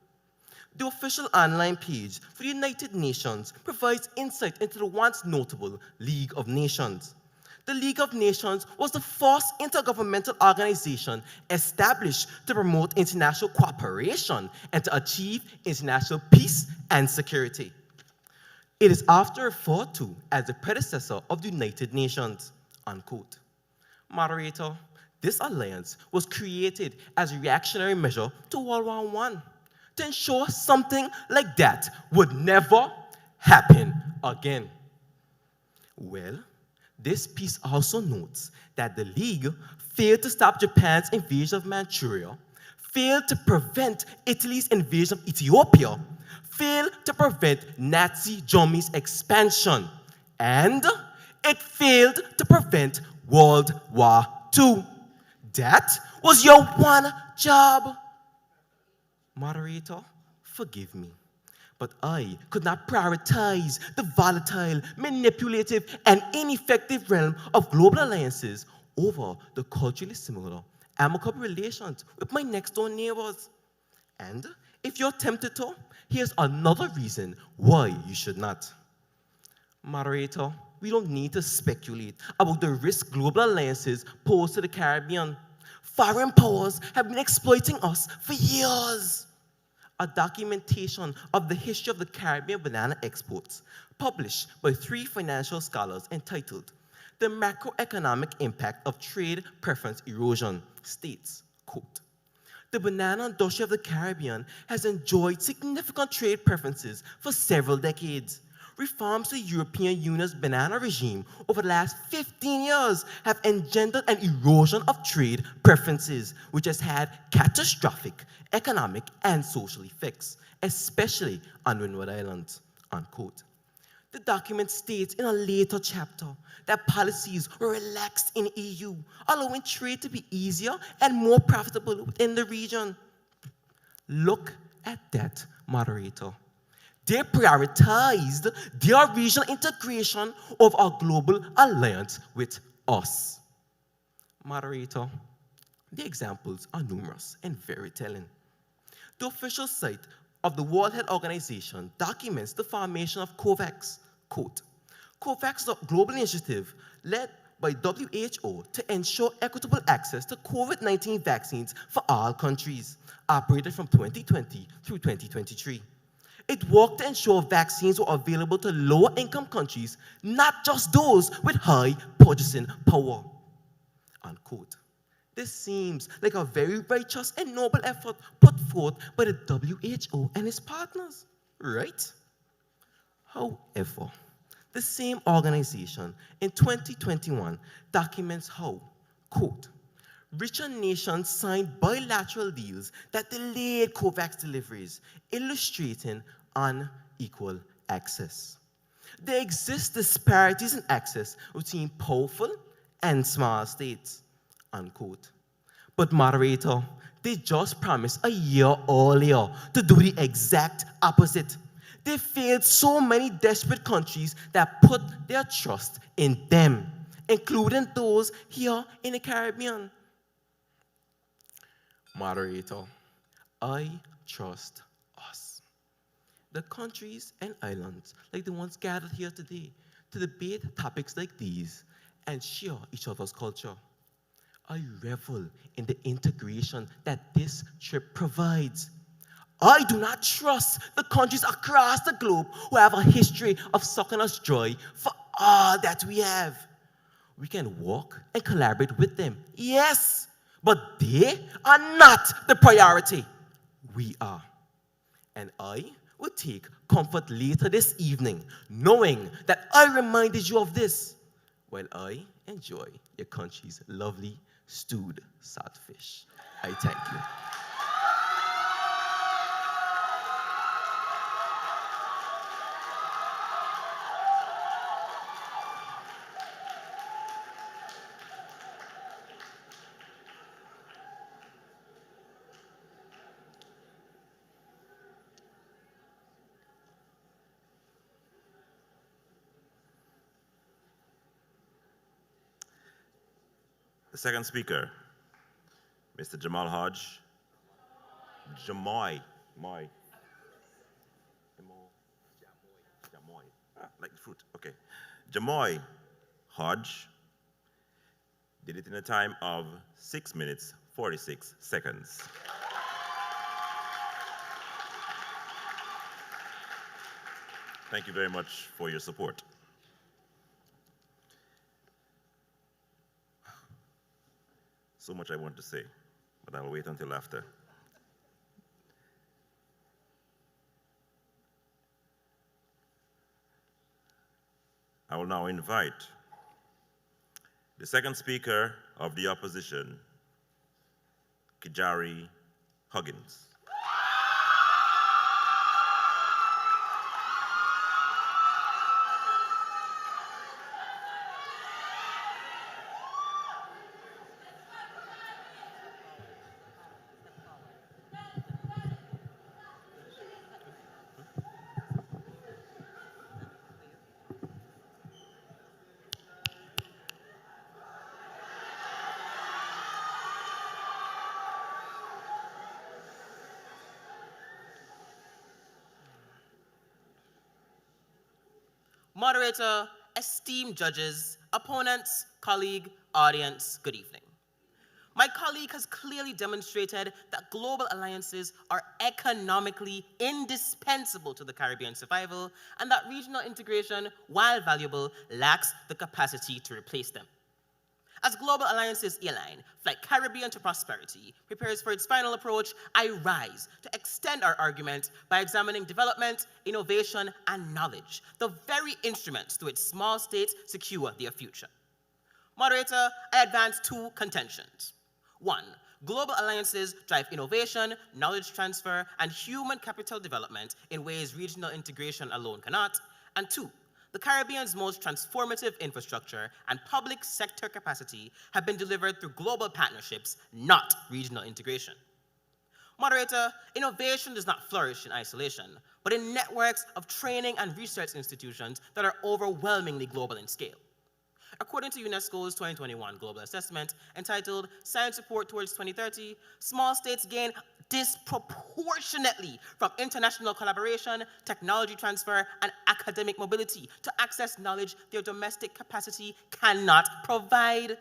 The official online page for the United Nations provides insight into the once notable League of Nations. The League of Nations was the first intergovernmental organization established to promote international cooperation and to achieve international peace and security. It is often referred to as the predecessor of the United Nations, unquote. Moderator, this alliance was created as a reactionary measure to World War I to ensure something like that would never happen again. Well, this piece also notes that the League failed to stop Japan's invasion of Manchuria, failed to prevent Italy's invasion of Ethiopia, failed to prevent Nazi Germany's expansion, and it failed to prevent World War 2. That was your one job. Moderator, forgive me, but I could not prioritize the volatile, manipulative, and ineffective realm of global alliances over the culturally similar, amicable relations with my next door neighbors. And if you're tempted to, here's another reason why you should not. Moderator, we don't need to speculate about the risk global alliances pose to the Caribbean. Foreign powers have been exploiting us for years. A documentation of the history of the Caribbean banana exports, published by 3 financial scholars, entitled "The Macroeconomic Impact of Trade Preference Erosion," states, quote, "The banana industry of the Caribbean has enjoyed significant trade preferences for several decades. Reforms to the European Union's banana regime over the last 15 years have engendered an erosion of trade preferences, which has had catastrophic economic and social effects, especially on Windward Islands," unquote. The document states in a later chapter that policies were relaxed in EU, allowing trade to be easier and more profitable within the region. Look at that, moderator. They prioritized their regional integration of our global alliance with us. Moderator, the examples are numerous and very telling. The official site of the World Health Organization documents the formation of COVAX. Quote, "COVAX is a global initiative led by WHO to ensure equitable access to COVID-19 vaccines for all countries, operated from 2020 through 2023. It worked to ensure vaccines were available to lower-income countries, not just those with high purchasing power," unquote. This seems like a very righteous and noble effort put forth by the WHO and its partners, right? However, the same organization in 2021 documents how, quote, "Richer nations signed bilateral deals that delayed COVAX deliveries, illustrating unequal access. There exist disparities in access between powerful and small states," unquote. But moderator, they just promised a year earlier to do the exact opposite. They failed so many desperate countries that put their trust in them, including those here in the Caribbean. Moderator, I trust us. The countries and islands, like the ones gathered here today, to debate topics like these and share each other's culture. I revel in the integration that this trip provides. I do not trust the countries across the globe who have a history of sucking us dry for all that we have. We can work and collaborate with them, yes, but they are not the priority. We are. And I will take comfort later this evening, knowing that I reminded you of this while I enjoy your country's lovely stewed saltfish. I thank you. The second speaker, Mr. Jamal Hodge. Jamoy. Like the fruit, okay. Jamoy Hodge did it in a time of 6 minutes, 46 seconds. Thank you very much for your support. So much I want to say, but I'll wait until after. I will now invite the second speaker of the opposition, Kijari Huggins. Moderator, esteemed judges, opponents, colleague, audience, good evening. My colleague has clearly demonstrated that global alliances are economically indispensable to the Caribbean survival, and that regional integration, while valuable, lacks the capacity to replace them. As Global Alliances airline, Flight Caribbean to Prosperity, prepares for its final approach, I rise to extend our argument by examining development, innovation, and knowledge, the very instruments through which small states secure their future. Moderator, I advance two contentions. One, global alliances drive innovation, knowledge transfer, and human capital development in ways regional integration alone cannot. And two, the Caribbean's most transformative infrastructure and public sector capacity have been delivered through global partnerships, not regional integration. Moderator, innovation does not flourish in isolation, but in networks of training and research institutions that are overwhelmingly global in scale. According to UNESCO's 2021 Global Assessment, entitled Science Report Towards 2030, small states gain disproportionately from international collaboration, technology transfer, and academic mobility to access knowledge their domestic capacity cannot provide.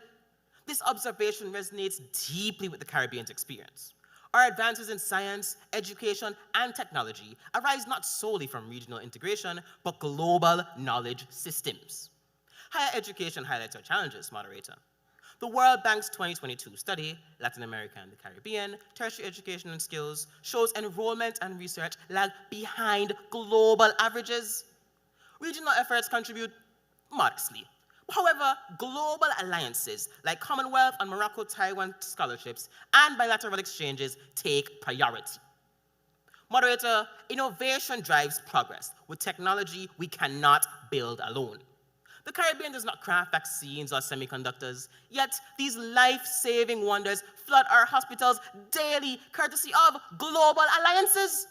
This observation resonates deeply with the Caribbean's experience. Our advances in science, education, and technology arise not solely from regional integration, but global knowledge systems. Higher education highlights our challenges, Moderator. The World Bank's 2022 study, Latin America and the Caribbean, Tertiary Education and Skills, shows enrollment and research lag behind global averages. Regional efforts contribute modestly. However, global alliances like Commonwealth and Morocco-Taiwan scholarships and bilateral exchanges take priority. Moderator, innovation drives progress. With technology, we cannot build alone. The Caribbean does not craft vaccines or semiconductors, yet these life-saving wonders flood our hospitals daily, courtesy of global alliances.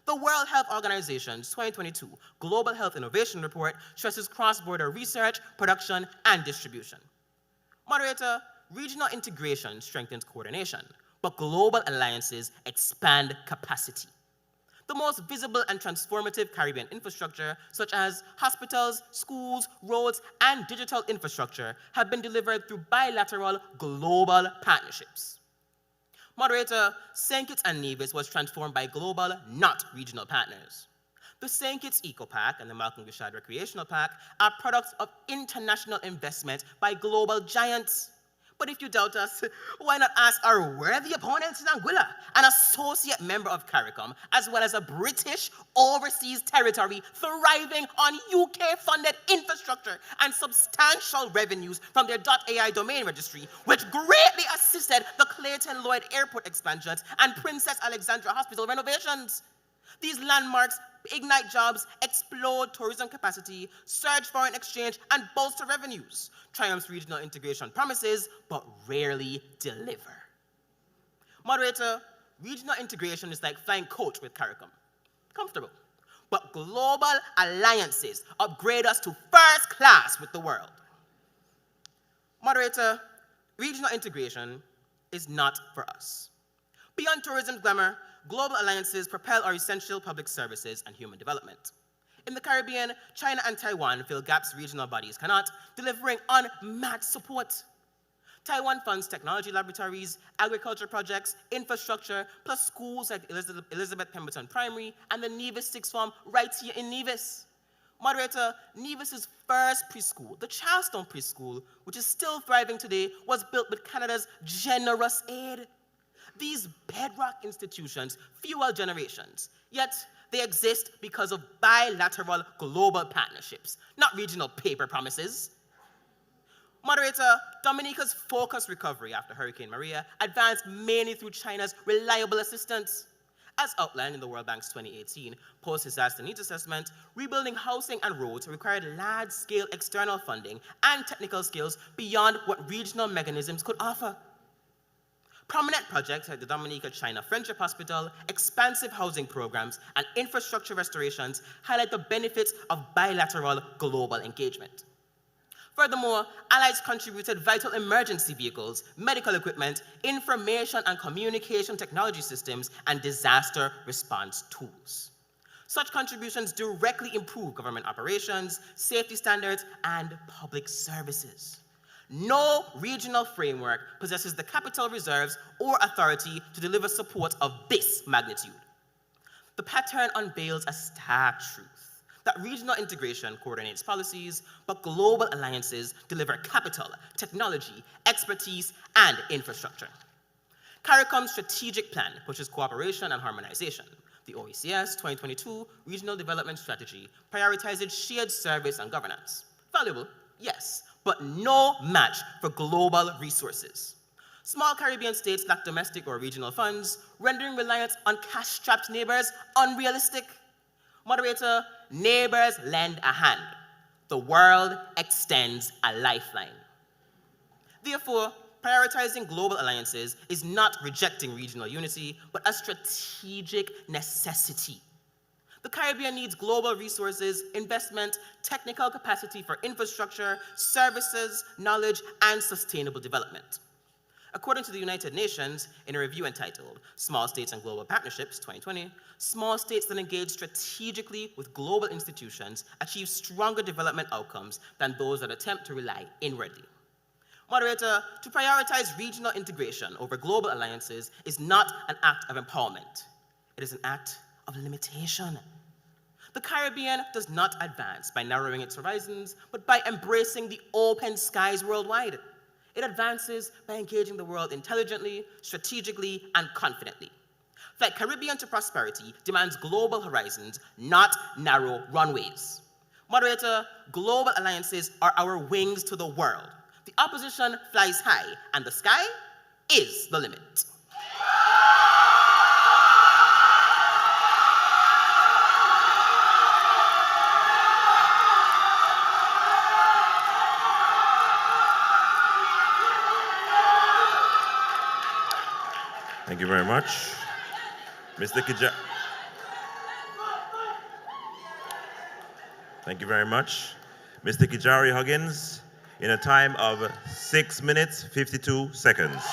The World Health Organization's 2022 Global Health Innovation Report stresses cross-border research, production, and distribution. Moderator, regional integration strengthens coordination, but global alliances expand capacity. The most visible and transformative Caribbean infrastructure, such as hospitals, schools, roads, and digital infrastructure, have been delivered through bilateral global partnerships. Moderator, St. Kitts and Nevis was transformed by global, not regional partners. The St. Kitts Eco Park and the Malcolm Gishad Recreational Park are products of international investment by global giants. But if you doubt us, why not ask our worthy opponents in Anguilla, an associate member of CARICOM, as well as a British overseas territory thriving on UK-funded infrastructure and substantial revenues from their .ai domain registry, which greatly assisted the Clayton Lloyd Airport expansions and Princess Alexandra Hospital renovations. These landmarks ignite jobs, explode tourism capacity, surge foreign exchange, and bolster revenues. Triumph's regional integration promises, but rarely deliver. Moderator, regional integration is like flying coach with CARICOM. Comfortable. But global alliances upgrade us to first class with the world. Moderator, regional integration is not for us. Beyond tourism's glamour, global alliances propel our essential public services and human development. In the Caribbean, China and Taiwan fill gaps regional bodies cannot, delivering unmatched support. Taiwan funds technology laboratories, agriculture projects, infrastructure, plus schools like Elizabeth Pemberton Primary and the Nevis Sixth Form right here in Nevis. Moderator, Nevis's first preschool, the Charleston Preschool, which is still thriving today, was built with Canada's generous aid. These bedrock institutions fuel generations, yet they exist because of bilateral global partnerships, not regional paper promises. Moderator, Dominica's focused recovery after Hurricane Maria advanced mainly through China's reliable assistance. As outlined in the World Bank's 2018 Post-Disaster Needs Assessment, rebuilding housing and roads required large-scale external funding and technical skills beyond what regional mechanisms could offer. Prominent projects like the Dominica-China Friendship Hospital, expansive housing programs, and infrastructure restorations highlight the benefits of bilateral global engagement. Furthermore, allies contributed vital emergency vehicles, medical equipment, information and communication technology systems, and disaster response tools. Such contributions directly improve government operations, safety standards, and public services. No regional framework possesses the capital reserves or authority to deliver support of this magnitude. The pattern unveils a stark truth that regional integration coordinates policies, but global alliances deliver capital, technology, expertise, and infrastructure. CARICOM's strategic plan pushes cooperation and harmonization. The OECS 2022 Regional Development Strategy prioritizes shared service and governance. Valuable, yes, but no match for global resources. Small Caribbean states lack domestic or regional funds, rendering reliance on cash-strapped neighbors unrealistic. Moderator, neighbors lend a hand. The world extends a lifeline. Therefore, prioritizing global alliances is not rejecting regional unity, but a strategic necessity. The Caribbean needs global resources, investment, technical capacity for infrastructure, services, knowledge, and sustainable development. According to the United Nations, in a review entitled Small States and Global Partnerships 2020, small states that engage strategically with global institutions achieve stronger development outcomes than those that attempt to rely inwardly. Moderator, to prioritize regional integration over global alliances is not an act of empowerment. It is an act of limitation. The Caribbean does not advance by narrowing its horizons, but by embracing the open skies worldwide. It advances by engaging the world intelligently, strategically, and confidently. Flight Caribbean to prosperity demands global horizons, not narrow runways. Moderator, global alliances are our wings to the world. The opposition flies high, and the sky is the limit. Thank you very much. Mr. Kijari. Thank you very much. Mr. Kijari Huggins, in a time of 6 minutes, 52 seconds.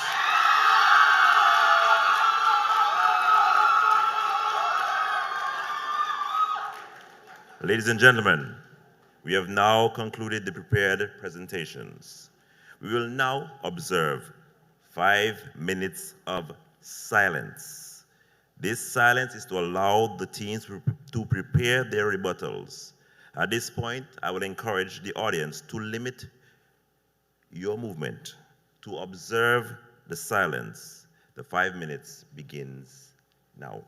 Ladies and gentlemen, we have now concluded the prepared presentations. We will now observe 5 minutes of silence. This silence is to allow the teams to prepare their rebuttals. At this point, I would encourage the audience to limit your movement, to observe the silence. The 5 minutes begins now.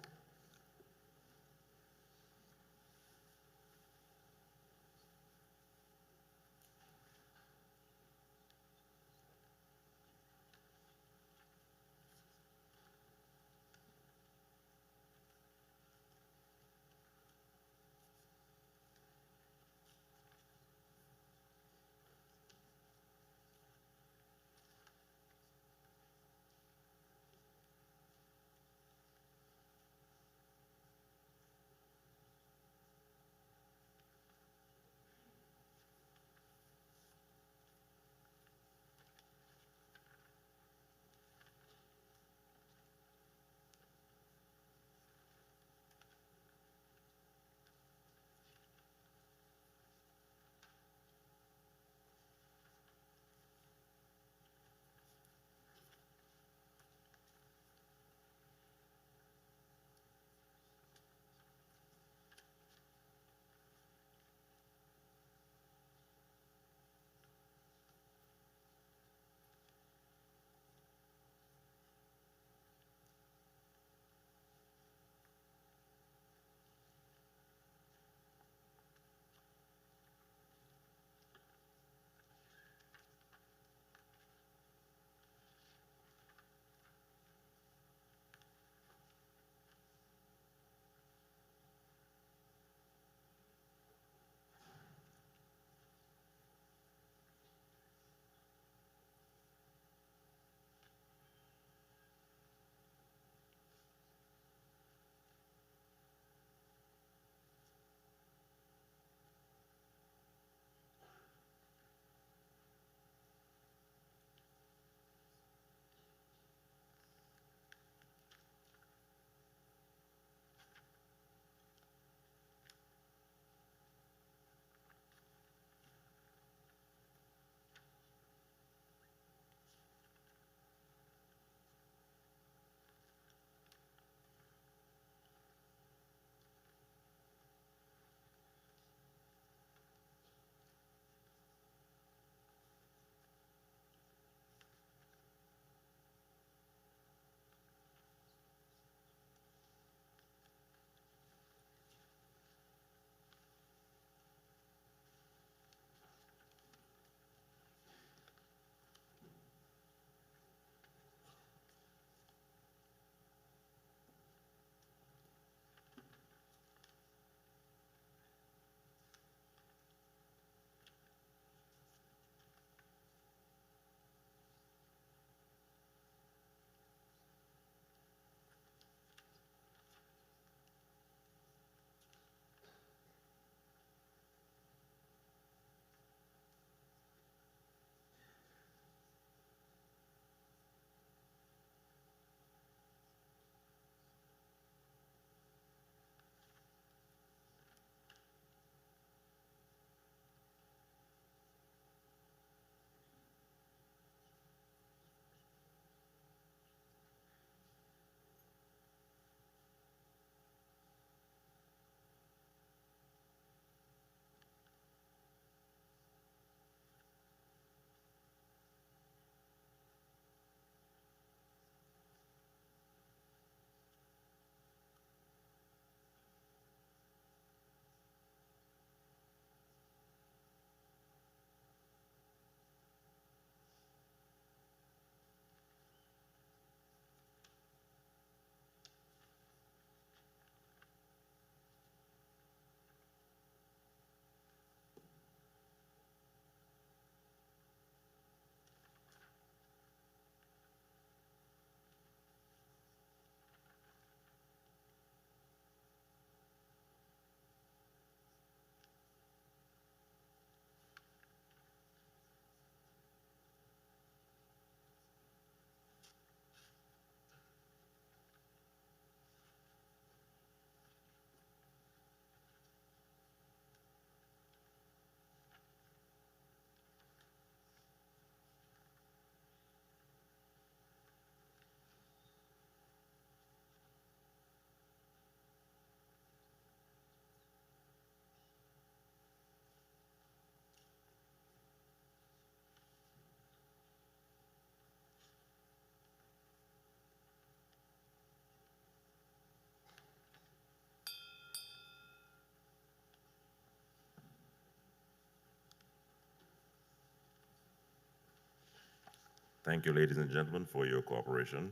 Thank you, ladies and gentlemen, for your cooperation.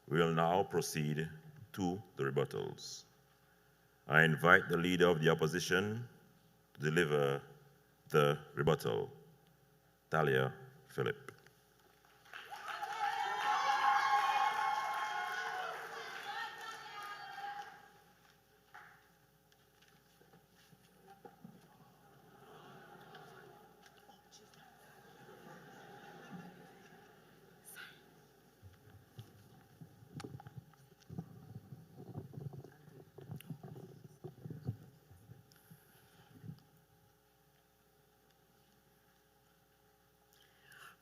We will now proceed to the rebuttals. I invite the leader of the opposition to deliver the rebuttal, Talia Philip.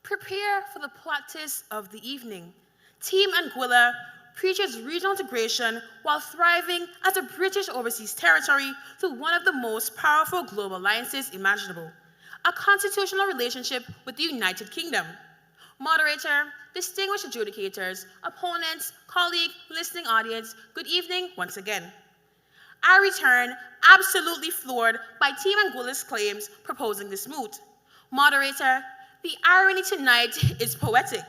Prepare for the practice of the evening. Team Anguilla preaches regional integration while thriving as a British overseas territory through one of the most powerful global alliances imaginable, a constitutional relationship with the United Kingdom. Moderator, distinguished adjudicators, opponents, colleague, listening audience, good evening once again. I return absolutely floored by Team Anguilla's claims proposing this moot. Moderator, the irony tonight is poetic.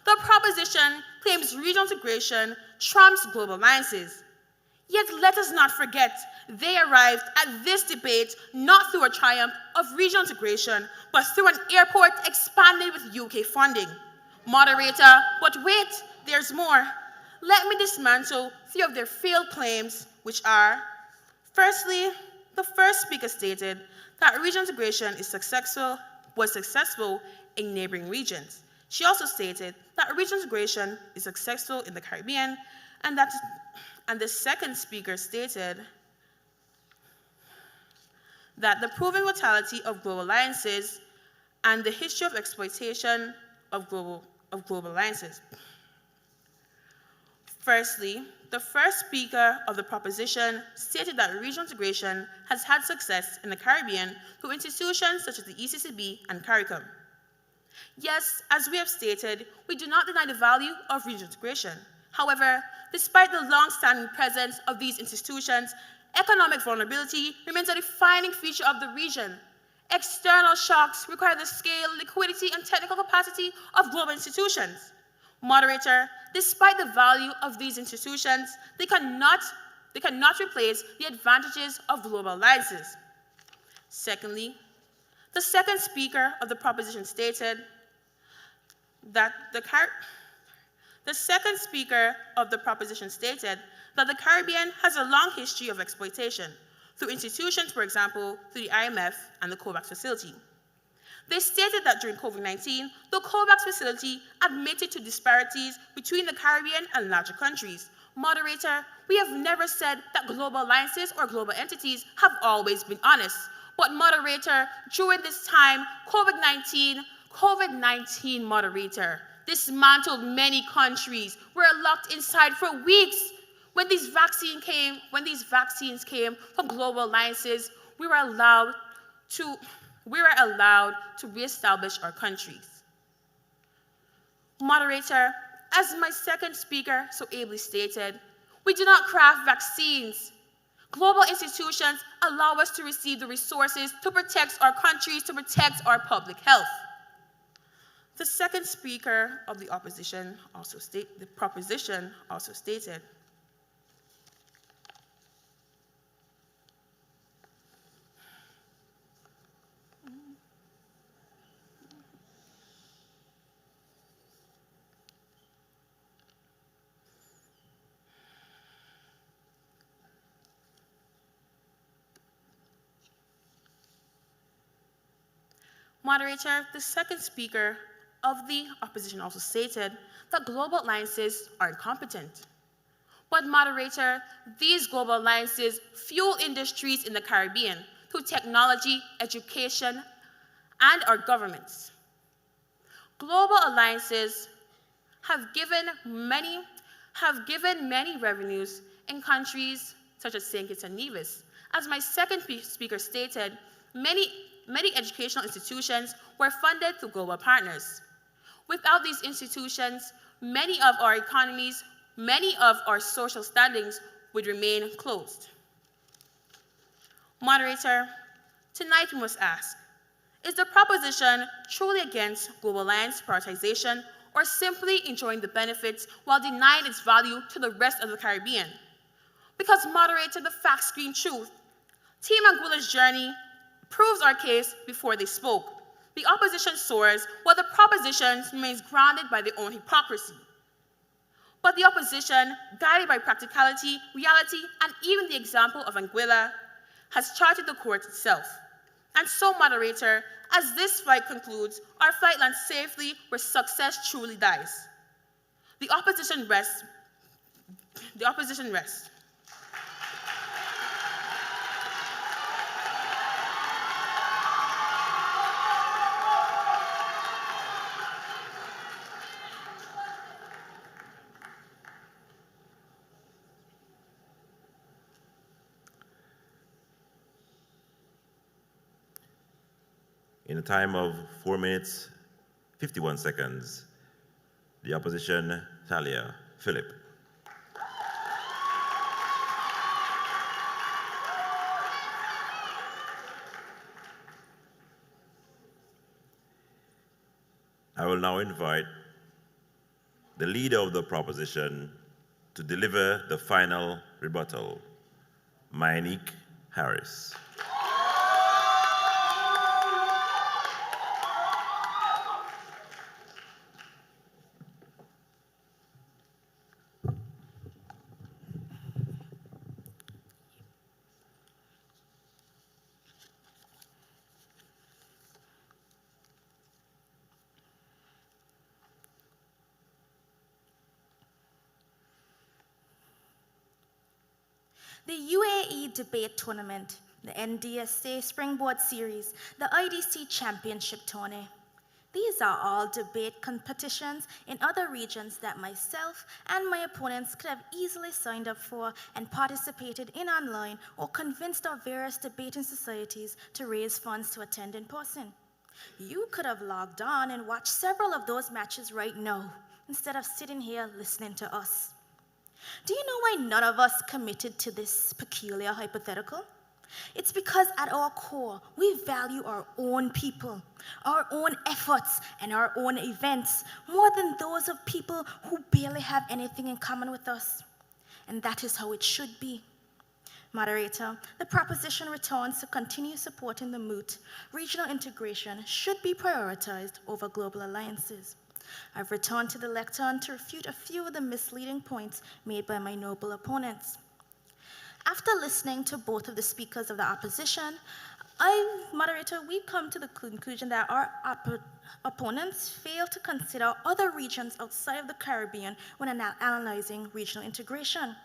The proposition claims regional integration trumps global alliances. Yet let us not forget, they arrived at this debate not through a triumph of regional integration, but through an airport expanded with UK funding. Moderator, but wait, there's more. Let me dismantle 3 of their failed claims, which are, firstly, the first speaker stated that regional integration was successful in neighboring regions. She also stated that regional integration is successful in the Caribbean, and the second speaker stated that the proven mortality of global alliances and the history of exploitation of global alliances. Firstly, the first speaker of the proposition stated that regional integration has had success in the Caribbean through institutions such as the ECCB and CARICOM. Yes, as we have stated, we do not deny the value of regional integration. However, despite the long-standing presence of these institutions, economic vulnerability remains a defining feature of the region. External shocks require the scale, liquidity, and technical capacity of global institutions. Moderator, despite the value of these institutions, they cannot replace the advantages of global alliances. Secondly, the second speaker of the proposition stated that the Caribbean has a long history of exploitation through institutions, for example, through the IMF and the COVAX facility. They stated that during COVID-19, the COVAX facility admitted to disparities between the Caribbean and larger countries. Moderator, we have never said that global alliances or global entities have always been honest. But moderator, during this time, COVID-19 moderator, dismantled many countries, were locked inside for weeks. When these vaccines came from global alliances, we were allowed to reestablish our countries. Moderator, as my second speaker so ably stated, we do not craft vaccines. Global institutions allow us to receive the resources to protect our countries, to protect our public health. The second speaker of the proposition also stated, Moderator, the second speaker of the opposition also stated that global alliances are incompetent. But moderator, these global alliances fuel industries in the Caribbean through technology, education, and our governments. Global alliances have given many revenues in countries such as St. Kitts and Nevis. As my second speaker stated, many educational institutions were funded through global partners. Without these institutions, many of our economies, many of our social standings would remain closed. Moderator, tonight we must ask, Is the proposition truly against global alliance prioritization or simply enjoying the benefits while denying its value to the rest of the Caribbean? Because, moderator, the facts scream truth. Team Anguilla's journey proves our case before they spoke. The opposition soars while the proposition remains grounded by their own hypocrisy. But the opposition, guided by practicality, reality, and even the example of Anguilla, has charted the course itself. And so, moderator, as this flight concludes, our flight lands safely where success truly dies. The opposition rests. The opposition rests. In a time of 4 minutes, 51 seconds, the opposition, Talia Philip. I will now invite the leader of the proposition to deliver the final rebuttal, Monique Harris. The UAE Debate Tournament, the NDSA Springboard Series, the IDC Championship Tourney. These are all debate competitions in other regions that myself and my opponents could have easily signed up for and participated in online or convinced our various debating societies to raise funds to attend in person. You could have logged on and watched several of those matches right now instead of sitting here listening to us. Do you know why none of us committed to this peculiar hypothetical? It's because at our core, we value our own people, our own efforts, and our own events more than those of people who barely have anything in common with us. And that is how it should be. Moderator, the proposition returns to continue supporting the moot. Regional integration should be prioritized over global alliances. I've returned to the lectern to refute a few of the misleading points made by my noble opponents. After listening to both of the speakers of the opposition, moderator, we've come to the conclusion that our opponents fail to consider other regions outside of the Caribbean when analyzing regional integration.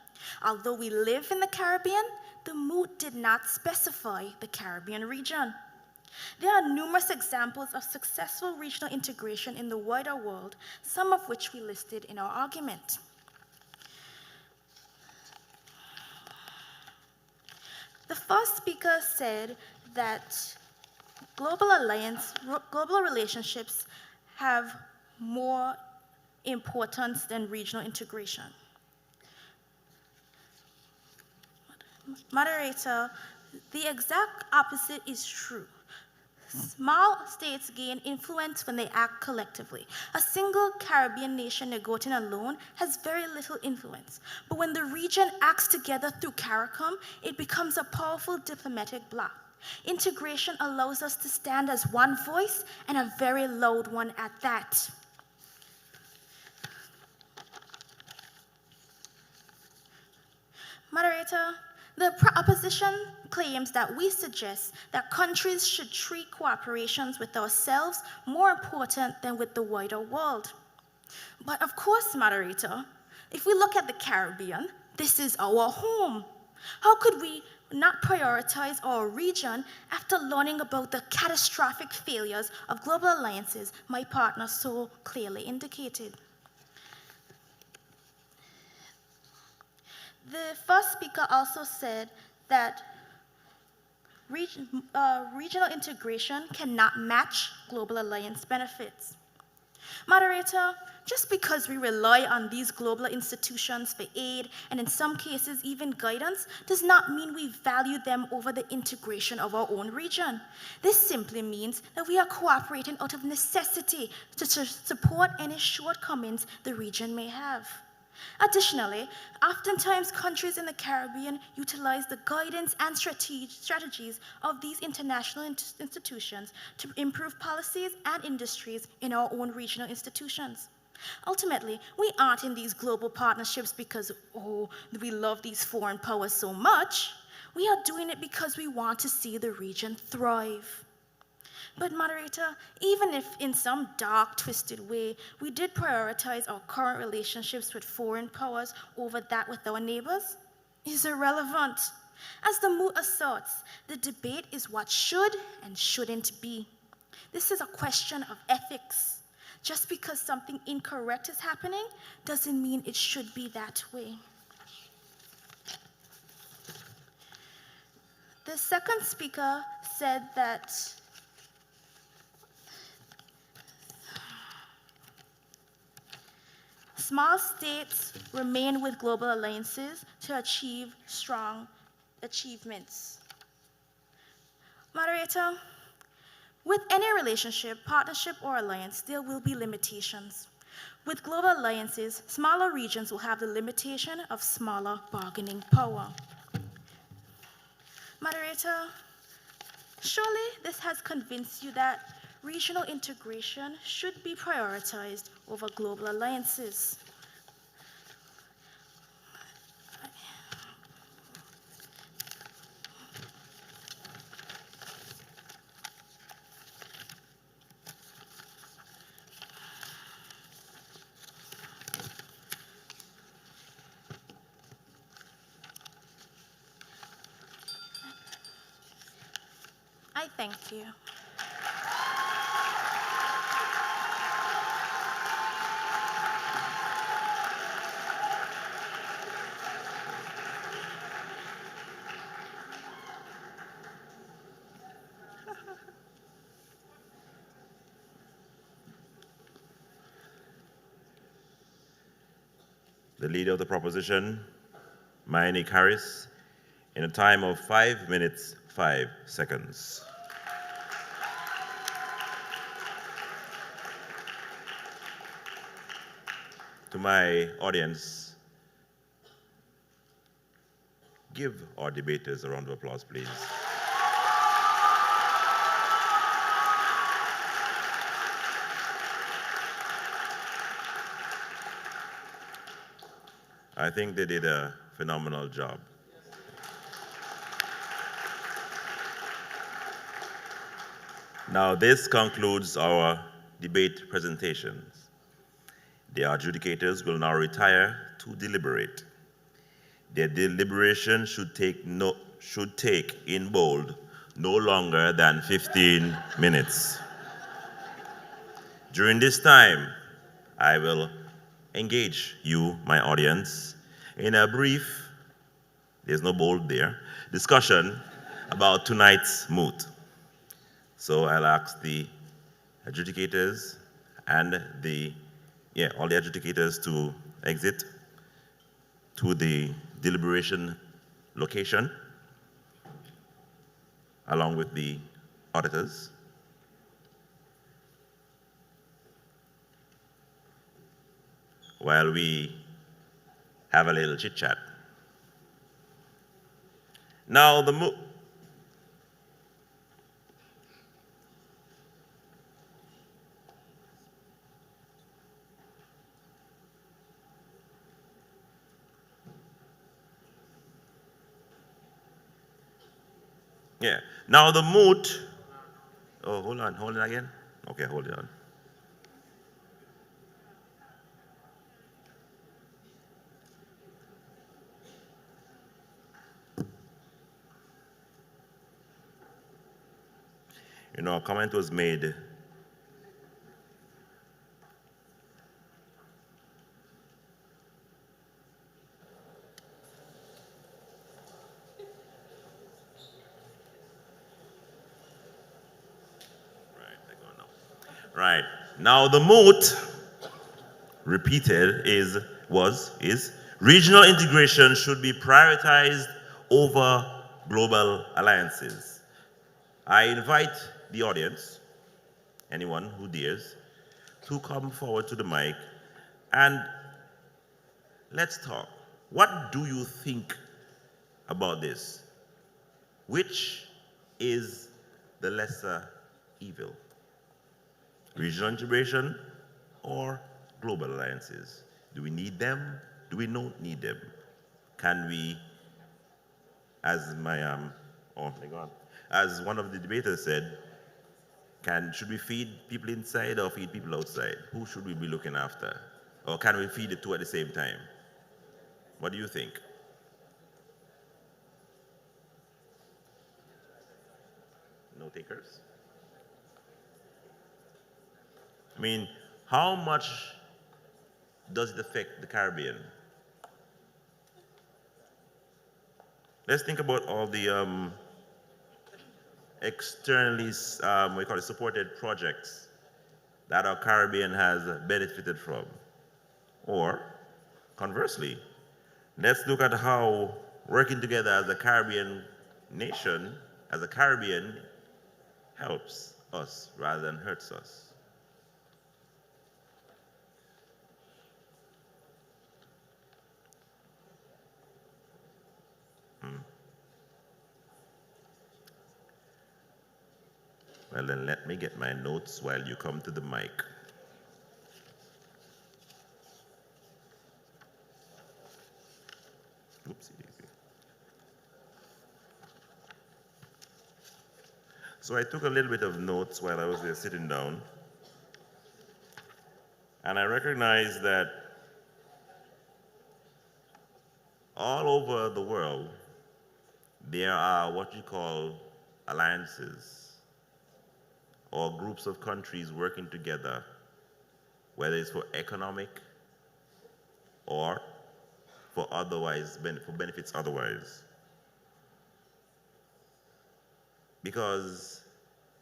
Although we live in the Caribbean, the moot did not specify the Caribbean region. There are numerous examples of successful regional integration in the wider world, some of which we listed in our argument. The first speaker said that global relationships have more importance than regional integration. Moderator, the exact opposite is true. Small states gain influence when they act collectively. A single Caribbean nation negotiating alone has very little influence. But when the region acts together through CARICOM, it becomes a powerful diplomatic bloc. Integration allows us to stand as one voice, and a very loud one at that. Moderator, the opposition claims that we suggest that countries should treat cooperations with ourselves more important than with the wider world. But of course, moderator, if we look at the Caribbean, this is our home. How could we not prioritize our region after learning about the catastrophic failures of global alliances my partner so clearly indicated? The first speaker also said that regional integration cannot match global alliance benefits. Moderator, just because we rely on these global institutions for aid and in some cases even guidance does not mean we value them over the integration of our own region. This simply means that we are cooperating out of necessity to support any shortcomings the region may have. Additionally, oftentimes countries in the Caribbean utilize the guidance and strategies of these international institutions to improve policies and industries in our own regional institutions. Ultimately, we aren't in these global partnerships because, oh, we love these foreign powers so much. We are doing it because we want to see the region thrive. But moderator, even if in some dark, twisted way, we did prioritize our current relationships with foreign powers over that with our neighbors, is irrelevant. As the moot asserts, the debate is what should and shouldn't be. This is a question of ethics. Just because something incorrect is happening doesn't mean it should be that way. The second speaker said that small states remain with global alliances to achieve strong achievements. Moderator, with any relationship, partnership, or alliance, there will be limitations. With global alliances, smaller regions will have the limitation of smaller bargaining power. Moderator, surely this has convinced you that regional integration should be prioritized over global alliances. I thank you. The leader of the proposition, Mayne Harris, in a time of 5 minutes, 5 seconds. To my audience, give our debaters a round of applause, please. I think they did a phenomenal job. Now, this concludes our debate presentations. The adjudicators will now retire to deliberate. Their deliberation should take in bold no longer than 15 minutes. During this time, I will engage you, my audience, in a brief, there's no bold there, discussion about tonight's moot. So I'll ask the adjudicators and all the adjudicators to exit to the deliberation location along with the auditors. While we have a little chit chat. Now the Now the moot. Oh, hold it again. Okay, hold it on. A comment was made Right. Now the moot repeated is regional integration should be prioritized over global alliances. I invite the audience, anyone who dares, to come forward to the mic and let's talk. What do you think about this? Which is the lesser evil? Regional integration or global alliances? Do we need them? Do we not need them? Can we, as as one of the debaters said, should we feed people inside or feed people outside? Who should we be looking after? Or can we feed the two at the same time? What do you think? No takers? I mean, how much does it affect the Caribbean? Let's think about all the externally supported projects that our Caribbean has benefited from. Or, conversely, let's look at how working together as a Caribbean nation, as a Caribbean, helps us rather than hurts us. Well, then let me get my notes while you come to the mic. Oopsie daisy. So I took a little bit of notes while I was there sitting down, and I recognized that all over the world, there are what you call alliances or groups of countries working together, whether it's for economic or for benefits otherwise. Because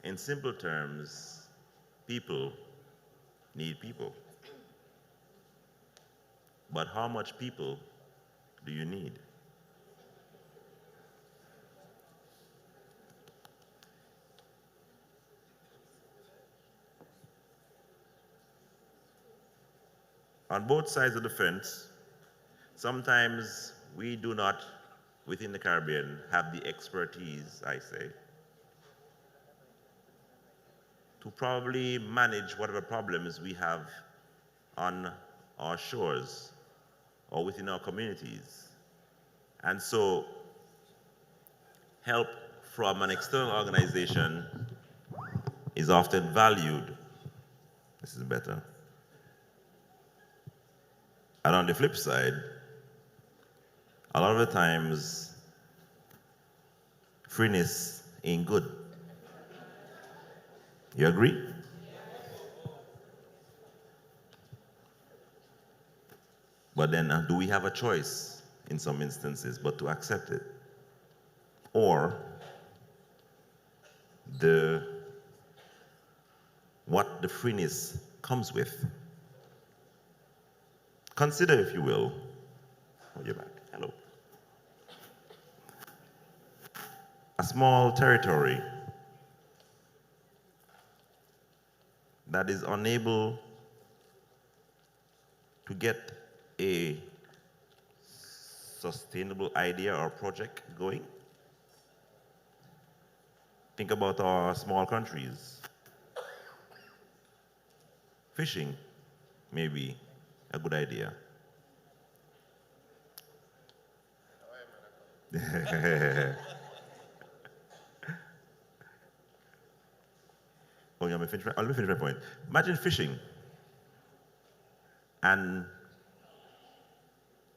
in simple terms, people need people. But how much people do you need? On both sides of the fence, sometimes we do not, within the Caribbean, have the expertise, I say, to probably manage whatever problems we have on our shores or within our communities. And so, help from an external organization is often valued. This is better. And on the flip side, a lot of the times, freeness ain't good. You agree? But then, do we have a choice in some instances but to accept it? Or what the freeness comes with? Consider, if you will, you're back, hello. A small territory that is unable to get a sustainable idea or project going. Think about our small countries. Fishing may be a good idea. Oh, yeah, let me finish my point. Imagine fishing and,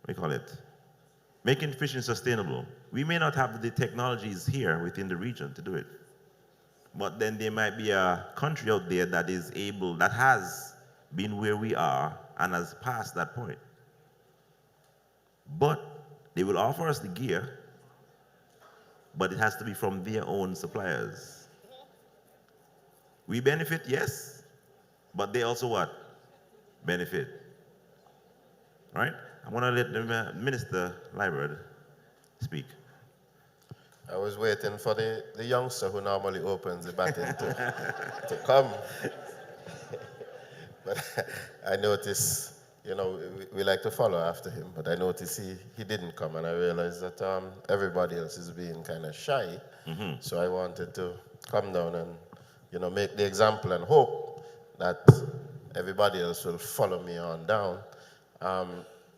what do you call it? Making fishing sustainable. We may not have the technologies here within the region to do it, but then there might be a country out there that is able, that has been where we are and has passed that point. But they will offer us the gear, but it has to be from their own suppliers. We benefit, yes, but they also what? Benefit. Right? I want to let the Minister Leeward speak. I was waiting for the youngster who normally opens the baton to come. But I noticed, we like to follow after him, but I noticed he didn't come, and I realized that everybody else is being kind of shy. So I wanted to come down and, make the example and hope that everybody else will follow me on down.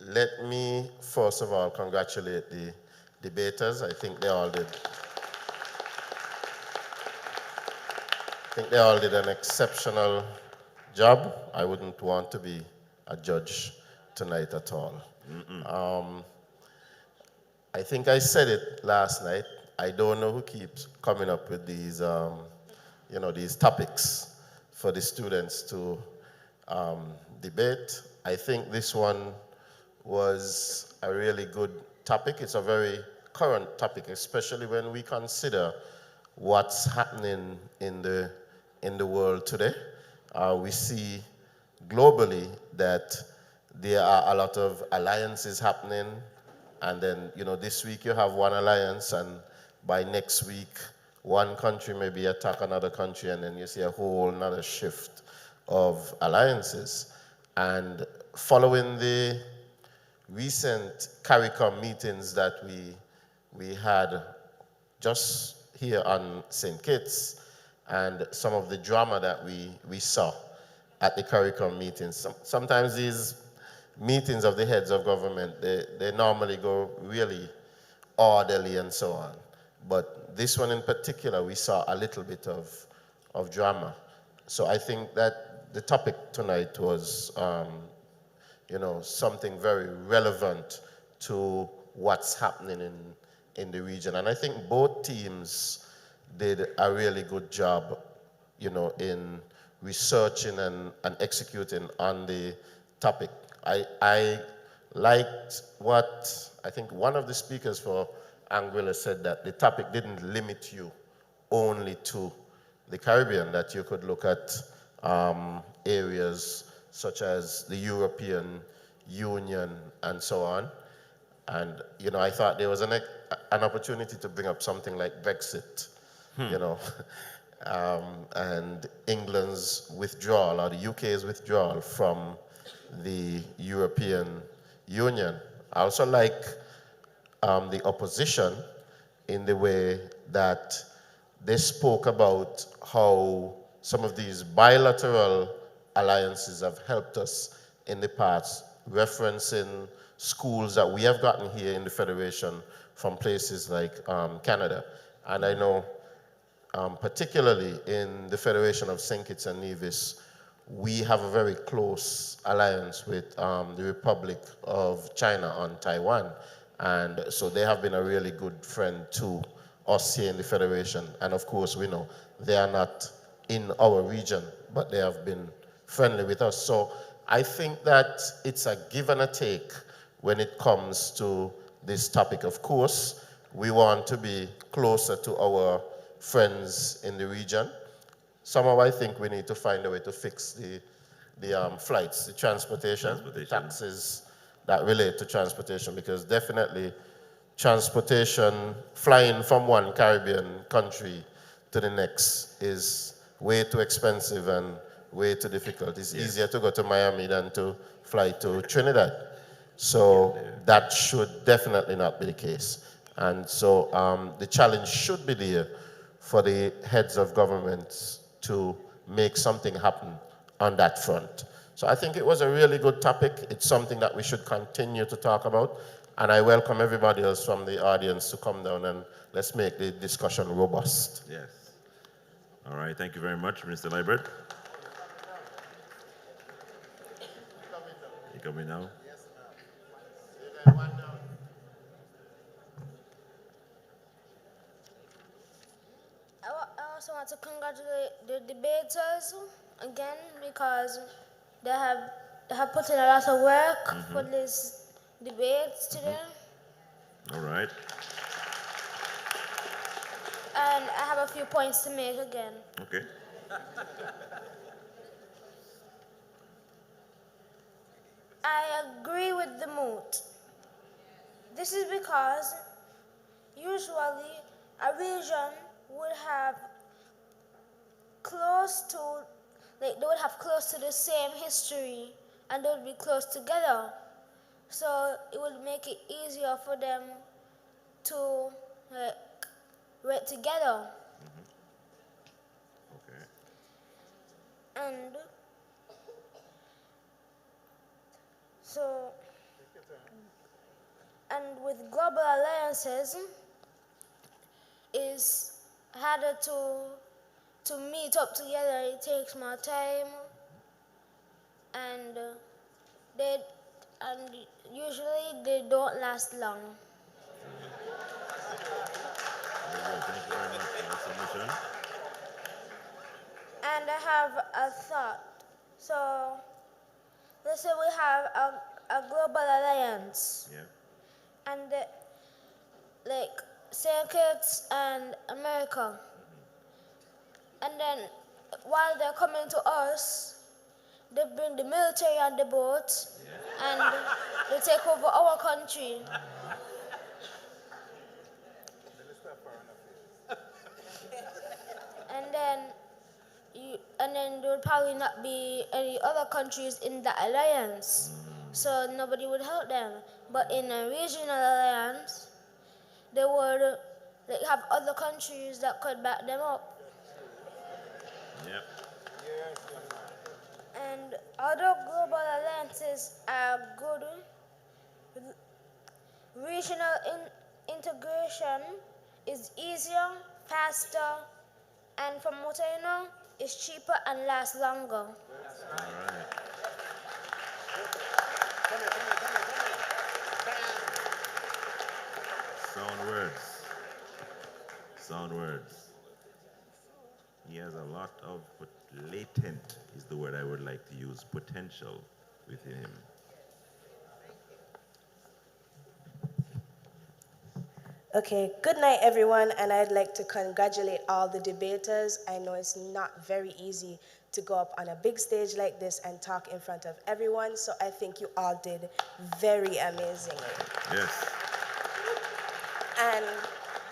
Let me, first of all, congratulate the debaters. I think they all did an exceptional job. I wouldn't want to be a judge tonight at all. I think I said it last night. I don't know who keeps coming up with these, these topics for the students to debate. I think this one was a really good topic. It's a very current topic, especially when we consider what's happening in the world today. We see globally that there are a lot of alliances happening, and then this week you have one alliance, and by next week one country maybe attack another country, and then you see a whole another shift of alliances. And following the recent CARICOM meetings that we had just here on St. Kitts, and some of the drama that we saw at the CARICOM meetings. Sometimes these meetings of the heads of government, they normally go really orderly and so on. But this one in particular, we saw a little bit of drama. So I think that the topic tonight was something very relevant to what's happening in the region. And I think both teams did a really good job, in researching and executing on the topic. I liked what I think one of the speakers for Anguilla said, that the topic didn't limit you only to the Caribbean, that you could look at areas such as the European Union and so on. And, I thought there was an opportunity to bring up something like Brexit, and England's withdrawal, or the UK's withdrawal from the European Union. I also like the opposition in the way that they spoke about how some of these bilateral alliances have helped us in the past, referencing schools that we have gotten here in the Federation from places like Canada. And I know particularly in the Federation of St. Kitts and Nevis, we have a very close alliance with the Republic of China on Taiwan. And so they have been a really good friend to us here in the Federation. And of course, we know they are not in our region, but they have been friendly with us. So I think that it's a give and a take when it comes to this topic. Of course, we want to be closer to our friends in the region. Somehow I think we need to find a way to fix the flights, the transportation, taxes that relate to transportation, because definitely transportation, flying from one Caribbean country to the next is way too expensive and way too difficult. It's easier to go to Miami than to fly to Trinidad. So that should definitely not be the case. And so the challenge should be there for the heads of governments to make something happen on that front. So I think it was a really good topic. It's something that we should continue to talk about. And I welcome everybody else from the audience to come down and let's make the discussion robust. Yes. All right, thank you very much, Mr. Leeward. You coming now? I also want to congratulate the debaters again, because they have put in a lot of work for this debate today. All right. And I have a few points to make again. Okay. I agree with the moot. This is because usually a region would have close to, like they would have close to the same history and they would be close together. So it would make it easier for them to work together. Okay. And so, and with global alliances, is harder to meet up together. It takes more time, and usually they don't last long. Very good. Thank you very much for that submission. And I have a thought. So let's say we have a global alliance. Yeah. And like Circuits and America. And then while they're coming to us, they bring the military on the boat and they take over our country. And then there would probably not be any other countries in the alliance, so nobody would help them. But in a regional alliance, they would have other countries that could back them up. Yep. And although global alliances are good, regional integration is easier, faster, and from what I know, is cheaper and lasts longer. All right. Sound words. Sound words. He has a lot of latent, is the word I would like to use, potential within him. Okay, good night everyone, and I'd like to congratulate all the debaters. I know it's not very easy to go up on a big stage like this and talk in front of everyone, so I think you all did very amazingly. Yes. And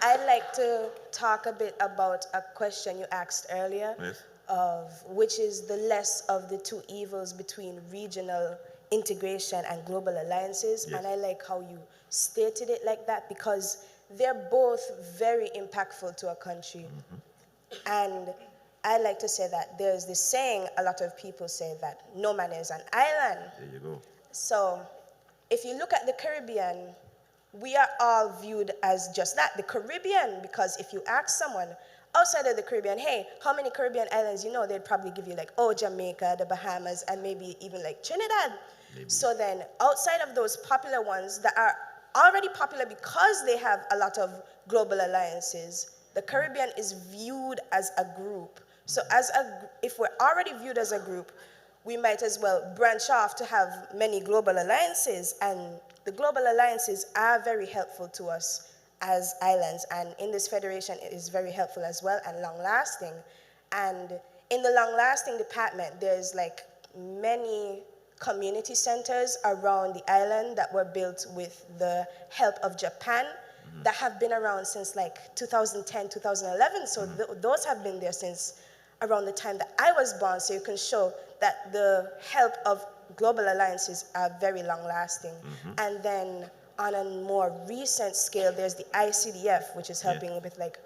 I'd like to talk a bit about a question you asked earlier, Yes. of which is the less of the two evils between regional integration and global alliances. Yes. And I like how you stated it like that because they're both very impactful to a country. And I like to say that there's this saying a lot of people say that no man is an island. There you go. So if you look at the Caribbean, we are all viewed as just that, the Caribbean, because if you ask someone outside of the Caribbean, hey, how many Caribbean islands you know, they'd probably give you like, oh, Jamaica, the Bahamas, and maybe even like Trinidad. Maybe. So then outside of those popular ones that are already popular because they have a lot of global alliances, the Caribbean is viewed as a group. So if we're already viewed as a group, we might as well branch off to have many global alliances, and the global alliances are very helpful to us as islands, and in this federation it is very helpful as well and long-lasting. And in the long-lasting department, there's like many community centers around the island that were built with the help of Japan that have been around since like 2010, 2011. So those have been there since around the time that I was born. So you can show that the help of global alliances are very long lasting. And then on a more recent scale, there's the ICDF, which is helping with like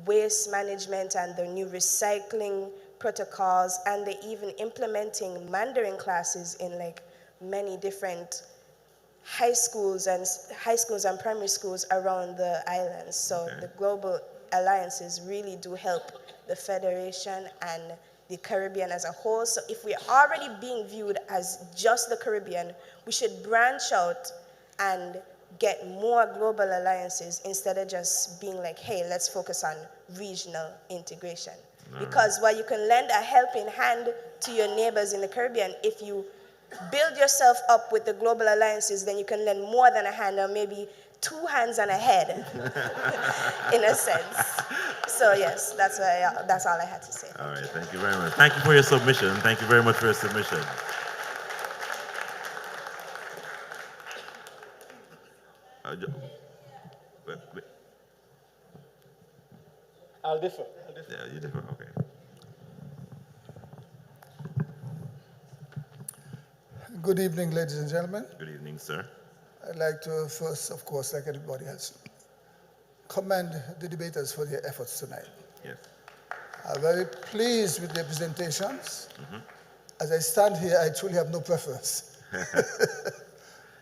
waste management and the new recycling protocols, and they're even implementing Mandarin classes in like many different high schools and primary schools around the islands. So the global alliances really do help the Federation and the Caribbean as a whole. So if we're already being viewed as just the Caribbean, we should branch out and get more global alliances instead of just being like, hey, let's focus on regional integration. Because while you can lend a helping hand to your neighbors in the Caribbean, if you build yourself up with the global alliances, then you can lend more than a hand, or maybe two hands and a head, in a sense. So yes, that's all I had to say. All right, thank you very much. Thank you for your submission. Thank you very much for your submission. Wait. I'll differ. Yeah, you differ. Okay. Good evening, ladies and gentlemen. Good evening, sir. I'd like to first, of course, like everybody else, commend the debaters for their efforts tonight. Yes. I'm very pleased with their presentations. As I stand here, I truly have no preference.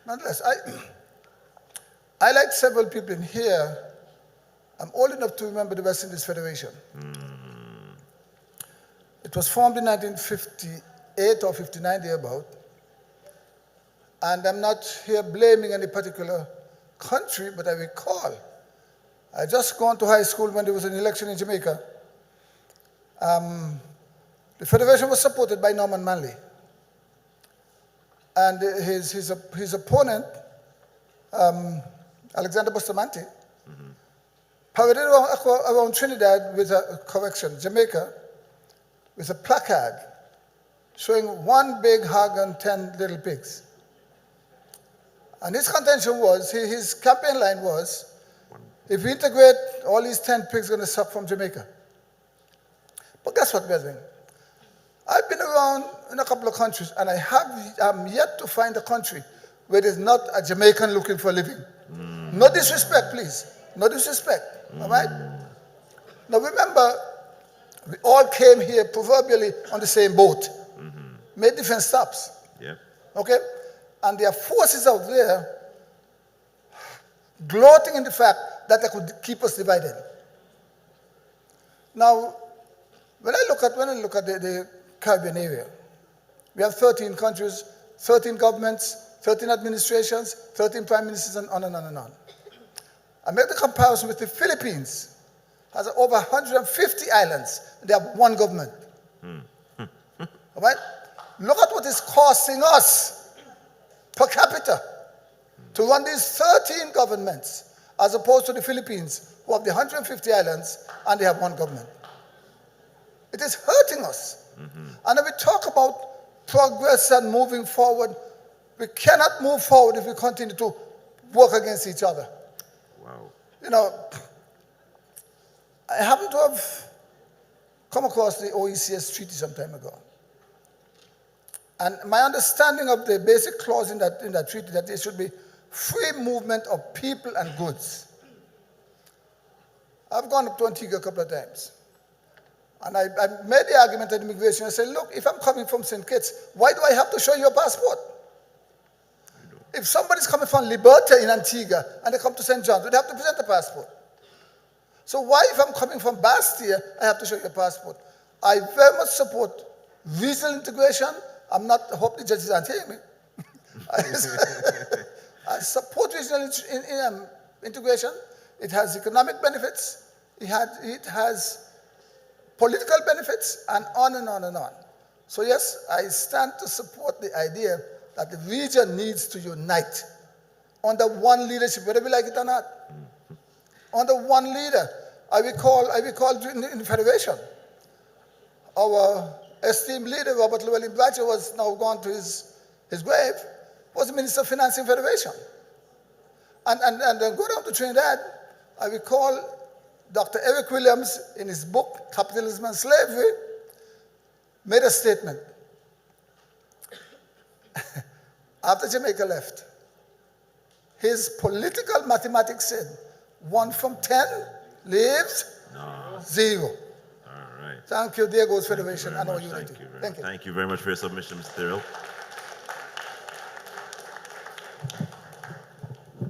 Nonetheless, I like several people in here. I'm old enough to remember the West Indies Federation. It was formed in 1958 or 59, thereabout. And I'm not here blaming any particular country, but I recall, I just gone to high school when there was an election in Jamaica. The Federation was supported by Norman Manley. And his opponent, Alexander Bustamante, paraded around Trinidad with Jamaica, with a placard showing one big hog and 10 little pigs. And his contention was, his campaign line was, if we integrate, all these 10 pigs are going to suck from Jamaica. But guess what, brethren? I've been around in a couple of countries, and I'm yet to find a country where there's not a Jamaican looking for a living. No disrespect, please. No disrespect, all right? Now remember, we all came here proverbially on the same boat, made different stops, okay? And there are forces out there gloating in the fact that they could keep us divided. Now, when I look at the Caribbean area, we have 13 countries, 13 governments, 13 administrations, 13 prime ministers, and on and on and on. I make the comparison with the Philippines. Has over 150 islands. They have one government. All right? Look at what it's costing us per capita to run these 13 governments, as opposed to the Philippines, who have the 150 islands and they have one government. It is hurting us. And if we talk about progress and moving forward, we cannot move forward if we continue to work against each other. Wow. You know, I happen to have come across the OECS treaty some time ago. And my understanding of the basic clause in that treaty, that there should be free movement of people and goods. I've gone up to Antigua a couple of times. And I made the argument at immigration. I said, look, if I'm coming from St. Kitts, why do I have to show you a passport? If somebody's coming from Liberta in Antigua and they come to St. John's, they have to present a passport. So why, if I'm coming from Bastia, I have to show you a passport? I very much support regional integration. I hope the judges aren't hearing me. I support regional integration. It has economic benefits. It has political benefits, and on and on and on. So yes, I stand to support the idea that the region needs to unite under one leadership, whether we like it or not. Under one leader. I recall in the Federation, our esteemed leader, Robert Llewellyn Blatcher, who was now gone to his grave, was the Minister of Finance in Federation. And then go down to Trinidad, I recall Dr. Eric Williams, in his book, Capitalism and Slavery, made a statement. After Jamaica left, his political mathematics said 1 from 10 leaves 0. All right. Thank you. There goes Federation and our unity. Thank you. Thank you very much for your submission, Mr. Tyrrell.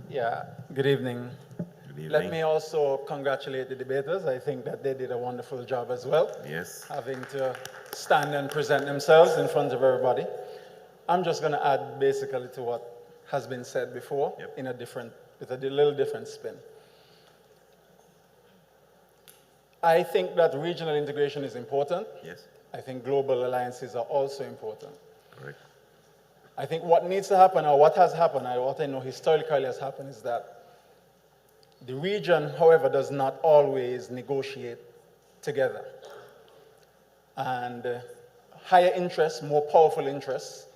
Yeah, good evening. Good evening. Let me also congratulate the debaters. I think that they did a wonderful job as well. Yes. Having to stand and present themselves in front of everybody. I'm just going to add basically to what has been said before with a little different spin. I think that regional integration is important. Yes. I think global alliances are also important. Correct. I think what needs to happen, or what has happened, or what I know historically has happened, is that the region, however, does not always negotiate together. And higher interests, more powerful interests,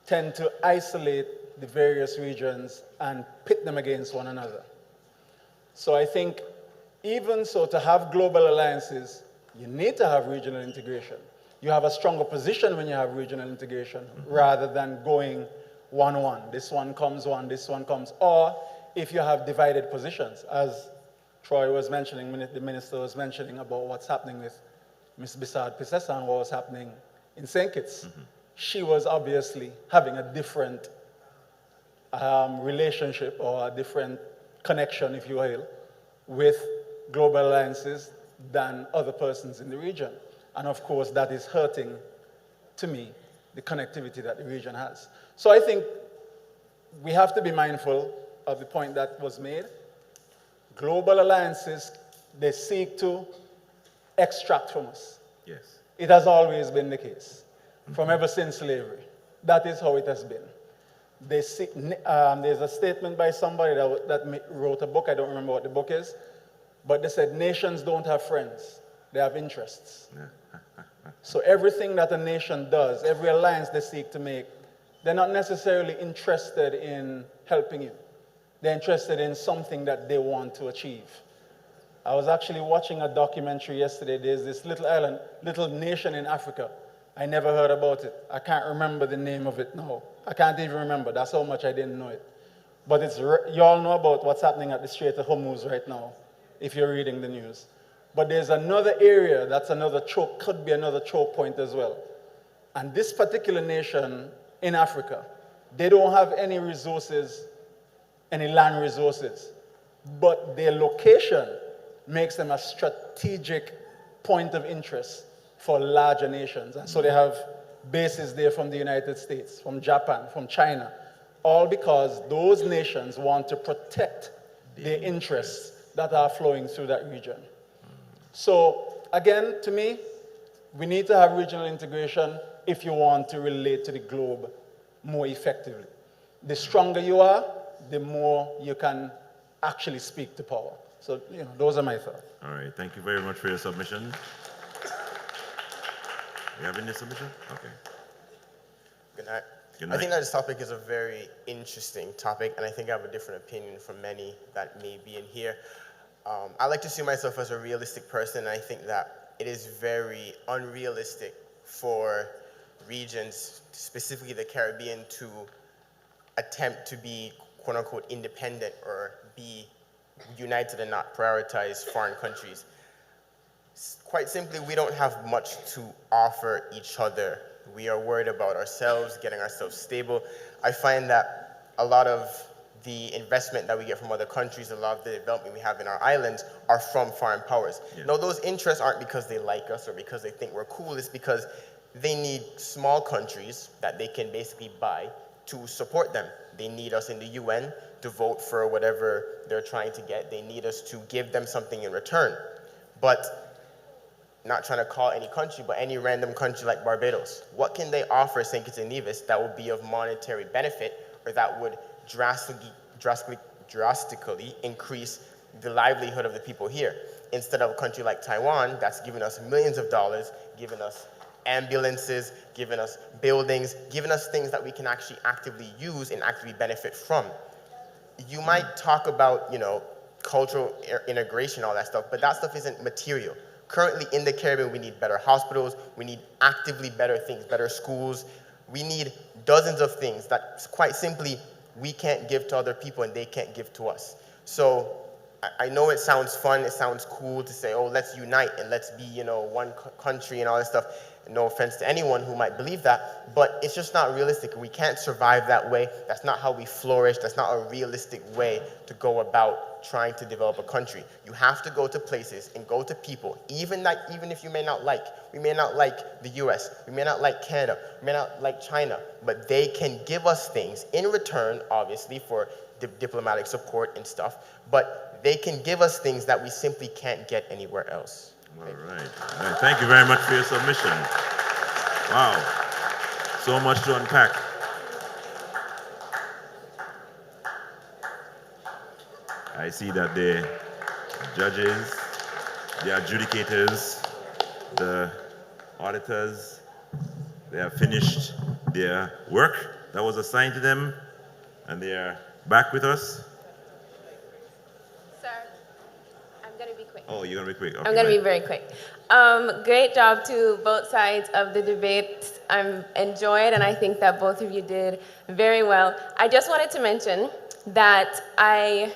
tend to isolate the various regions and pit them against one another. So I think even so, to have global alliances, you need to have regional integration. You have a stronger position when you have regional integration rather than going one-one. This one comes one, this one comes. Or if you have divided positions, as Troy was mentioning, the minister was mentioning about what's happening with Ms. Bissard Pisesa and what was happening in St. Kitts. She was obviously having a different relationship or a different connection, if you will, with global alliances than other persons in the region. And of course, that is hurting, to me, the connectivity that the region has. So I think we have to be mindful of the point that was made. Global alliances, they seek to extract from us. Yes. It has always been the case, from ever since slavery. That is how it has been. They seek, there's a statement by somebody that wrote a book, I don't remember what the book is, but they said nations don't have friends, they have interests. So everything that a nation does, every alliance they seek to make, they're not necessarily interested in helping you. They're interested in something that they want to achieve. I was actually watching a documentary yesterday. There's this little island, little nation in Africa. I never heard about it. I can't remember the name of it now. I can't even remember. That's how much I didn't know it. But you all know about what's happening at the Strait of Hormuz right now, if you're reading the news. But there's another area that's another choke, could be another choke point as well. And this particular nation in Africa, they don't have any resources, any land resources, but their location makes them a strategic point of interest for larger nations. And so they have bases there from the United States, from Japan, from China, all because those nations want to protect their interests that are flowing through that region. So again, to me, we need to have regional integration if you want to relate to the globe more effectively. The stronger you are, the more you can actually speak to power. So, those are my thoughts. All right, thank you very much for your submission. You have any submission? Okay. Good night. Good night. I think that this topic is a very interesting topic, and I think I have a different opinion from many that may be in here. I like to see myself as a realistic person, and I think that it is very unrealistic for regions, specifically the Caribbean, to attempt to be quote-unquote independent or be united and not prioritize foreign countries. Quite simply, we don't have much to offer each other. We are worried about ourselves, getting ourselves stable. I find that a lot of the investment that we get from other countries, a lot of the development we have in our islands are from foreign powers. Yeah. No, those interests aren't because they like us or because they think we're cool. It's because they need small countries that they can basically buy to support them. They need us in the UN to vote for whatever they're trying to get. They need us to give them something in return. But not trying to call any country, but any random country like Barbados. What can they offer St. Kitts and Nevis that would be of monetary benefit or that would drastically increase the livelihood of the people here? Instead of a country like Taiwan that's giving us millions of dollars, giving us ambulances, giving us buildings, giving us things that we can actually actively use and actively benefit from. You might talk about, cultural integration, all that stuff, but that stuff isn't material. Currently in the Caribbean, we need better hospitals, we need actively better things, better schools. We need dozens of things that quite simply we can't give to other people and they can't give to us. So I know it sounds fun, it sounds cool to say, oh, let's unite and let's be, one country and all this stuff. No offense to anyone who might believe that, but it's just not realistic. We can't survive that way. That's not how we flourish. That's not a realistic way to go about trying to develop a country. You have to go to places and go to people, even if you may not like. We may not like the US, we may not like Canada, we may not like China, but they can give us things in return, obviously, for diplomatic support and stuff, but they can give us things that we simply can't get anywhere else. All right. Thank you very much for your submission. Wow. So much to unpack. I see that the judges, the adjudicators, the auditors, they have finished their work that was assigned to them. And they are back with us. Sir, I'm going to be quick. Oh, you're going to be quick. Okay, I'm going to be very quick. Great job to both sides of the debate. I'm enjoyed, and I think that both of you did very well. I just wanted to mention that I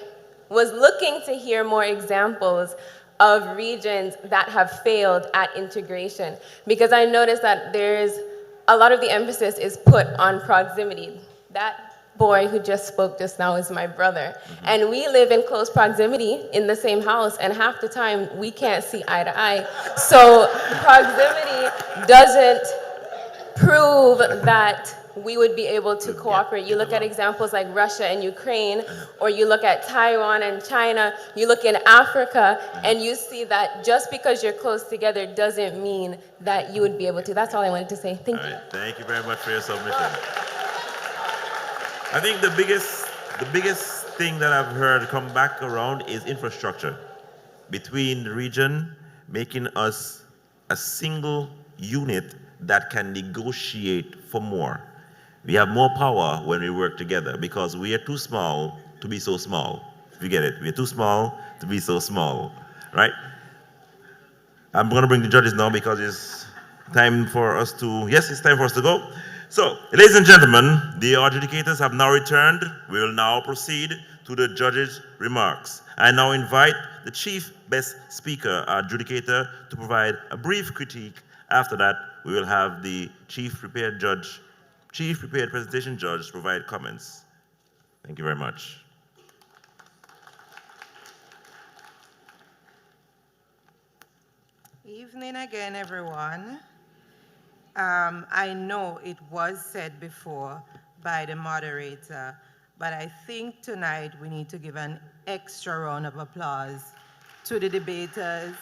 was looking to hear more examples of regions that have failed at integration, because I noticed that there's a lot of the emphasis is put on proximity. That boy who just spoke just now is my brother. And we live in close proximity in the same house, and half the time we can't see eye to eye. So proximity doesn't prove that we would be able to cooperate. You look at examples like Russia and Ukraine, or you look at Taiwan and China, you look in Africa, and you see that just because you're close together doesn't mean that you would be able to. That's all I wanted to say. Thank you. Thank you very much for your submission. I think the biggest thing that I've heard come back around is infrastructure between the region, making us a single unit that can negotiate for more. We have more power when we work together because we are too small to be so small. If you get it, we're too small to be so small, right? I'm going to bring the judges now because it's time for us to go. So, ladies and gentlemen, the adjudicators have now returned. We will now proceed to the judges' remarks. I now invite the chief best speaker adjudicator to provide a brief critique. After that, we will have the chief prepared presentation judge provide comments. Thank you very much. Evening again, everyone. I know it was said before by the moderator, but I think tonight we need to give an extra round of applause to the debaters.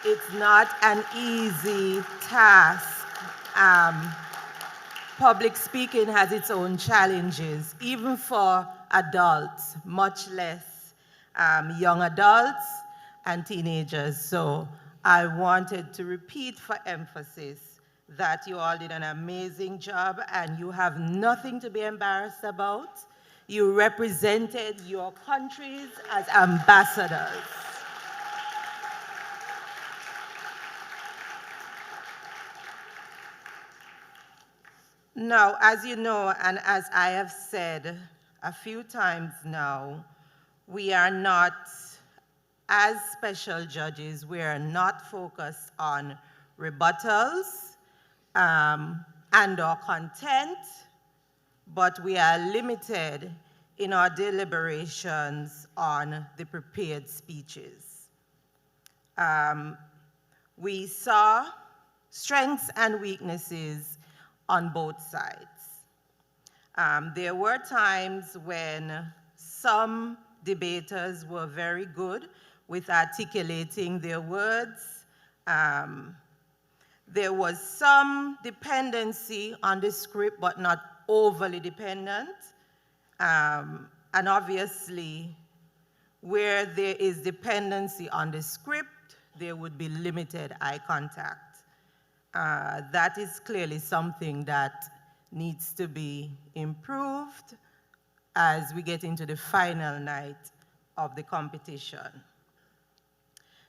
It's not an easy task. Public speaking has its own challenges, even for adults, much less young adults and teenagers. So I wanted to repeat for emphasis that you all did an amazing job and you have nothing to be embarrassed about. You represented your countries as ambassadors. Now, as you know, and as I have said a few times now, we are not, as special judges, we are not focused on rebuttals and/or content, but we are limited in our deliberations on the prepared speeches. We saw strengths and weaknesses on both sides. There were times when some debaters were very good with articulating their words. There was some dependency on the script, but not overly dependent. And obviously, where there is dependency on the script, there would be limited eye contact. That is clearly something that needs to be improved as we get into the final night of the competition.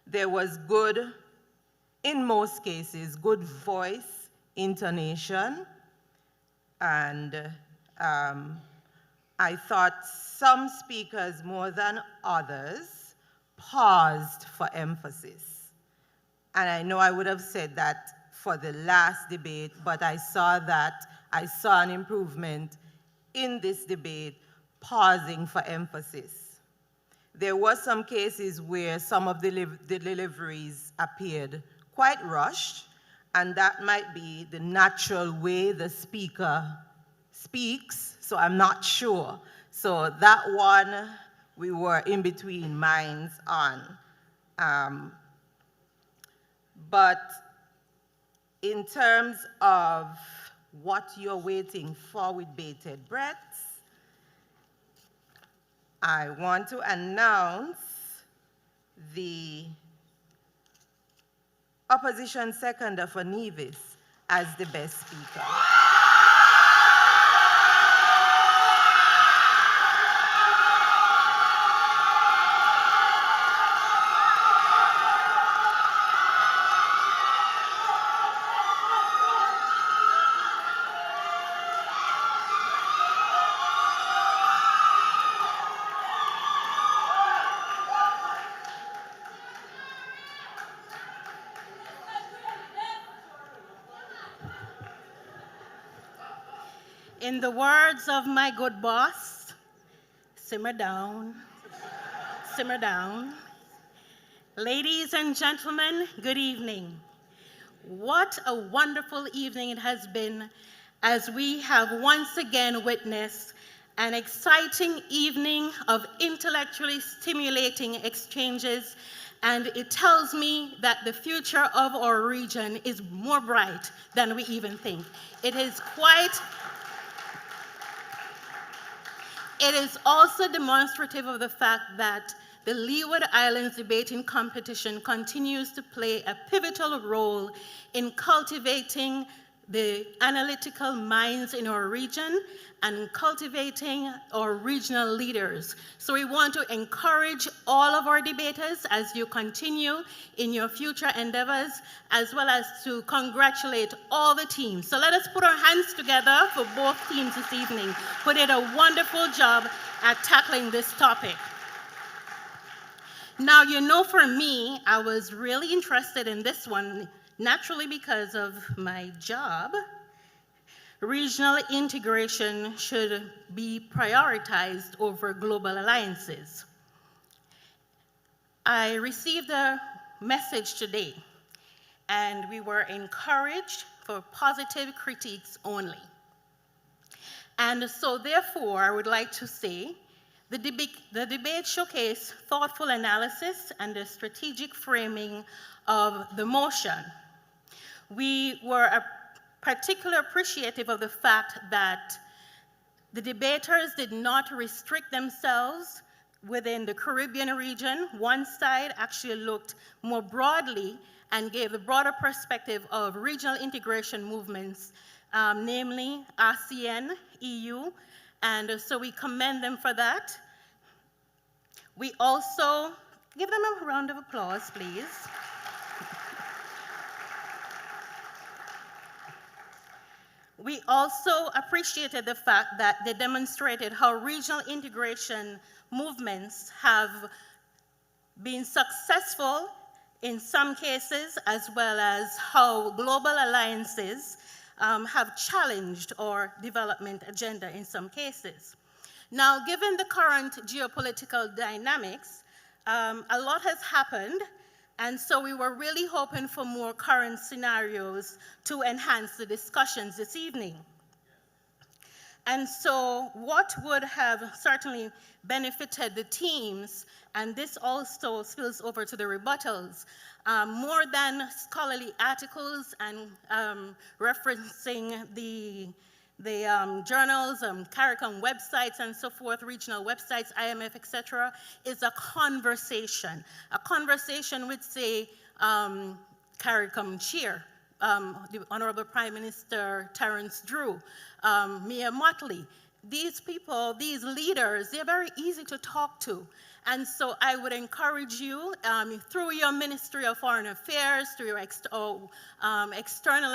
There was good, in most cases, good voice intonation, and I thought some speakers more than others paused for emphasis. And I know I would have said that for the last debate, but I saw an improvement in this debate, pausing for emphasis. There were some cases where some of the deliveries appeared quite rushed, and that might be the natural way the speaker speaks, so I'm not sure. So that one, we were in between minds on. But in terms of what you're waiting for with bated breaths, I want to announce the opposition seconder for Nevis as the best speaker. In the words of my good boss, simmer down, simmer down. Ladies and gentlemen, good evening. What a wonderful evening it has been as we have once again witnessed an exciting evening of intellectually stimulating exchanges, and it tells me that the future of our region is more bright than we even think. It is also demonstrative of the fact that the Leeward Islands debating competition continues to play a pivotal role in cultivating the analytical minds in our region and cultivating our regional leaders. So we want to encourage all of our debaters as you continue in your future endeavors, as well as to congratulate all the teams. So let us put our hands together for both teams this evening, who did a wonderful job at tackling this topic. Now, you know, for me, I was really interested in this one, naturally because of my job. Regional integration should be prioritized over global alliances. I received a message today, and we were encouraged for positive critiques only. And so therefore, I would like to say, the debate showcased thoughtful analysis and the strategic framing of the motion. We were particularly appreciative of the fact that the debaters did not restrict themselves within the Caribbean region. One side actually looked more broadly and gave a broader perspective of regional integration movements, namely ASEAN, EU, and so we commend them for that. We also, give them a round of applause, please. We also appreciated the fact that they demonstrated how regional integration movements have been successful in some cases, as well as how global alliances have challenged our development agenda in some cases. Now, given the current geopolitical dynamics, a lot has happened, and so we were really hoping for more current scenarios to enhance the discussions this evening. And so what would have certainly benefited the teams, and this also spills over to the rebuttals, more than scholarly articles and referencing the journals, CARICOM websites and so forth, regional websites, IMF, etc., is a conversation with, say, CARICOM chair, the Honorable Prime Minister Terence Drew, Mia Motley. These people, these leaders, they're very easy to talk to. And so I would encourage you, through your Ministry of Foreign Affairs, through your External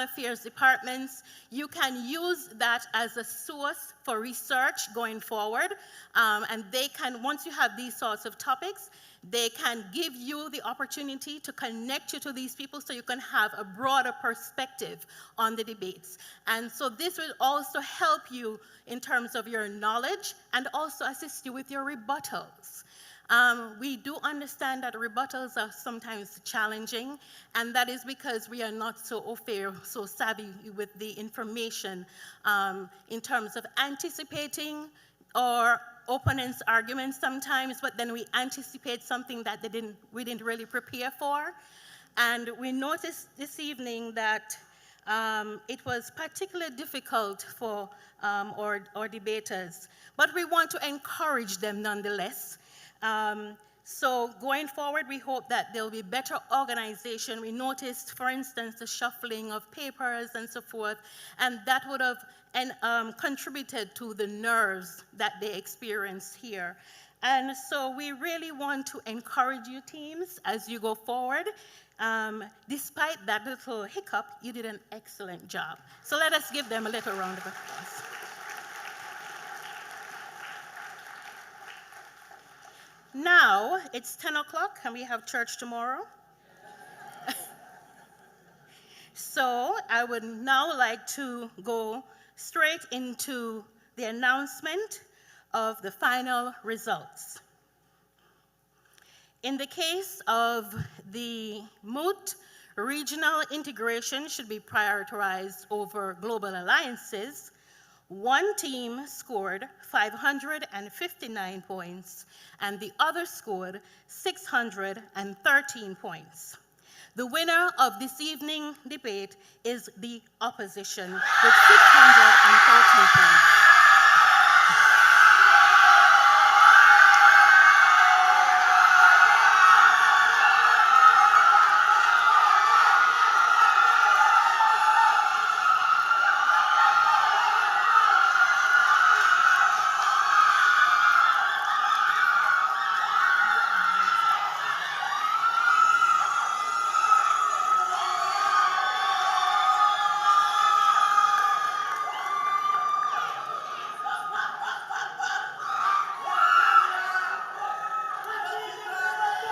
Affairs departments, you can use that as a source for research going forward. And they can, once you have these sorts of topics, they can give you the opportunity to connect you to these people so you can have a broader perspective on the debates. And so this will also help you in terms of your knowledge and also assist you with your rebuttals. We do understand that rebuttals are sometimes challenging, and that is because we are not so au fait, so savvy with the information in terms of anticipating our opponent's arguments sometimes, but then we anticipate something that we didn't really prepare for. And we noticed this evening that it was particularly difficult for our debaters, but we want to encourage them nonetheless. So going forward, we hope that there will be better organization. We noticed, for instance, the shuffling of papers and so forth, and that would have contributed to the nerves that they experienced here. And so we really want to encourage you teams as you go forward. Despite that little hiccup, you did an excellent job. So let us give them a little round of applause. Now, it's 10 o'clock and we have church tomorrow. So I would now like to go straight into the announcement of the final results. In the case of the moot, regional integration should be prioritized over global alliances. One team scored 559 points, and the other scored 613 points. The winner of this evening's debate is the opposition with 613 points.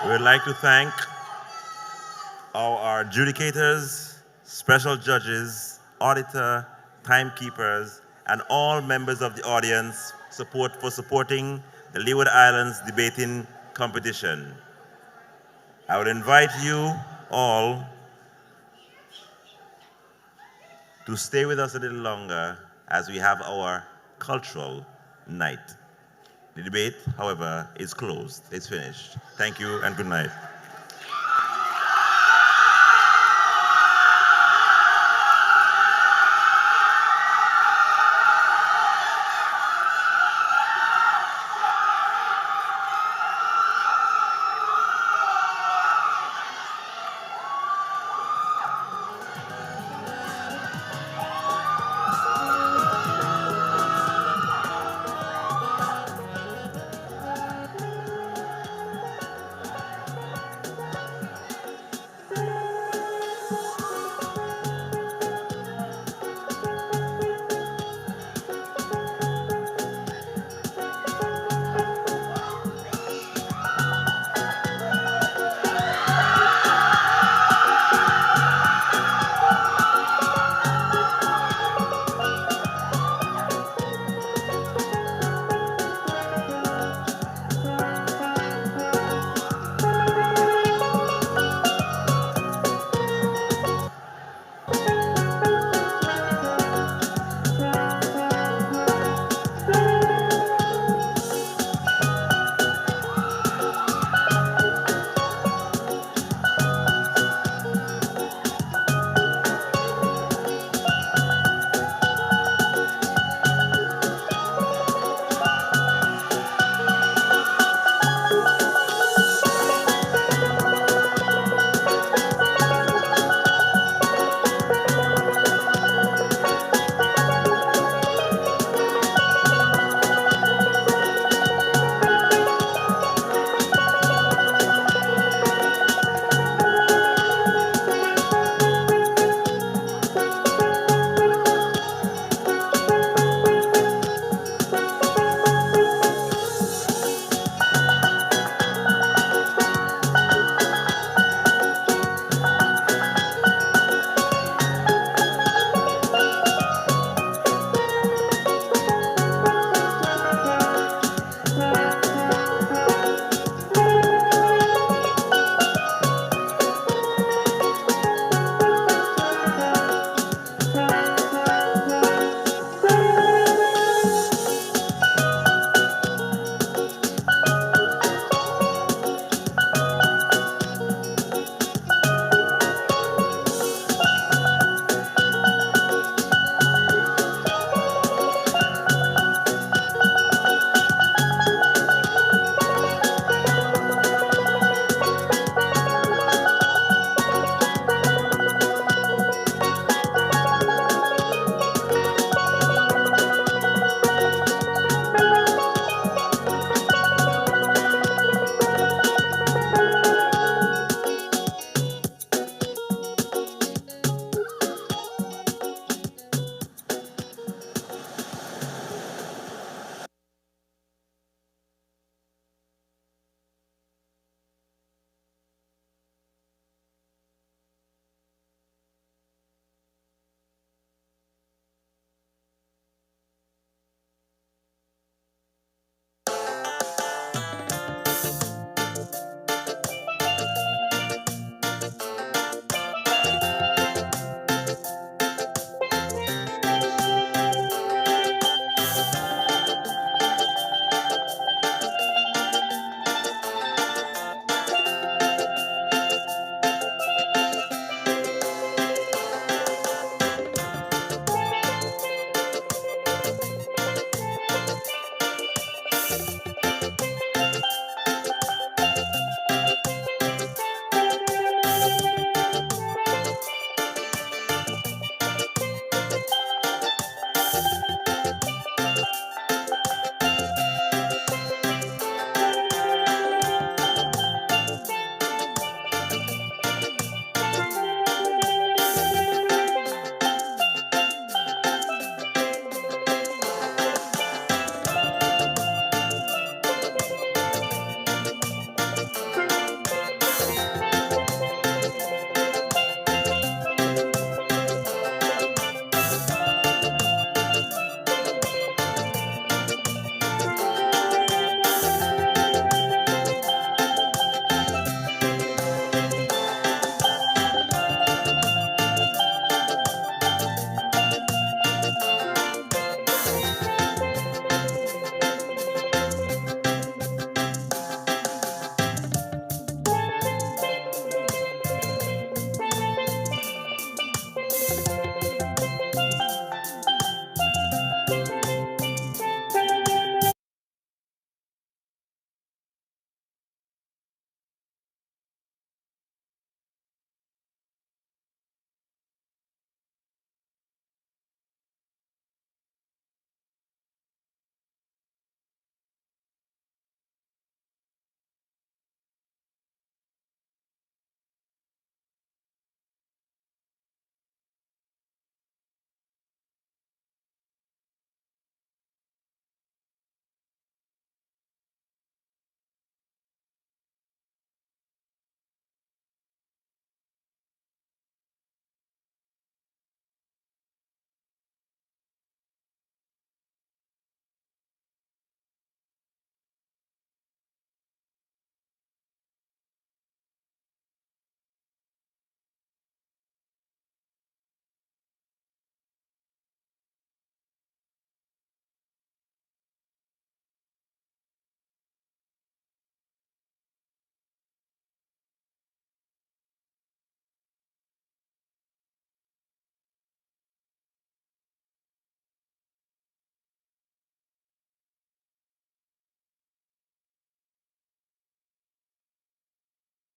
We would like to thank our adjudicators, special judges, auditor, timekeepers, and all members of the audience for supporting the Leeward Islands debating competition. I would invite you all to stay with us a little longer as we have our cultural night. The debate, however, is closed. It's finished. Thank you and good night.